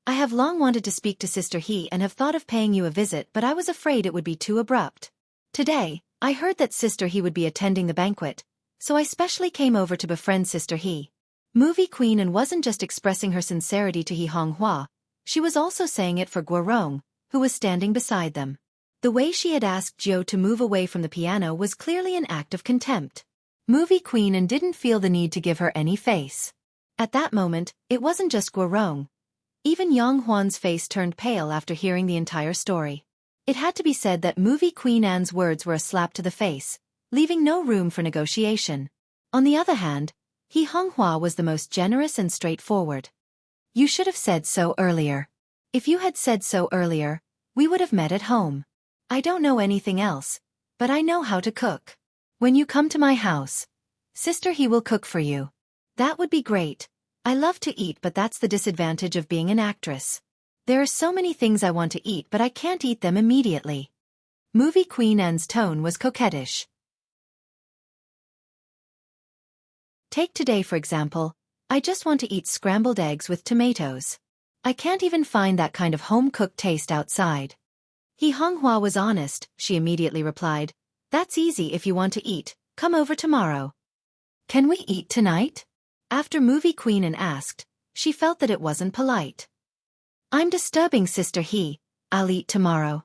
I have long wanted to speak to Sister He and have thought of paying you a visit, but I was afraid it would be too abrupt. Today, I heard that Sister He would be attending the banquet, so I specially came over to befriend Sister He. Movie Queen Anne wasn't just expressing her sincerity to He Honghua, she was also saying it for Guorong, who was standing beside them. The way she had asked Jiu to move away from the piano was clearly an act of contempt. Movie Queen Anne didn't feel the need to give her any face. At that moment, it wasn't just Guorong. Even Yang Huan's face turned pale after hearing the entire story. It had to be said that Movie Queen Anne's words were a slap to the face, leaving no room for negotiation. On the other hand, He Honghua was the most generous and straightforward. You should have said so earlier. If you had said so earlier, we would have met at home. I don't know anything else, but I know how to cook. When you come to my house, Sister He will cook for you. That would be great. I love to eat, but that's the disadvantage of being an actress. There are so many things I want to eat, but I can't eat them immediately. Movie Queen Anne's tone was coquettish. Take today for example, I just want to eat scrambled eggs with tomatoes. I can't even find that kind of home-cooked taste outside. He Honghua was honest, she immediately replied. That's easy if you want to eat, come over tomorrow. Can we eat tonight? After Movie Queen Anne asked, she felt that it wasn't polite. I'm disturbing Sister He, I'll eat tomorrow.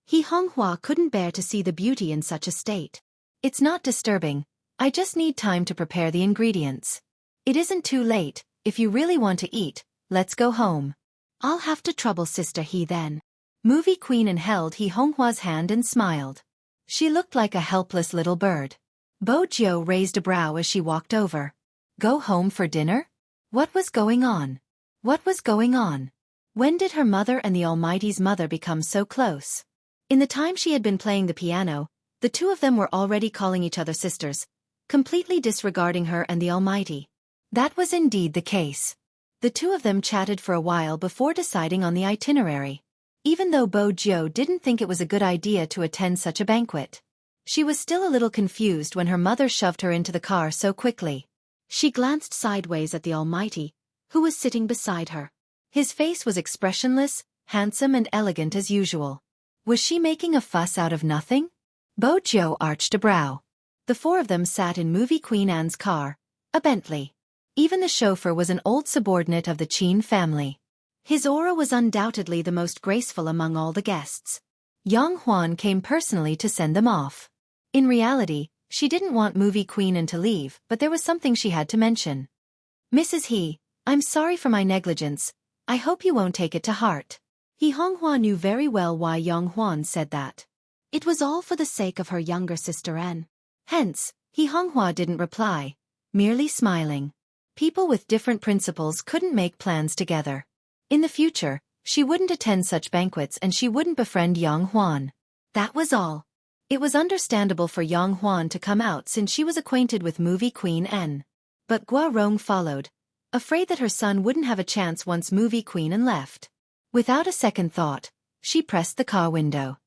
He Honghua couldn't bear to see the beauty in such a state. It's not disturbing, I just need time to prepare the ingredients. It isn't too late, if you really want to eat, let's go home. I'll have to trouble Sister He then. Movie Queen Anne held He Honghua's hand and smiled. She looked like a helpless little bird. Bo Jiu raised a brow as she walked over. Go home for dinner? What was going on? What was going on? When did her mother and the Almighty's mother become so close? In the time she had been playing the piano, the two of them were already calling each other sisters, completely disregarding her and the Almighty. That was indeed the case. The two of them chatted for a while before deciding on the itinerary. Even though Bo Jiu didn't think it was a good idea to attend such a banquet. She was still a little confused when her mother shoved her into the car so quickly. She glanced sideways at the Almighty, who was sitting beside her. His face was expressionless, handsome and elegant as usual. Was she making a fuss out of nothing? Bo Jiu arched a brow. The four of them sat in Movie Queen Anne's car, a Bentley. Even the chauffeur was an old subordinate of the Qin family. His aura was undoubtedly the most graceful among all the guests. Yang Huan came personally to send them off. In reality, She didn't want movie queen to leave, but there was something she had to mention. Mrs. He, I'm sorry for my negligence. I hope you won't take it to heart. He Honghua knew very well why Yang Huan said that. It was all for the sake of her younger sister N. Hence, He Honghua didn't reply, merely smiling. People with different principles couldn't make plans together. In the future, she wouldn't attend such banquets and she wouldn't befriend Yang Huan. That was all. It was understandable for Yang Huan to come out since she was acquainted with movie queen N. But Gua Rong followed, afraid that her son wouldn't have a chance once movie queen N left. Without a second thought, she pressed the car window.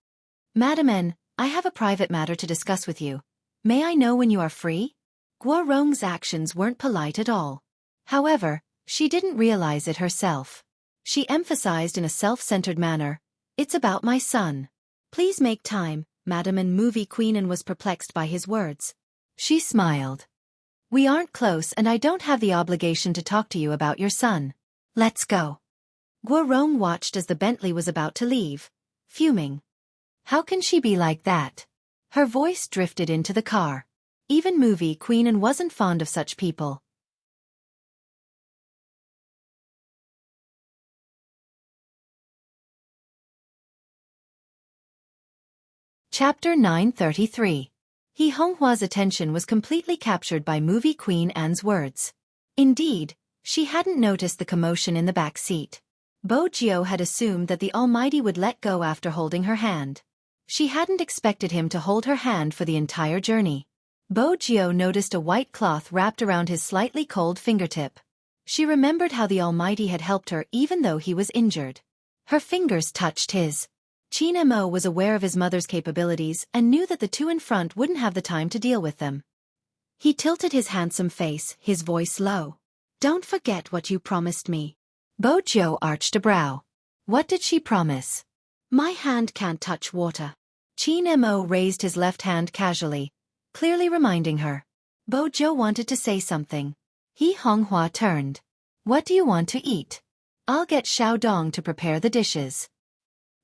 Madam N, I have a private matter to discuss with you. May I know when you are free? Gua Rong's actions weren't polite at all. However, she didn't realize it herself. She emphasized in a self-centered manner, "It's about my son. Please make time," Madam N. Movie Queen N was perplexed by his words. She smiled. "We aren't close and I don't have the obligation to talk to you about your son. Let's go." Gua Rong watched as the Bentley was about to leave, fuming. How can she be like that? Her voice drifted into the car. Even movie queen N wasn't fond of such people. Chapter 933. He Honghua's attention was completely captured by movie queen Anne's words. Indeed, she hadn't noticed the commotion in the back seat. Bo Jiao had assumed that the Almighty would let go after holding her hand. She hadn't expected him to hold her hand for the entire journey. Bo Jiao noticed a white cloth wrapped around his slightly cold fingertip. She remembered how the Almighty had helped her even though he was injured. Her fingers touched his. Qin Mo was aware of his mother's capabilities and knew that the two in front wouldn't have the time to deal with them. He tilted his handsome face, his voice low. "Don't forget what you promised me." Bo Jiao arched a brow. What did she promise? "My hand can't touch water." Qin Mo raised his left hand casually, clearly reminding her. Bo Jiao wanted to say something. He Honghua turned. "What do you want to eat? I'll get Xiao Dong to prepare the dishes.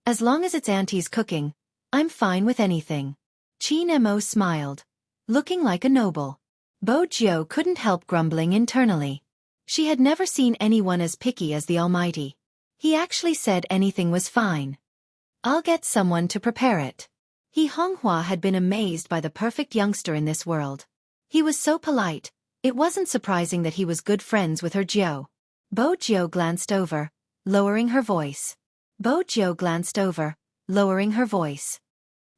As long as it's auntie's cooking, I'm fine with anything." Qin Mo smiled, looking like a noble. Bo Jiao couldn't help grumbling internally. She had never seen anyone as picky as the Almighty. He actually said anything was fine. "I'll get someone to prepare it." He Honghua had been amazed by the perfect youngster in this world. He was so polite, it wasn't surprising that he was good friends with her Jiao. Bo Jiao glanced over, lowering her voice. Bo Jiao glanced over, lowering her voice.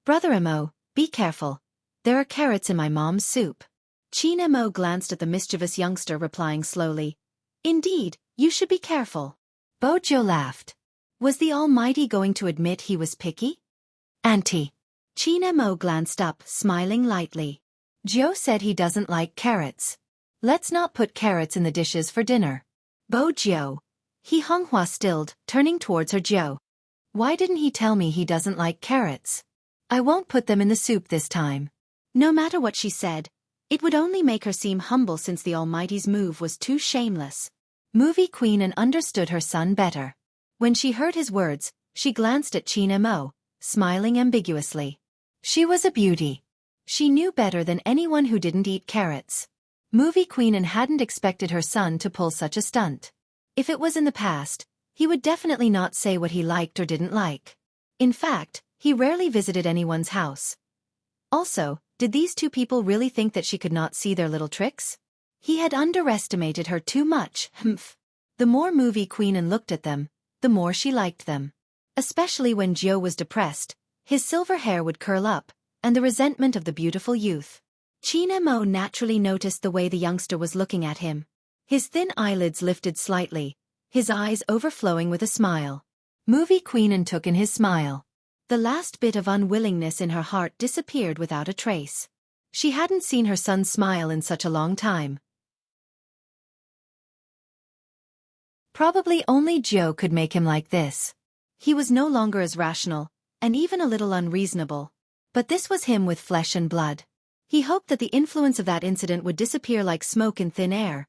"Brother Mo, be careful. There are carrots in my mom's soup." Qin Mo glanced at the mischievous youngster replying slowly, "Indeed, you should be careful." Bo Jiao laughed. Was the Almighty going to admit he was picky? "Auntie." Qin Mo glanced up, smiling lightly. "Jiao said he doesn't like carrots. Let's not put carrots in the dishes for dinner." "Bo Jiao." He Honghua stilled, turning towards her Jiao. "Why didn't he tell me he doesn't like carrots? I won't put them in the soup this time." No matter what she said, it would only make her seem humble since the Almighty's move was too shameless. Movie Queen An understood her son better. When she heard his words, she glanced at Qin Mo, smiling ambiguously. She was a beauty. She knew better than anyone who didn't eat carrots. Movie Queen An hadn't expected her son to pull such a stunt. If it was in the past, he would definitely not say what he liked or didn't like. In fact, he rarely visited anyone's house. Also, did these two people really think that she could not see their little tricks? He had underestimated her too much. The more Movie Queen An looked at them, the more she liked them. Especially when Jiao was depressed, his silver hair would curl up, and the resentment of the beautiful youth. Qin Mo naturally noticed the way the youngster was looking at him. His thin eyelids lifted slightly, his eyes overflowing with a smile. Movie Queen An took in his smile. The last bit of unwillingness in her heart disappeared without a trace. She hadn't seen her son smile in such a long time. Probably only Jiao could make him like this. He was no longer as rational, and even a little unreasonable. But this was him with flesh and blood. He hoped that the influence of that incident would disappear like smoke in thin air.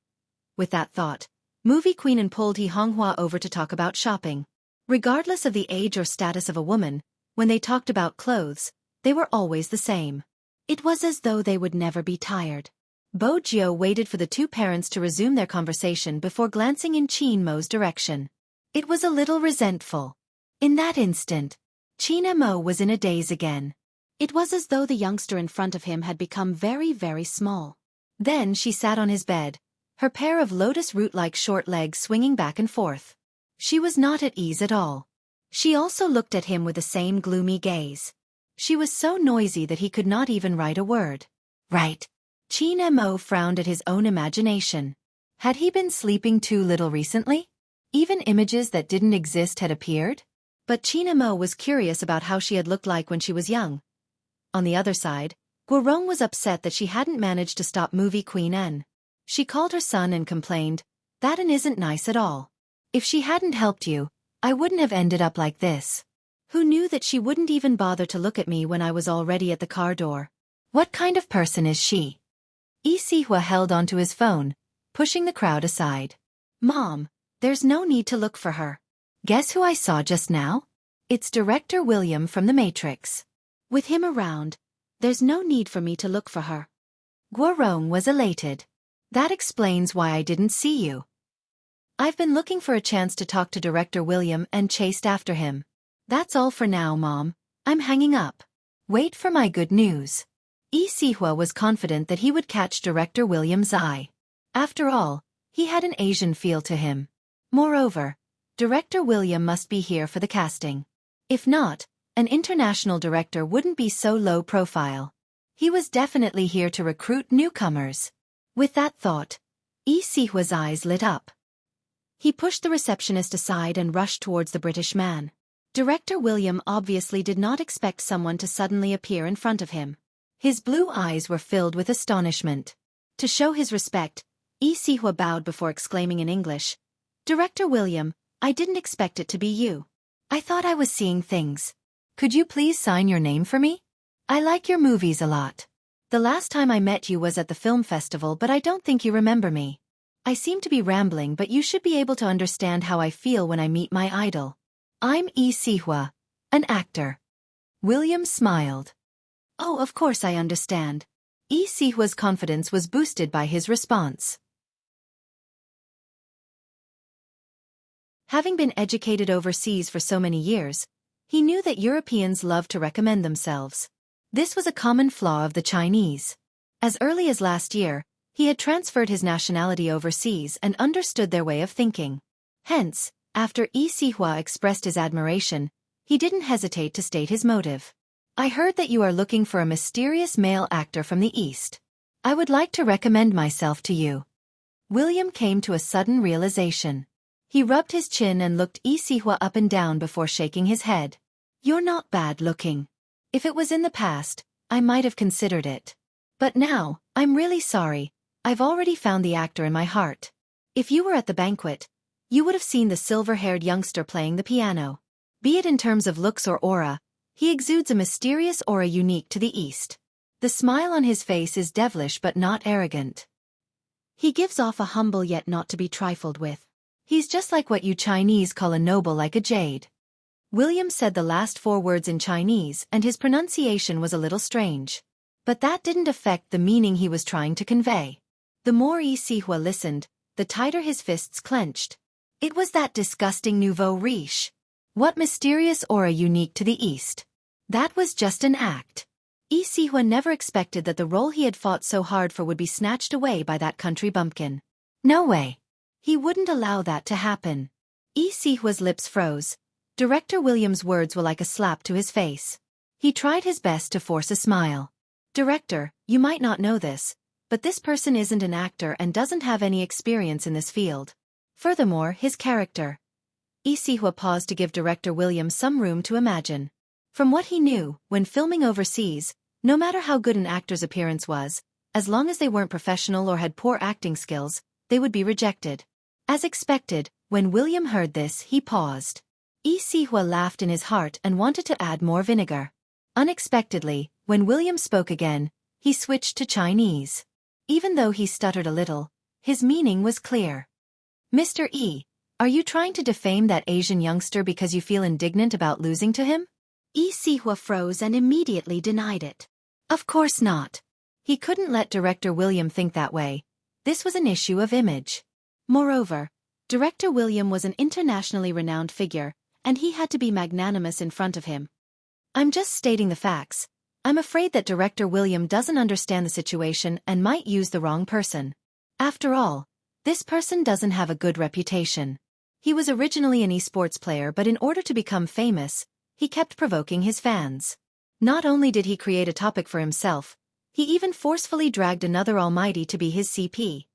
With that thought, Movie Queen An pulled He Honghua over to talk about shopping. Regardless of the age or status of a woman, when they talked about clothes, they were always the same. It was as though they would never be tired. Bo Jio waited for the two parents to resume their conversation before glancing in Qin Mo's direction. It was a little resentful. In that instant, Qin Mo was in a daze again. It was as though the youngster in front of him had become very, very small. Then she sat on his bed, her pair of lotus root-like short legs swinging back and forth. She was not at ease at all. She also looked at him with the same gloomy gaze. She was so noisy that he could not even write a word. Right. Qin Mo frowned at his own imagination. Had he been sleeping too little recently? Even images that didn't exist had appeared? But Qin Mo was curious about how she had looked like when she was young. On the other side, Guorong was upset that she hadn't managed to stop movie Queen N. She called her son and complained, "That N isn't nice at all. If she hadn't helped you, I wouldn't have ended up like this. Who knew that she wouldn't even bother to look at me when I was already at the car door? What kind of person is she?" Yi Sihua held onto his phone, pushing the crowd aside. "Mom, there's no need to look for her. Guess who I saw just now? It's Director William from The Matrix. With him around, there's no need for me to look for her." Guorong was elated. "That explains why I didn't see you. I've been looking for a chance to talk to Director William and chased after him. That's all for now, Mom. I'm hanging up. Wait for my good news." Yi Sihua was confident that he would catch Director William's eye. After all, he had an Asian feel to him. Moreover, Director William must be here for the casting. If not, an international director wouldn't be so low profile. He was definitely here to recruit newcomers. With that thought, Yi Sihua's eyes lit up. He pushed the receptionist aside and rushed towards the British man. Director William obviously did not expect someone to suddenly appear in front of him. His blue eyes were filled with astonishment. To show his respect, Yi Sihua bowed before exclaiming in English, "Director William, I didn't expect it to be you. I thought I was seeing things. Could you please sign your name for me? I like your movies a lot. The last time I met you was at the film festival, but I don't think you remember me. I seem to be rambling, but you should be able to understand how I feel when I meet my idol. I'm Yi Sihua, an actor." William smiled. "Oh, of course I understand." Yi Sihua's confidence was boosted by his response. Having been educated overseas for so many years, he knew that Europeans love to recommend themselves. This was a common flaw of the Chinese. As early as last year, he had transferred his nationality overseas and understood their way of thinking. Hence, after Yi Sihua expressed his admiration, he didn't hesitate to state his motive. "I heard that you are looking for a mysterious male actor from the East. I would like to recommend myself to you." William came to a sudden realization. He rubbed his chin and looked Yi Sihua up and down before shaking his head. "You're not bad looking. If it was in the past, I might have considered it. But now, I'm really sorry. I've already found the actor in my heart. If you were at the banquet, you would have seen the silver-haired youngster playing the piano. Be it in terms of looks or aura, he exudes a mysterious aura unique to the East. The smile on his face is devilish but not arrogant. He gives off a humble yet not to be trifled with. He's just like what you Chinese call a noble, like a jade." William said the last 4 words in Chinese and his pronunciation was a little strange. But that didn't affect the meaning he was trying to convey. The more Yi Sihua listened, the tighter his fists clenched. It was that disgusting nouveau riche. What mysterious aura unique to the East? That was just an act. Yi Sihua never expected that the role he had fought so hard for would be snatched away by that country bumpkin. No way. He wouldn't allow that to happen. Yi Sihua's lips froze. Director William's words were like a slap to his face. He tried his best to force a smile. "Director, you might not know this, but this person isn't an actor and doesn't have any experience in this field. Furthermore, his character." Yi Sihua paused to give Director William some room to imagine. From what he knew, when filming overseas, no matter how good an actor's appearance was, as long as they weren't professional or had poor acting skills, they would be rejected. As expected, when William heard this, he paused. Yi Sihua laughed in his heart and wanted to add more vinegar. Unexpectedly, when William spoke again, he switched to Chinese. Even though he stuttered a little, his meaning was clear. "Mr. Yi, are you trying to defame that Asian youngster because you feel indignant about losing to him?" Yi Sihua froze and immediately denied it. Of course not. He couldn't let Director William think that way. This was an issue of image. Moreover, Director William was an internationally renowned figure, and he had to be magnanimous in front of him. I'm just stating the facts. I'm afraid that Director William doesn't understand the situation and might use the wrong person. After all, this person doesn't have a good reputation. He was originally an esports player, but in order to become famous, he kept provoking his fans. Not only did he create a topic for himself, he even forcefully dragged another almighty to be his CP.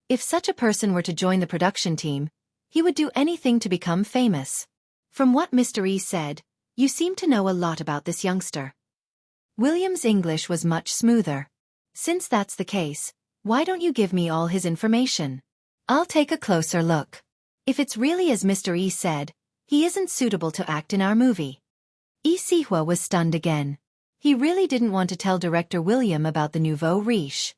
If such a person were to join the production team, he would do anything to become famous. From what Mr. E said, you seem to know a lot about this youngster. William's English was much smoother. Since that's the case, why don't you give me all his information? I'll take a closer look. If it's really as Mr. E said, he isn't suitable to act in our movie. Yi Sihua was stunned again. He really didn't want to tell Director William about the nouveau riche.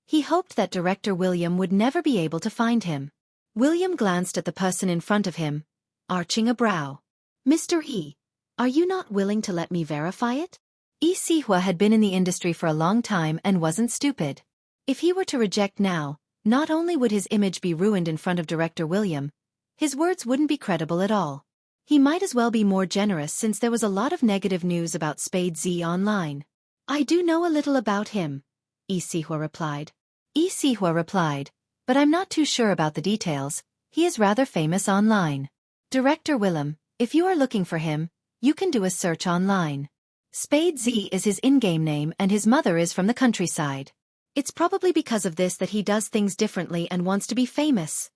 He hoped that Director William would never be able to find him. William glanced at the person in front of him, arching a brow. Mr. E, are you not willing to let me verify it? Yi Sihua had been in the industry for a long time and wasn't stupid. If he were to reject now, not only would his image be ruined in front of Director William, his words wouldn't be credible at all. He might as well be more generous since there was a lot of negative news about Spade Z online. I do know a little about him, Yi Sihua replied. Yi Sihua replied, but I'm not too sure about the details. He is rather famous online. Director Willem, if you are looking for him, you can do a search online. Spade Z is his in-game name and his mother is from the countryside. It's probably because of this that he does things differently and wants to be famous.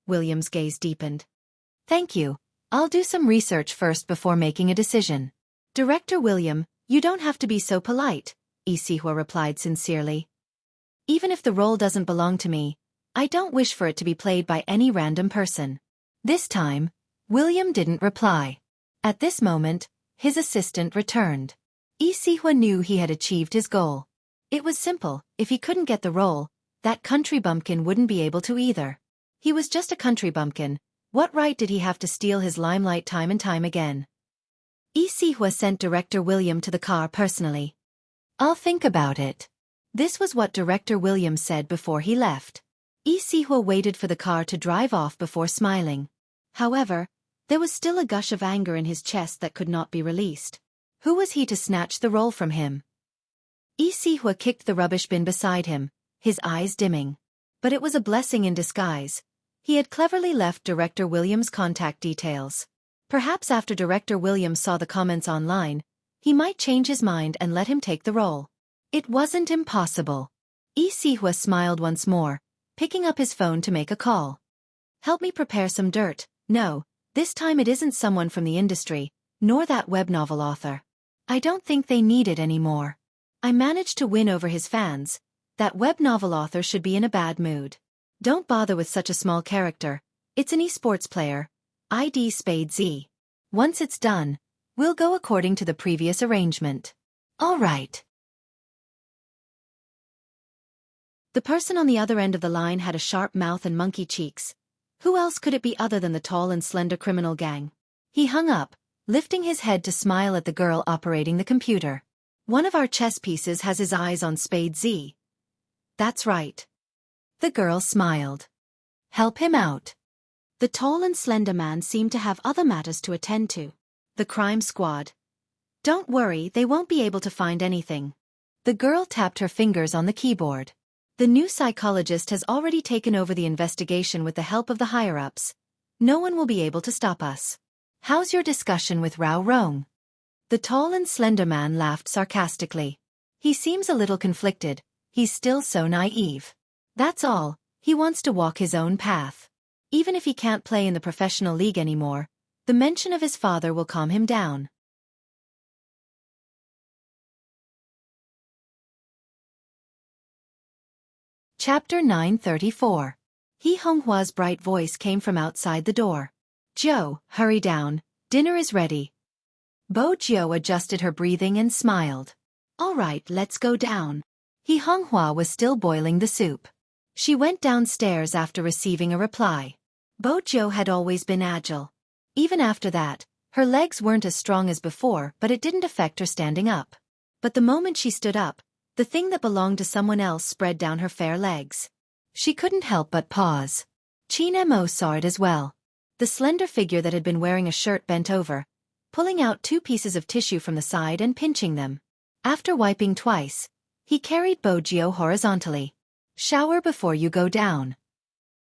William's gaze deepened. Thank you. I'll do some research first before making a decision. Director William, you don't have to be so polite, Yi Sihua replied sincerely. Even if the role doesn't belong to me, I don't wish for it to be played by any random person. This time, William didn't reply. At this moment, his assistant returned. Yi Sihua knew he had achieved his goal. It was simple, if he couldn't get the role, that country bumpkin wouldn't be able to either. He was just a country bumpkin. What right did he have to steal his limelight time and time again? Yi Sihua sent Director William to the car personally. I'll think about it. This was what Director William said before he left. Yi Sihua waited for the car to drive off before smiling. However, there was still a gush of anger in his chest that could not be released. Who was he to snatch the role from him? Yi Sihua kicked the rubbish bin beside him, his eyes dimming. But it was a blessing in disguise. He had cleverly left Director William's contact details. Perhaps after Director William saw the comments online, he might change his mind and let him take the role. It wasn't impossible. Yi Sihua smiled once more, picking up his phone to make a call. Help me prepare some dirt. No, this time it isn't someone from the industry, nor that web novel author. I don't think they need it anymore. I managed to win over his fans. That web novel author should be in a bad mood. Don't bother with such a small character. It's an esports player. ID Spade Z. Once it's done, we'll go according to the previous arrangement. All right. The person on the other end of the line had a sharp mouth and monkey cheeks. Who else could it be other than the tall and slender criminal gang? He hung up, lifting his head to smile at the girl operating the computer. One of our chess pieces has his eyes on Spade Z. That's right. The girl smiled. Help him out. The tall and slender man seemed to have other matters to attend to. The crime squad. Don't worry, they won't be able to find anything. The girl tapped her fingers on the keyboard. The new psychologist has already taken over the investigation with the help of the higher-ups. No one will be able to stop us. How's your discussion with Rao Rong? The tall and slender man laughed sarcastically. He seems a little conflicted. He's still so naive. That's all, he wants to walk his own path. Even if he can't play in the professional league anymore, the mention of his father will calm him down. Chapter 934. He Honghua's bright voice came from outside the door. Joe, hurry down, dinner is ready. Bo Jiu adjusted her breathing and smiled. All right, let's go down. He Honghua was still boiling the soup. She went downstairs after receiving a reply. Bo Jiu had always been agile. Even after that, Her legs weren't as strong as before, but it didn't affect her standing up. But the moment she stood up, the thing that belonged to someone else spread down her fair legs. She couldn't help but pause. Qin Mo saw it as well. The slender figure that had been wearing a shirt bent over, pulling out 2 pieces of tissue from the side and pinching them. After wiping twice, he carried Bojio horizontally. Shower before you go down.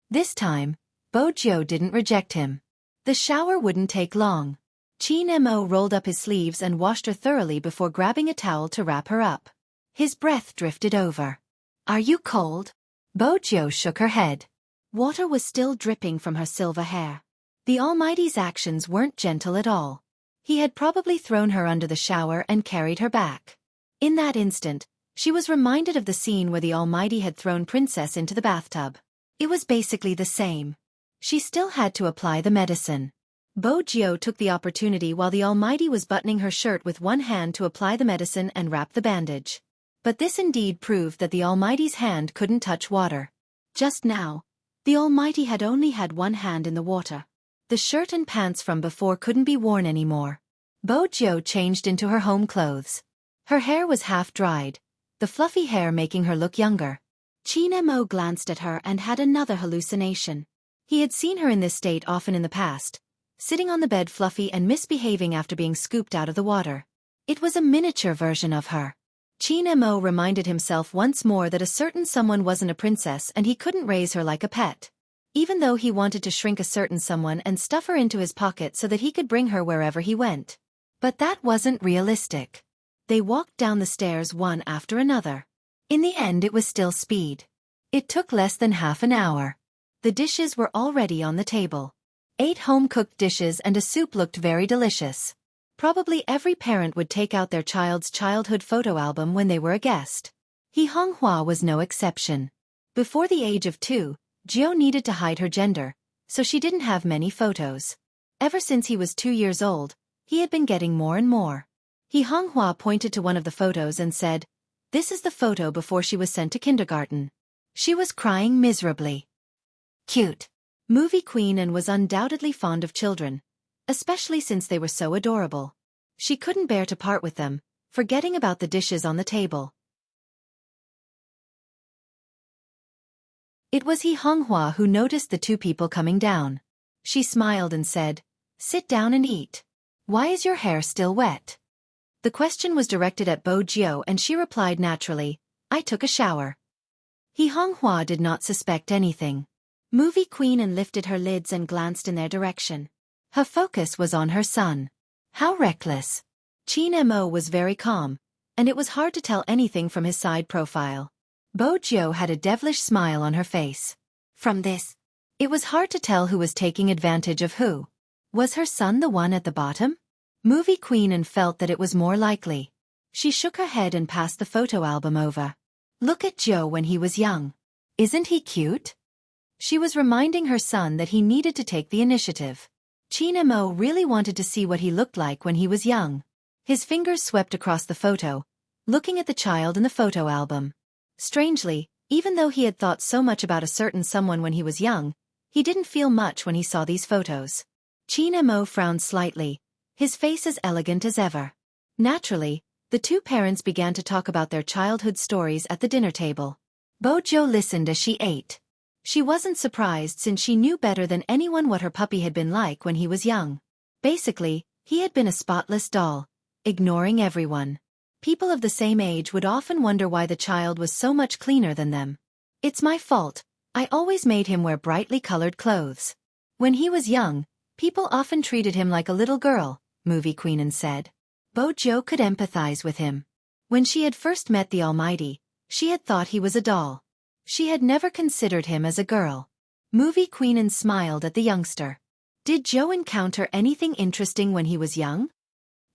This time, Bojio didn't reject him. The shower wouldn't take long. Qin Mo rolled up his sleeves and washed her thoroughly before grabbing a towel to wrap her up. His breath drifted over. Are you cold? Bojio shook her head. Water was still dripping from her silver hair. The Almighty's actions weren't gentle at all. He had probably thrown her under the shower and carried her back. In that instant, she was reminded of the scene where the Almighty had thrown Princess into the bathtub. It was basically the same. She still had to apply the medicine. Bojio took the opportunity while the Almighty was buttoning her shirt with one hand to apply the medicine and wrap the bandage. But this indeed proved that the Almighty's hand couldn't touch water. Just now, the Almighty had only had one hand in the water. The shirt and pants from before couldn't be worn anymore. Bojio changed into her home clothes. Her hair was half dried, the fluffy hair making her look younger. Qin Mo glanced at her and had another hallucination. He had seen her in this state often in the past, sitting on the bed fluffy and misbehaving after being scooped out of the water. It was a miniature version of her. Qin Mo reminded himself once more that a certain someone wasn't a princess and he couldn't raise her like a pet. Even though he wanted to shrink a certain someone and stuff her into his pocket so that he could bring her wherever he went. But that wasn't realistic. They walked down the stairs one after another. In the end it was still speed. It took less than half an hour. The dishes were already on the table. 8 home-cooked dishes and a soup looked very delicious. Probably every parent would take out their child's childhood photo album when they were a guest. He Honghua was no exception. Before the age of 2, Jiao needed to hide her gender, so she didn't have many photos. Ever since he was 2 years old, he had been getting more and more. He Honghua pointed to one of the photos and said, "This is the photo before she was sent to kindergarten." She was crying miserably. Cute. Movie queen and was undoubtedly fond of children, especially since they were so adorable. She couldn't bear to part with them, forgetting about the dishes on the table. It was He Honghua who noticed the 2 people coming down. She smiled and said, "Sit down and eat. Why is your hair still wet?" The question was directed at Bojio and she replied naturally, "I took a shower." He Honghua did not suspect anything. Movie queen and lifted her lids and glanced in their direction. Her focus was on her son. How reckless. Qin Mo was very calm, and it was hard to tell anything from his side profile. Bojio had a devilish smile on her face. From this, it was hard to tell who was taking advantage of who. Was her son the one at the bottom? Movie queen and felt that it was more likely. She shook her head and passed the photo album over. Look at Joe when he was young. Isn't he cute? She was reminding her son that he needed to take the initiative. Qin Mo really wanted to see what he looked like when he was young. His fingers swept across the photo, looking at the child in the photo album. Strangely, even though he had thought so much about a certain someone when he was young, he didn't feel much when he saw these photos. Qin Mo frowned slightly, his face as elegant as ever. Naturally, the 2 parents began to talk about their childhood stories at the dinner table. Bojio listened as she ate. She wasn't surprised since she knew better than anyone what her puppy had been like when he was young. Basically, he had been a spotless doll, ignoring everyone. People of the same age would often wonder why the child was so much cleaner than them. It's my fault. I always made him wear brightly colored clothes. When he was young, people often treated him like a little girl, Movie Queen said. Bojio could empathize with him. When she had first met the Almighty, she had thought he was a doll. She had never considered him as a girl. Movie Queen smiled at the youngster. Did Joe encounter anything interesting when he was young?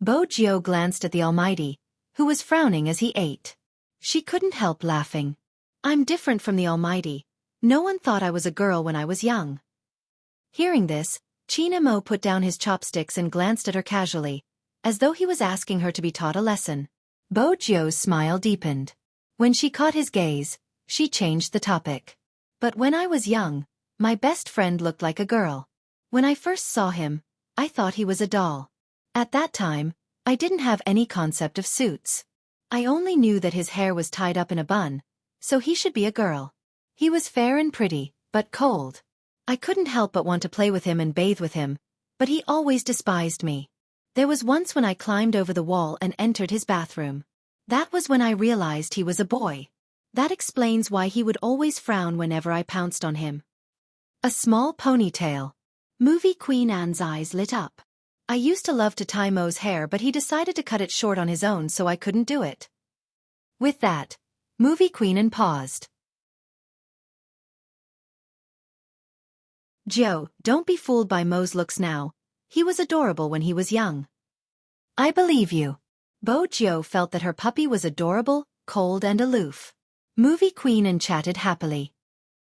Bojio glanced at the Almighty, who was frowning as he ate. She couldn't help laughing. I'm different from the Almighty. No one thought I was a girl when I was young. Hearing this, Qin Mo put down his chopsticks and glanced at her casually, as though he was asking her to be taught a lesson. Bojio's smile deepened. When she caught his gaze, she changed the topic. But when I was young, my best friend looked like a girl. When I first saw him, I thought he was a doll. At that time, I didn't have any concept of suits. I only knew that his hair was tied up in a bun, so he should be a girl. He was fair and pretty, but cold. I couldn't help but want to play with him and bathe with him, but he always despised me. There was once when I climbed over the wall and entered his bathroom. That was when I realized he was a boy. That explains why he would always frown whenever I pounced on him. A small ponytail. Movie Queen Anne's eyes lit up. I used to love to tie Mo's hair, but he decided to cut it short on his own, so I couldn't do it. With that, Movie Queen Anne paused. Joe, don't be fooled by Mo's looks now. He was adorable when he was young. I believe you. Bo Joe felt that her puppy was adorable, cold and aloof. Movie Queen Anne chatted happily.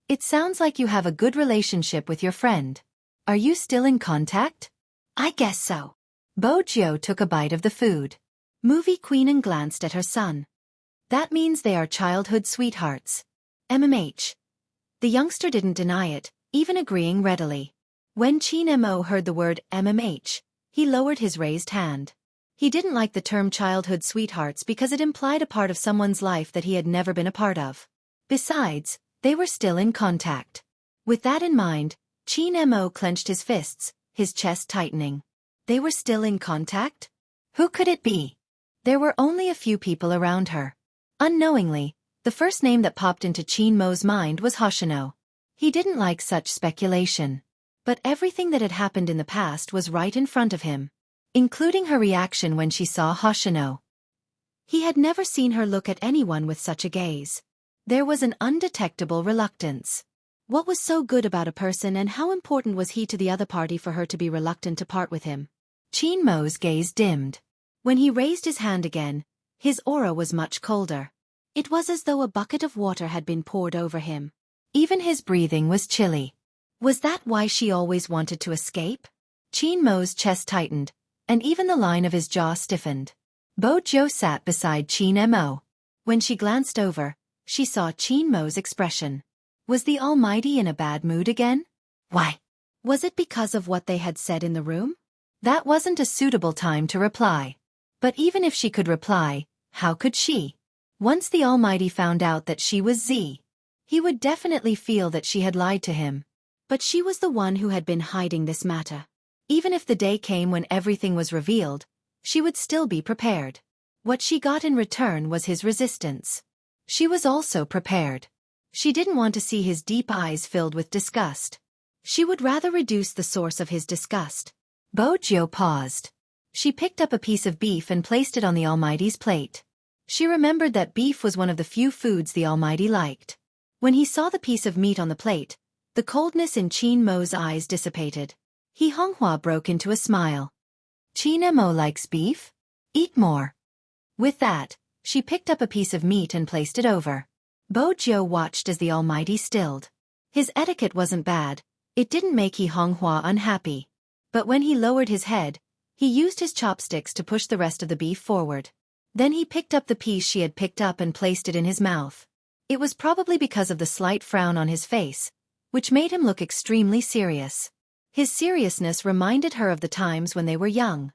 It sounds like you have a good relationship with your friend. Are you still in contact? I guess so. Bo Joe took a bite of the food. Movie Queen Anne glanced at her son. That means they are childhood sweethearts. MMH. The youngster didn't deny it, even agreeing readily. When Chin Mo heard the word MMH, he lowered his raised hand. He didn't like the term childhood sweethearts because it implied a part of someone's life that he had never been a part of. Besides, they were still in contact. With that in mind, Chin Mo clenched his fists, his chest tightening. They were still in contact? Who could it be? There were only a few people around her. Unknowingly, the first name that popped into Chin Mo's mind was Hoshino. He didn't like such speculation. But everything that had happened in the past was right in front of him, including her reaction when she saw Hoshino. He had never seen her look at anyone with such a gaze. There was an undetectable reluctance. What was so good about a person, and how important was he to the other party for her to be reluctant to part with him? Chin Mo's gaze dimmed. When he raised his hand again, his aura was much colder. It was as though a bucket of water had been poured over him. Even his breathing was chilly. Was that why she always wanted to escape? Chin Mo's chest tightened, and even the line of his jaw stiffened. Bo Joe sat beside Chin Mo. When she glanced over, she saw Chin Mo's expression. Was the Almighty in a bad mood again? Why? Was it because of what they had said in the room? That wasn't a suitable time to reply. But even if she could reply, how could she? Once the Almighty found out that she was Z, he would definitely feel that she had lied to him. But she was the one who had been hiding this matter. Even if the day came when everything was revealed, she would still be prepared. What she got in return was his resistance. She was also prepared. She didn't want to see his deep eyes filled with disgust. She would rather reduce the source of his disgust. Bo Joe paused. She picked up a piece of beef and placed it on the Almighty's plate. She remembered that beef was one of the few foods the Almighty liked. When he saw the piece of meat on the plate, the coldness in Chin Mo's eyes dissipated. He Honghua broke into a smile. Chin Mo likes beef? Eat more. With that, she picked up a piece of meat and placed it over. Bo Joe watched as the Almighty stilled. His etiquette wasn't bad, it didn't make He Honghua unhappy. But when he lowered his head, he used his chopsticks to push the rest of the beef forward. Then he picked up the piece she had picked up and placed it in his mouth. It was probably because of the slight frown on his face, which made him look extremely serious. His seriousness reminded her of the times when they were young.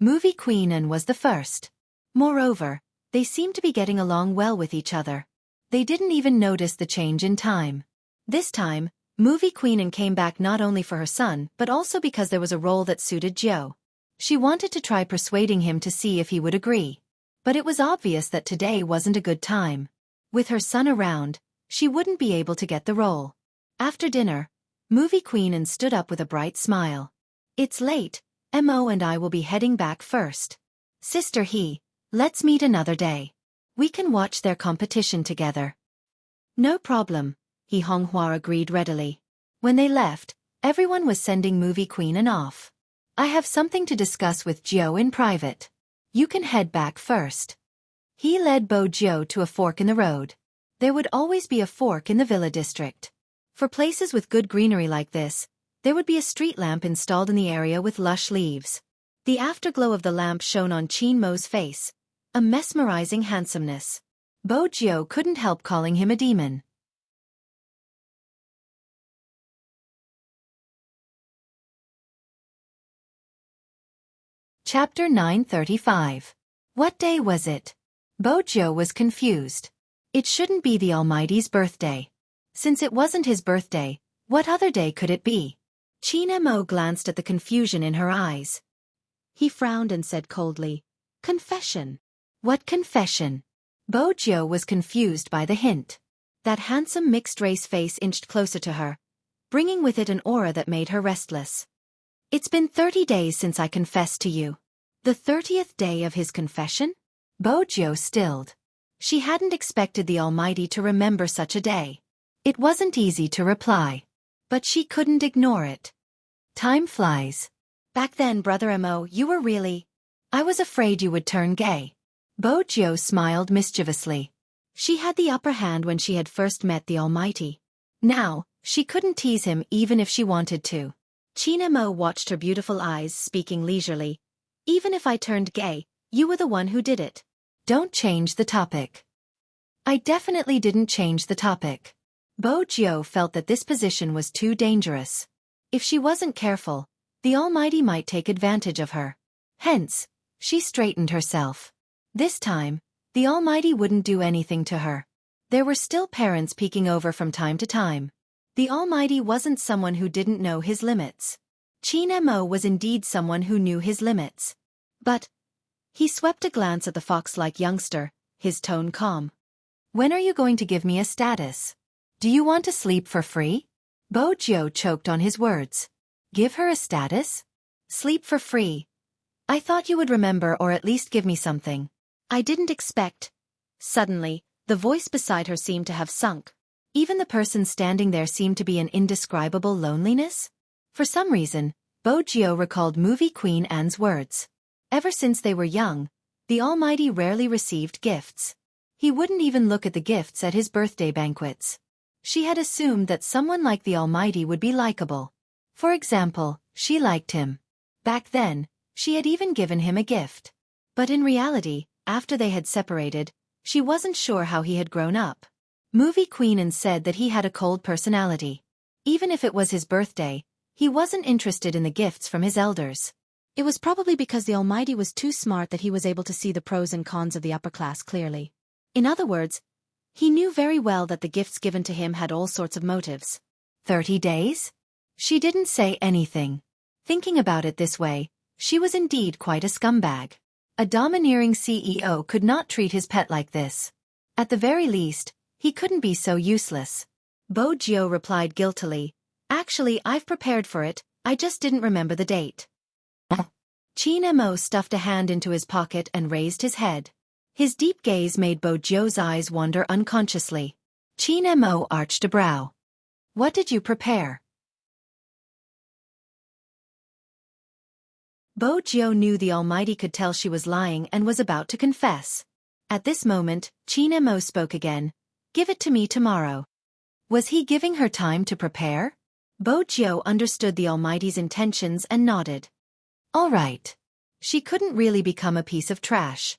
Movie Queen Anne was the first. Moreover, they seemed to be getting along well with each other. They didn't even notice the change in time. This time, Movie Queen Anne came back not only for her son but also because there was a role that suited Joe. She wanted to try persuading him to see if he would agree. But it was obvious that today wasn't a good time. With her son around, she wouldn't be able to get the role. After dinner, Movie Queen Anne stood up with a bright smile. It's late, Mo and I will be heading back first. Sister let's meet another day. We can watch their competition together. No problem, He Honghua agreed readily. When they left, everyone was sending Movie Queen Anne off. I have something to discuss with Joe in private. You can head back first. He led Bo Joe to a fork in the road. There would always be a fork in the villa district. For places with good greenery like this, there would be a street lamp installed in the area with lush leaves. The afterglow of the lamp shone on Chin Mo's face, a mesmerizing handsomeness. Bo Joe couldn't help calling him a demon. Chapter 935. What day was it? Bojo was confused. It shouldn't be the Almighty's birthday. Since it wasn't his birthday, what other day could it be? Qin Mo glanced at the confusion in her eyes. He frowned and said coldly, "Confession." What confession? Bojo was confused by the hint. That handsome mixed-race face inched closer to her, bringing with it an aura that made her restless. It's been 30 days since I confessed to you. The 30th day of his confession? Bojo stilled. She hadn't expected the Almighty to remember such a day. It wasn't easy to reply. But she couldn't ignore it. Time flies. Back then, Brother Mo, you were really... I was afraid you would turn gay. Bojo smiled mischievously. She had the upper hand when she had first met the Almighty. Now, she couldn't tease him even if she wanted to. Qin Mo watched her beautiful eyes, speaking leisurely. Even if I turned gay, you were the one who did it. Don't change the topic. I definitely didn't change the topic. Bojo felt that this position was too dangerous. If she wasn't careful, the Almighty might take advantage of her. Hence, she straightened herself. This time, the Almighty wouldn't do anything to her. There were still parents peeking over from time to time. The Almighty wasn't someone who didn't know his limits. Qin Mo was indeed someone who knew his limits. But, he swept a glance at the fox-like youngster, his tone calm. When are you going to give me a status? Do you want to sleep for free? Bojo choked on his words. Give her a status? Sleep for free. I thought you would remember or at least give me something. I didn't expect. Suddenly, the voice beside her seemed to have sunk. Even the person standing there seemed to be an indescribable loneliness. For some reason, Bojo recalled movie Queen Anne's words. Ever since they were young, the Almighty rarely received gifts. He wouldn't even look at the gifts at his birthday banquets. She had assumed that someone like the Almighty would be likable. For example, she liked him. Back then, she had even given him a gift. But in reality, after they had separated, she wasn't sure how he had grown up. Movie Queen Anne said that he had a cold personality. Even if it was his birthday, he wasn't interested in the gifts from his elders. It was probably because the Almighty was too smart that he was able to see the pros and cons of the upper class clearly. In other words, he knew very well that the gifts given to him had all sorts of motives. 30 days? She didn't say anything. Thinking about it this way, she was indeed quite a scumbag. A domineering CEO could not treat his pet like this. At the very least, he couldn't be so useless. Bojo replied guiltily, "Actually, I've prepared for it, I just didn't remember the date." Qin Mo stuffed a hand into his pocket and raised his head. His deep gaze made Bojo's eyes wander unconsciously. Qin Mo arched a brow. "What did you prepare?" Bojo knew the Almighty could tell she was lying and was about to confess. At this moment, Qin Mo spoke again. "Give it to me tomorrow." Was he giving her time to prepare? Bojo understood the Almighty's intentions and nodded. All right. She couldn't really become a piece of trash.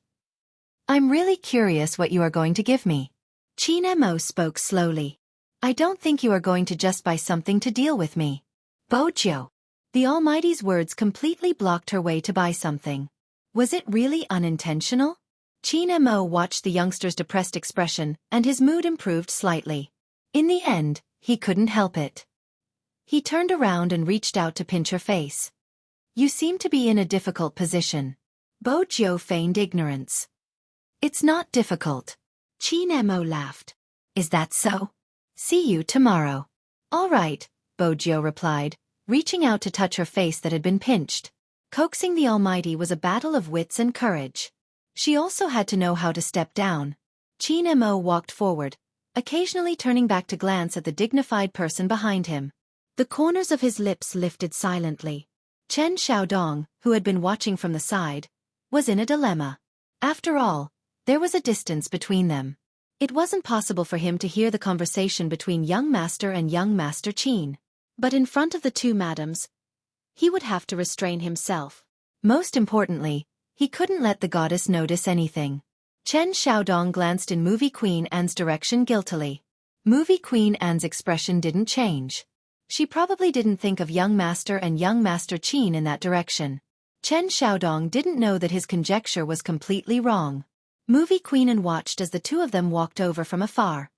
I'm really curious what you are going to give me. Qin Mo spoke slowly. I don't think you are going to just buy something to deal with me. Bojo. The Almighty's words completely blocked her way to buy something. Was it really unintentional? Qin Mo watched the youngster's depressed expression, and his mood improved slightly. In the end, he couldn't help it. He turned around and reached out to pinch her face. You seem to be in a difficult position. Bojo feigned ignorance. It's not difficult. Qin Mo laughed. Is that so? See you tomorrow. All right, Bojo replied, reaching out to touch her face that had been pinched. Coaxing the Almighty was a battle of wits and courage. She also had to know how to step down. Qin Mo walked forward, occasionally turning back to glance at the dignified person behind him. The corners of his lips lifted silently. Chen Xiaodong, who had been watching from the side, was in a dilemma. After all, there was a distance between them. It wasn't possible for him to hear the conversation between young master and young master Qin. But in front of the two madams, he would have to restrain himself. Most importantly, he couldn't let the goddess notice anything. Chen Xiaodong glanced in Movie Queen Anne's direction guiltily. Movie Queen Anne's expression didn't change. She probably didn't think of young master and young master Qin in that direction. Chen Xiaodong didn't know that his conjecture was completely wrong. Movie Queen and watched as the two of them walked over from afar.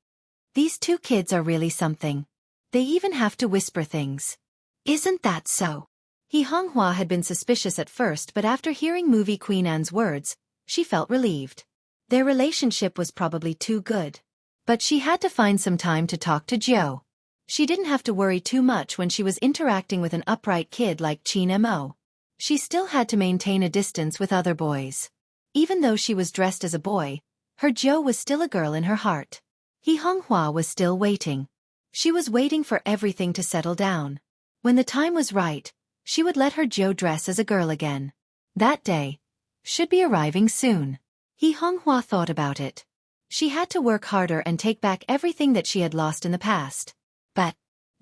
These two kids are really something. They even have to whisper things. Isn't that so? He Honghua had been suspicious at first, but after hearing Movie Queen Anne's words, she felt relieved. Their relationship was probably too good. But she had to find some time to talk to Jiao. She didn't have to worry too much when she was interacting with an upright kid like Qin Mo. She still had to maintain a distance with other boys. Even though she was dressed as a boy, her Jiao was still a girl in her heart. He Honghua was still waiting. She was waiting for everything to settle down. When the time was right, she would let her Jiao dress as a girl again. That day should be arriving soon. He Honghua thought about it. She had to work harder and take back everything that she had lost in the past. But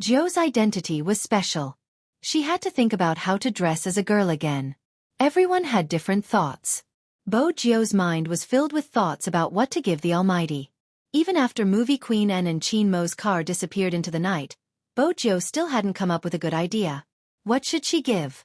Jiao's identity was special. She had to think about how to dress as a girl again. Everyone had different thoughts. Bo Jiao's mind was filled with thoughts about what to give the Almighty. Even after Movie Queen Anne and Qin Mo's car disappeared into the night, Bo Jiao still hadn't come up with a good idea. What should she give?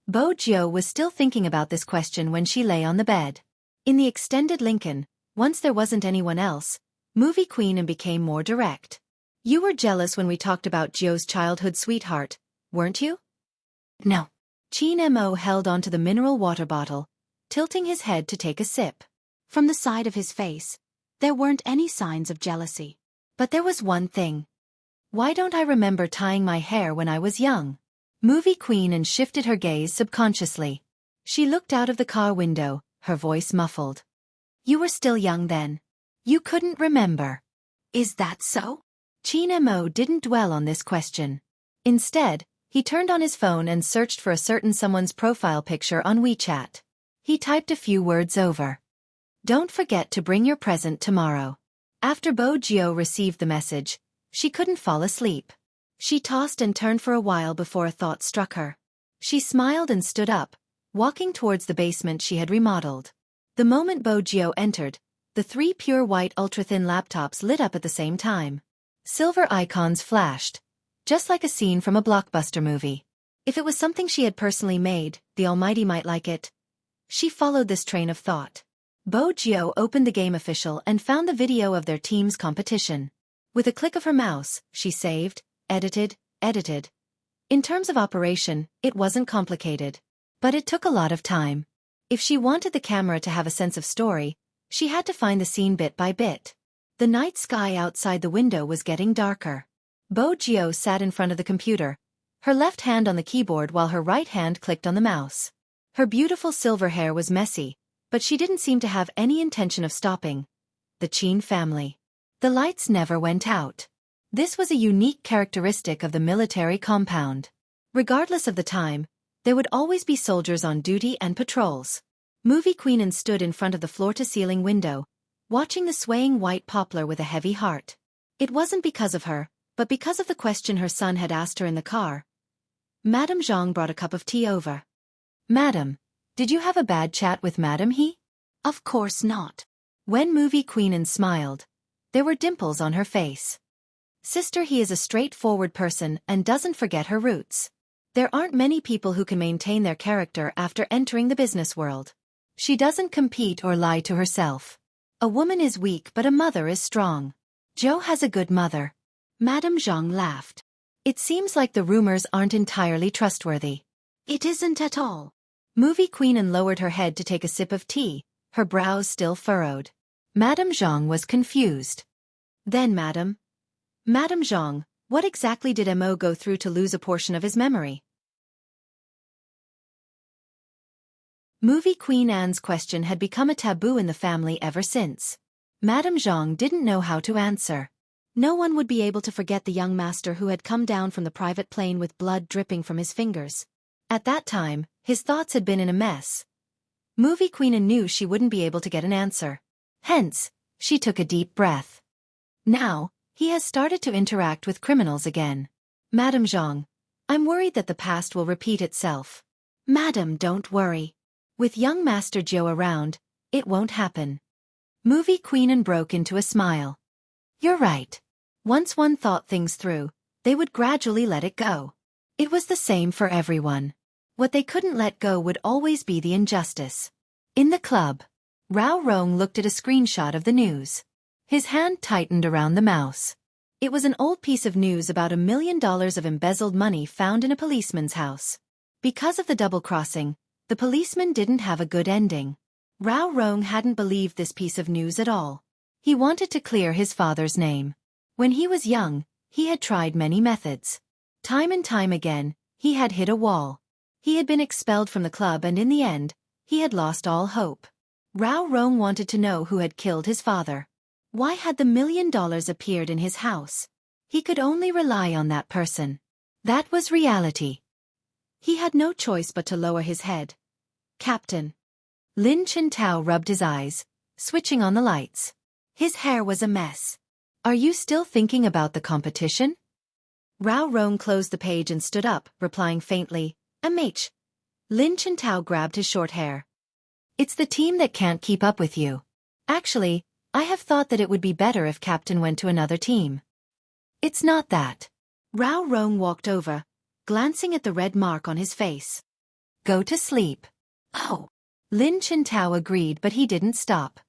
Bo Jiao was still thinking about this question when she lay on the bed. In the extended Lincoln, once there wasn't anyone else, Movie Queen Anne became more direct. You were jealous when we talked about Jiao's childhood sweetheart, weren't you? No. Qin Mo held onto the mineral water bottle, tilting his head to take a sip. From the side of his face, there weren't any signs of jealousy. But there was one thing. Why don't I remember tying my hair when I was young? Movie Queen Anne shifted her gaze subconsciously. She looked out of the car window, her voice muffled. You were still young then. You couldn't remember. Is that so? Qin Mo didn't dwell on this question. Instead, he turned on his phone and searched for a certain someone's profile picture on WeChat. He typed a few words over. Don't forget to bring your present tomorrow. After Bo Jiao received the message, she couldn't fall asleep. She tossed and turned for a while before a thought struck her. She smiled and stood up, walking towards the basement she had remodeled. The moment Bo Jiao entered, the three pure white ultra-thin laptops lit up at the same time. Silver icons flashed, just like a scene from a blockbuster movie. If it was something she had personally made, the Almighty might like it. She followed this train of thought. Bo Jiao opened the game official and found the video of their team's competition. With a click of her mouse, she saved, edited. In terms of operation, it wasn't complicated. But it took a lot of time. If she wanted the camera to have a sense of story, she had to find the scene bit by bit. The night sky outside the window was getting darker. Bo Jiao sat in front of the computer, her left hand on the keyboard while her right hand clicked on the mouse. Her beautiful silver hair was messy, but she didn't seem to have any intention of stopping. The Qin family. The lights never went out. This was a unique characteristic of the military compound. Regardless of the time, there would always be soldiers on duty and patrols. Movie Queen Anne stood in front of the floor-to-ceiling window, watching the swaying white poplar with a heavy heart. It wasn't because of her, but because of the question her son had asked her in the car. Madame Zhang brought a cup of tea over. Madam, did you have a bad chat with Madam He? Of course not. When Movie Queen Anne smiled, there were dimples on her face. Sister He is a straightforward person and doesn't forget her roots. There aren't many people who can maintain their character after entering the business world. She doesn't compete or lie to herself. A woman is weak but a mother is strong. Zhou has a good mother. Madame Zhang laughed. It seems like the rumors aren't entirely trustworthy. It isn't at all. Movie Queen Anne lowered her head to take a sip of tea, her brows still furrowed. Madame Zhang was confused. Then Madame Zhang, what exactly did Mo go through to lose a portion of his memory? Movie Queen Anne's question had become a taboo in the family ever since. Madame Zhang didn't know how to answer. No one would be able to forget the young master who had come down from the private plane with blood dripping from his fingers. At that time, his thoughts had been in a mess. Movie Queen Anne knew she wouldn't be able to get an answer. Hence, she took a deep breath. Now, he has started to interact with criminals again. Madame Zhang, I'm worried that the past will repeat itself. Madam, don't worry. With young Master Zhou around, it won't happen. Movie Queen Anne broke into a smile. You're right. Once one thought things through, they would gradually let it go. It was the same for everyone. What they couldn't let go would always be the injustice. In the club, Rao Rong looked at a screenshot of the news. His hand tightened around the mouse. It was an old piece of news about $1 million of embezzled money found in a policeman's house. Because of the double-crossing, the policeman didn't have a good ending. Rao Rong hadn't believed this piece of news at all. He wanted to clear his father's name. When he was young, he had tried many methods. Time and time again, he had hit a wall. He had been expelled from the club and in the end, he had lost all hope. Rao Rong wanted to know who had killed his father. Why had the $1 million appeared in his house? He could only rely on that person. That was reality. He had no choice but to lower his head. Captain. Lin Chintao rubbed his eyes, switching on the lights. His hair was a mess. Are you still thinking about the competition? Rao Rong closed the page and stood up, replying faintly, MH. Lin Chintao grabbed his short hair. It's the team that can't keep up with you. Actually, I have thought that it would be better if Captain went to another team. It's not that. Rao Rong walked over, glancing at the red mark on his face. Go to sleep. Oh. Lin Chintao agreed, but he didn't stop.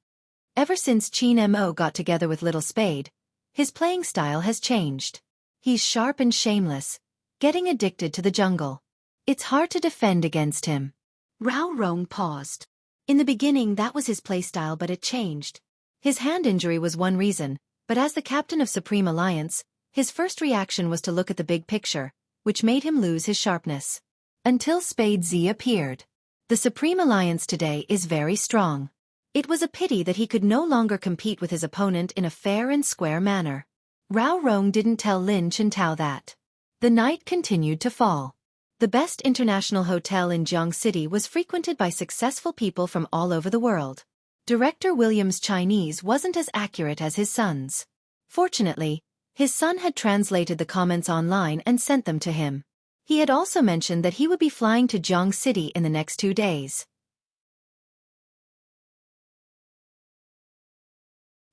Ever since Qin Mo got together with Little Spade, his playing style has changed. He's sharp and shameless, getting addicted to the jungle. It's hard to defend against him. Rao Rong paused. In the beginning that was his playstyle, but it changed. His hand injury was one reason, but as the captain of Supreme Alliance, his first reaction was to look at the big picture, which made him lose his sharpness. Until Spade Z appeared. The Supreme Alliance today is very strong. It was a pity that he could no longer compete with his opponent in a fair and square manner. Rao Rong didn't tell Lin Chintao that. The night continued to fall. The best international hotel in Jiang City was frequented by successful people from all over the world. Director William's Chinese wasn't as accurate as his son's. Fortunately, his son had translated the comments online and sent them to him. He had also mentioned that he would be flying to Jiang City in the next 2 days.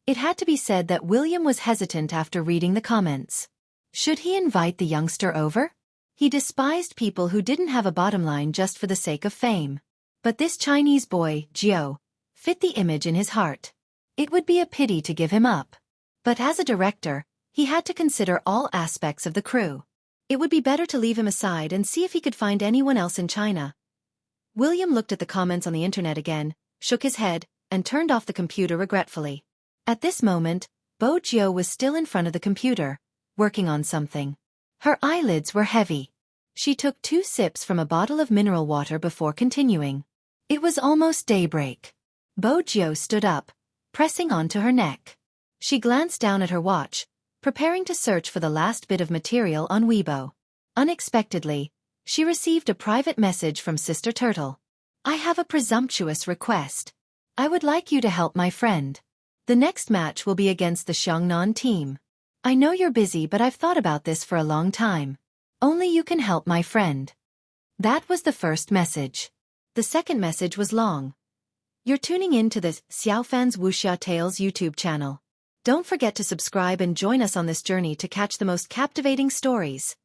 It had to be said that William was hesitant after reading the comments. Should he invite the youngster over? He despised people who didn't have a bottom line just for the sake of fame. But this Chinese boy, Jiao, fit the image in his heart. It would be a pity to give him up. But as a director, he had to consider all aspects of the crew. It would be better to leave him aside and see if he could find anyone else in China. William looked at the comments on the internet again, shook his head, and turned off the computer regretfully. At this moment, Bo Jiao was still in front of the computer, working on something. Her eyelids were heavy. She took 2 sips from a bottle of mineral water before continuing. It was almost daybreak. Bo Jiao stood up, pressing onto her neck. She glanced down at her watch, preparing to search for the last bit of material on Weibo. Unexpectedly, she received a private message from Sister Turtle. I have a presumptuous request. I would like you to help my friend. The next match will be against the Xiangnan team. I know you're busy, but I've thought about this for a long time. Only you can help my friend. That was the first message. The second message was long. You're tuning in to the Xiaofan's Wuxia Tales YouTube channel. Don't forget to subscribe and join us on this journey to catch the most captivating stories.